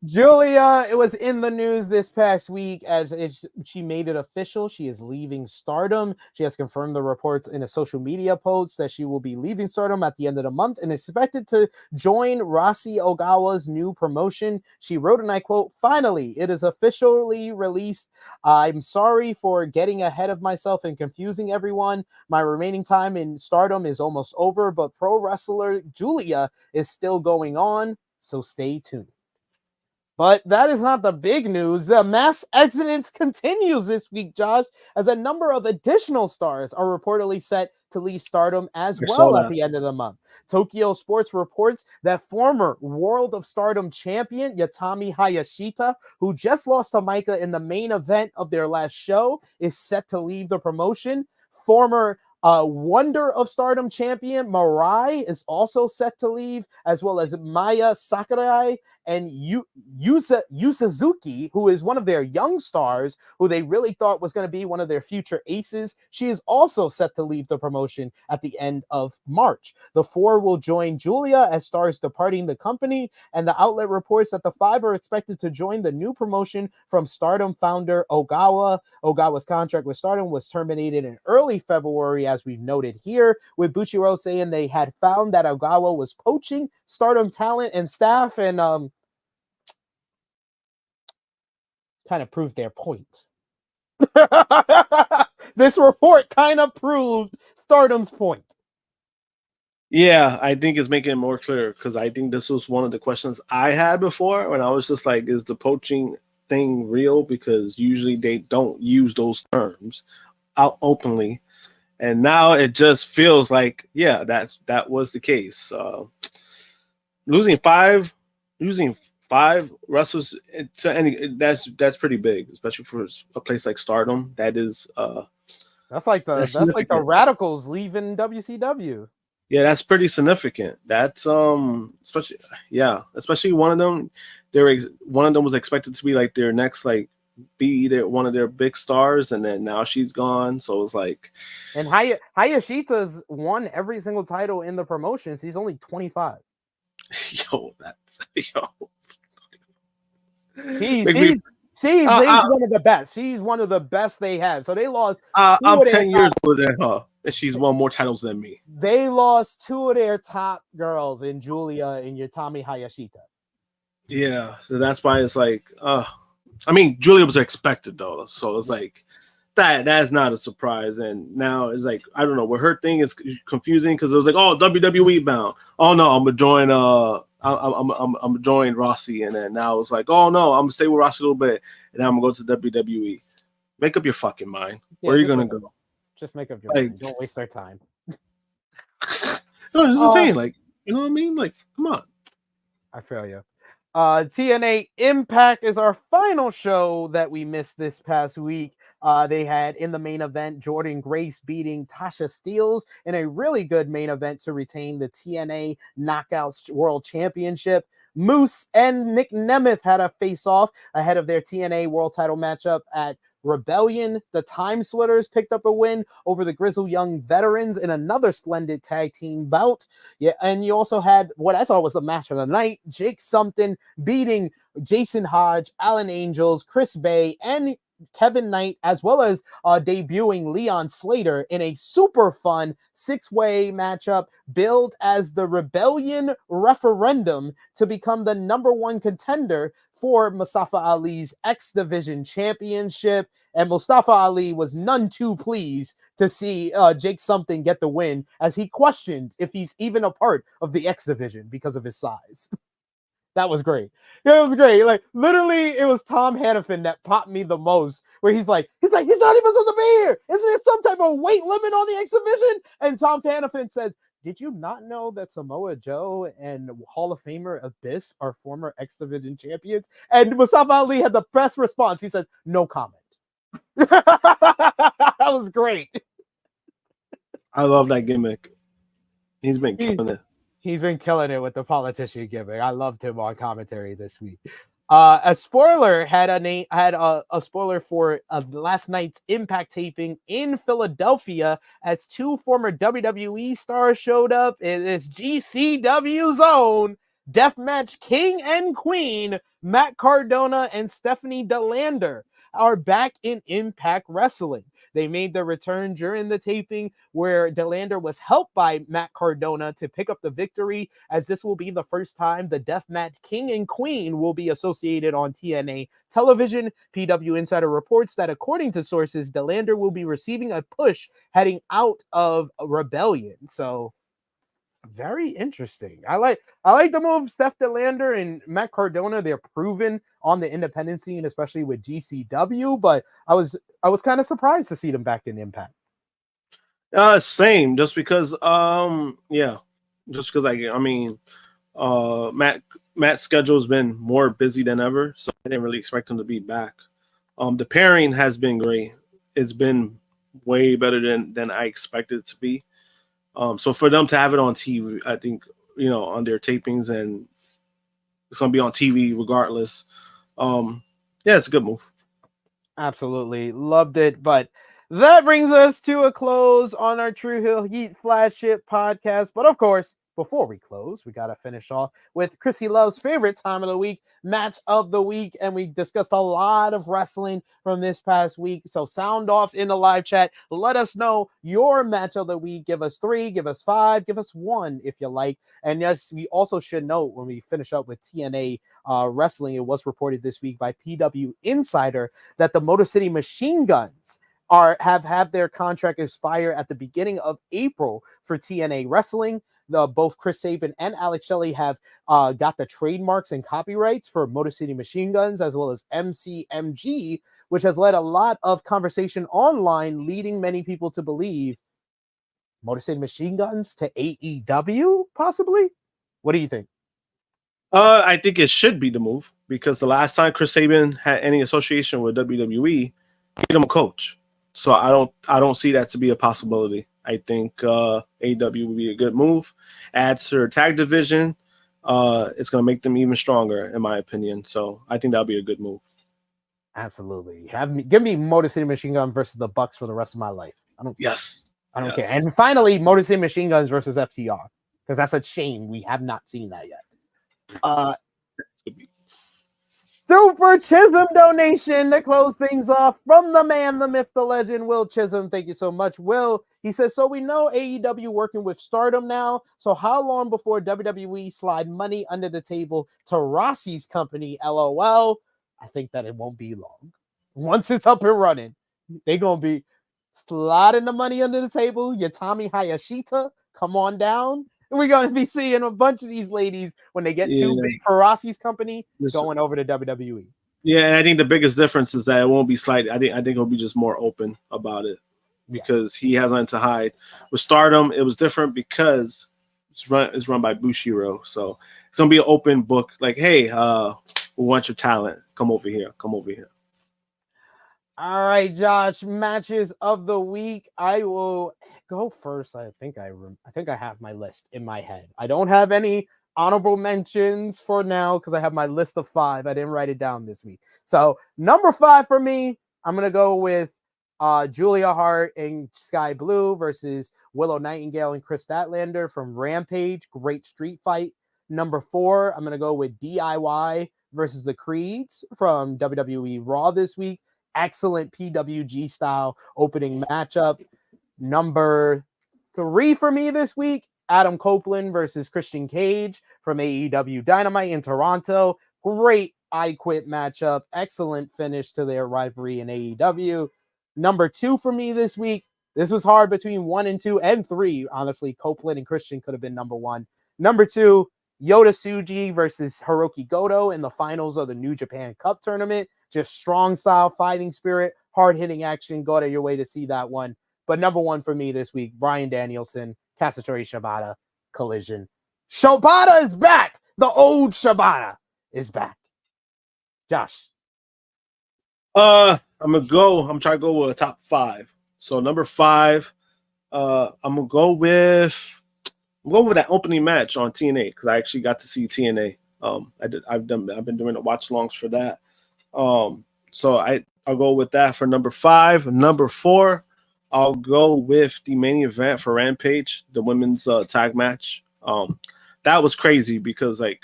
Julia, it was in the news this past week as she made it official. She is leaving Stardom. She has confirmed the reports in a social media post that she will be leaving Stardom at the end of the month and is expected to join Rossy Ogawa's new promotion. She wrote, and I quote, "Finally, it is officially released. I'm sorry for getting ahead of myself and confusing everyone. My remaining time in Stardom is almost over, but pro wrestler Julia is still going on, so stay tuned." But that is not the big news. The mass exodus continues this week, Josh, as a number of additional stars are reportedly set to leave Stardom as well at the end of the month. Tokyo Sports reports that former World of Stardom champion Yatami Hayashita, who just lost to Micah in the main event of their last show, is set to leave the promotion. Former Wonder of Stardom champion Mirai is also set to leave, as well as Maya Sakurai and Yusuzuki, who is one of their young stars, who they really thought was going to be one of their future aces. She is also set to leave the promotion at the end of March. The four will join Julia as stars departing the company, and the outlet reports that the five are expected to join the new promotion from Stardom founder Ogawa. Ogawa's contract with Stardom was terminated in early February, as we've noted here, with Bushiroad saying they had found that Ogawa was poaching Stardom talent and staff, and kind of proved their point. This report kind of proved Stardom's point. Yeah, I think it's making it more clear, because I think this was one of the questions I had before when I was just like, is the poaching thing real? Because usually they don't use those terms out openly. And now it just feels like, yeah, that was the case. Losing five wrestlers to any, that's pretty big, especially for a place like Stardom. That is that's like the Radicals leaving WCW. Yeah, that's pretty significant. That's especially one of them. One of them was expected to be like their next, like, be one of their big stars, and then now she's gone. So it's like, and Hayashita's won every single title in the promotions. He's only 25. She's one of the best. She's one of the best they have. So they lost. I'm 10 years older than her, and she's won more titles than me. They lost two of their top girls in Julia and Yutami Hayashita. Yeah, so that's why it's like, I mean, Julia was expected though, so it's like that's not a surprise. And now it's like, I don't know, where her thing is confusing because it was like, oh, WWE bound. Oh no, I'm gonna join. I'm join Rossi, and then now it's like, oh no, I'm gonna stay with Rossi a little bit, and then I'm gonna go to WWE. Make up your fucking mind. Where are you gonna go? Just make up your mind. Don't waste our time. No, just saying, like, you know what I mean? Like, come on. I feel you. TNA Impact is our final show that we missed this past week. They had in the main event Jordan Grace beating Tasha Steelz in a really good main event to retain the TNA Knockouts World Championship. Moose and Nick Nemeth had a face-off ahead of their TNA World Title matchup at Rebellion. The Time Splitters picked up a win over the Grizzled Young Veterans in another splendid tag team bout. Yeah, and you also had what I thought was the match of the night: Jake Something beating Jason Hodge, Alan Angels, Chris Bay, and Kevin Knight, as well as debuting Leon Slater in a super fun 6-way matchup billed as the Rebellion Referendum to become the #1 contender for Mustafa Ali's X Division Championship. And Mustafa Ali was none too pleased to see Jake Something get the win, as he questioned if he's even a part of the X Division because of his size. That was great. Yeah, it was great. Like, literally, it was Tom Hannafin that popped me the most, where he's like, he's not even supposed to be here. Isn't there some type of weight limit on the X Division? And Tom Hannafin says, did you not know that Samoa Joe and Hall of Famer Abyss are former X Division champions? And Mustafa Ali had the best response. He says, no comment. That was great. I love that gimmick. He's been killing it. He's been killing it with the politician gimmick. I loved him on commentary this week. A spoiler had a spoiler for last night's Impact taping in Philadelphia, as two former WWE stars showed up in this GCW's own Deathmatch King and Queen. Matt Cardona and Stephanie DeLander are back in Impact Wrestling. They made their return during the taping, where DeLander was helped by Matt Cardona to pick up the victory, as this will be the first time the Deathmatch King and Queen will be associated on TNA television. PW Insider reports that, according to sources, DeLander will be receiving a push heading out of Rebellion. So, very interesting. I like the move. Steph DeLander and Matt Cardona, they're proven on the independent scene, especially with GCW, but I was kind of surprised to see them back in Impact. Same, just because Matt's schedule has been more busy than ever, so I didn't really expect him to be back. The pairing has been great. It's been way better than I expected it to be. So for them to have it on TV, I think, on their tapings, and it's going to be on TV regardless. It's a good move. Absolutely. Loved it. But that brings us to a close on our Tru Heel Heat flagship podcast. But of course, before we close, we got to finish off with Chrissy Love's favorite time of the week, match of the week. And we discussed a lot of wrestling from this past week. So sound off in the live chat. Let us know your match of the week. Give us 3, give us 5, give us 1 if you like. And yes, we also should note, when we finish up with TNA wrestling, it was reported this week by PW Insider that the Motor City Machine Guns have their contract expire at the beginning of April for TNA wrestling. Both Chris Sabin and Alex Shelley have got the trademarks and copyrights for Motor City Machine Guns, as well as MCMG, which has led a lot of conversation online, leading many people to believe Motor City Machine Guns to AEW, possibly? What do you think? I think it should be the move, because the last time Chris Sabin had any association with WWE, he made him a coach. So I don't see that to be a possibility. I think AEW would be a good move. Adds to their tag division. It's going to make them even stronger, in my opinion. So I think that'll be a good move. Absolutely. Give me Motor City Machine Gun versus the Bucks for the rest of my life. I don't care. And finally, Motor City Machine Guns versus FTR, because that's a shame we have not seen that yet. Super Chisholm donation to close things off from the man, the myth, the legend, Will Chisholm. Thank you so much, Will. He says, so we know AEW working with Stardom now. So how long before WWE slide money under the table to Rossi's company? LOL. I think that it won't be long. Once it's up and running, they're going to be sliding the money under the table. Yatami Hayashita, come on down. We're going to be seeing a bunch of these ladies when they get too big for Rossi's company going over to WWE. Yeah, and I think the biggest difference is that it won't be slight. I think it'll be just more open about it because he has nothing to hide. With Stardom, it was different because it's run by Bushiro, so it's gonna be an open book. Like, hey, we want your talent. Come over here. Come over here. All right, Josh. Matches of the week. I will go first. I think I have my list in my head. I don't have any honorable mentions for now because I have my list of 5. I didn't write it down this week. So number 5 for me, I'm gonna go with Julia Hart and Sky Blue versus Willow Nightingale and Chris Statlander from Rampage. Great street fight. Number 4, I'm gonna go with DIY versus the Creeds from WWE Raw this week. Excellent PWG style opening matchup. Number 3 for me this week, Adam Copeland versus Christian Cage from AEW Dynamite in Toronto. Great I Quit matchup. Excellent finish to their rivalry in AEW. Number 2 for me this week. This was hard between 1 and 2 and 3. Honestly, Copeland and Christian could have been number 1. Number 2, Yota Tsuji versus Hiroki Goto in the finals of the New Japan Cup tournament. Just strong style, fighting spirit, hard-hitting action. Go out of your way to see that one. But number 1 for me this week, Bryan Danielson, Kazuchika Shibata, Collision. Shibata is back! The old Shibata is back. Josh. I'm trying to go with a top 5. So number 5, I'm gonna go with that opening match on TNA because I actually got to see TNA. I've been doing the watch longs for that. So I'll go with that for number 5. Number 4, I'll go with the main event for Rampage, the women's tag match. That was crazy because like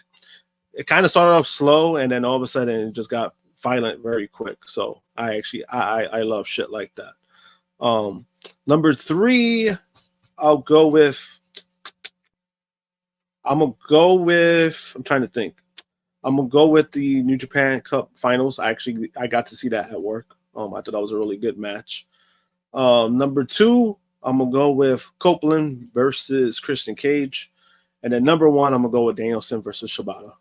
it kind of started off slow and then all of a sudden it just got violent very quick. So I love shit like that. Number 3, I'm trying to think. I'm gonna go with the New Japan Cup Finals. I got to see that at work. I thought that was a really good match. Number 2, I'm gonna go with Copeland versus Christian Cage, and then number 1, I'm gonna go with Danielson versus Shibata.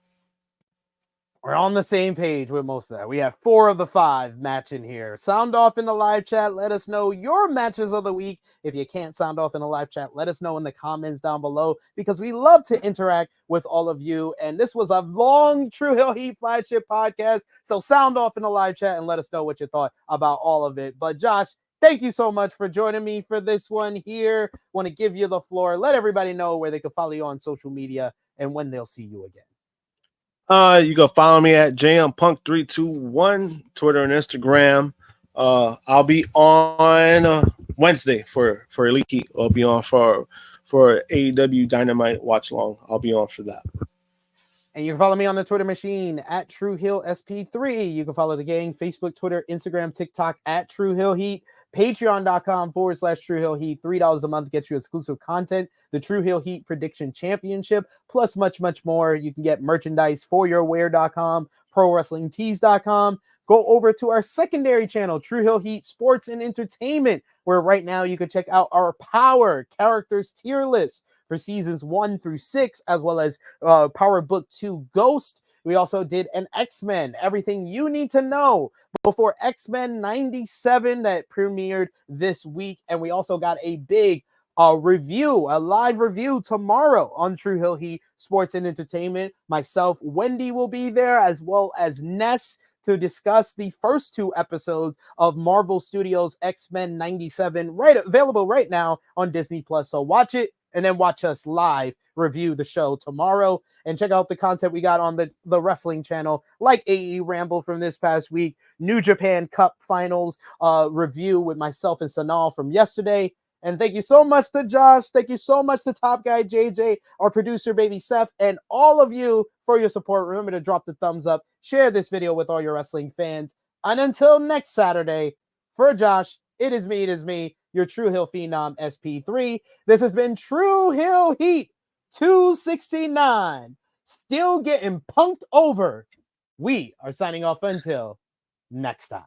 We're on the same page with most of that. We have 4 of the 5 matching here. Sound off in the live chat. Let us know your matches of the week. If you can't sound off in the live chat, let us know in the comments down below because we love to interact with all of you. And this was a long Tru Heel Heat flagship podcast. So sound off in the live chat and let us know what you thought about all of it. But Josh, thank you so much for joining me for this one here. Want to give you the floor. Let everybody know where they can follow you on social media and when they'll see you again. You can follow me at JMPunk321, Twitter and Instagram. I'll be on Wednesday for Elite Heat. I'll be on for AEW Dynamite watch long. I'll be on for that. And you can follow me on the Twitter machine at Tru Heel SP3. You can follow the gang, Facebook, Twitter, Instagram, TikTok at Tru Heel Heat. Patreon.com/Tru Heel Heat. $3 a month gets you exclusive content, the Tru Heel Heat Prediction Championship, plus much, much more. You can get merchandise foryourwear.com, ProWrestlingTees.com. Go over to our secondary channel, Tru Heel Heat Sports and Entertainment, where right now you can check out our Power Characters tier list for seasons 1 through 6, as well as Power Book 2 Ghost. We also did an X-Men, everything you need to know before X-Men 97 that premiered this week. And we also got a big review, a live review tomorrow on Tru Heel Heat Sports and Entertainment. Myself, Wendy will be there, as well as Ness, to discuss the first 2 episodes of Marvel Studios X-Men 97, available right now on Disney+. So watch it and then watch us live review the show tomorrow. And check out the content we got on the wrestling channel, like AE Ramble from this past week, New Japan Cup Finals review with myself and Sanal from yesterday. And thank you so much to Josh. Thank you so much to Top Guy JJ, our producer, Baby Seth, and all of you for your support. Remember to drop the thumbs up Share this video with all your wrestling fans. And until next Saturday, for Josh, it is me, your Tru Heel Phenom SP3. This has been Tru Heel Heat 269. Still getting punked over. We are signing off until next time.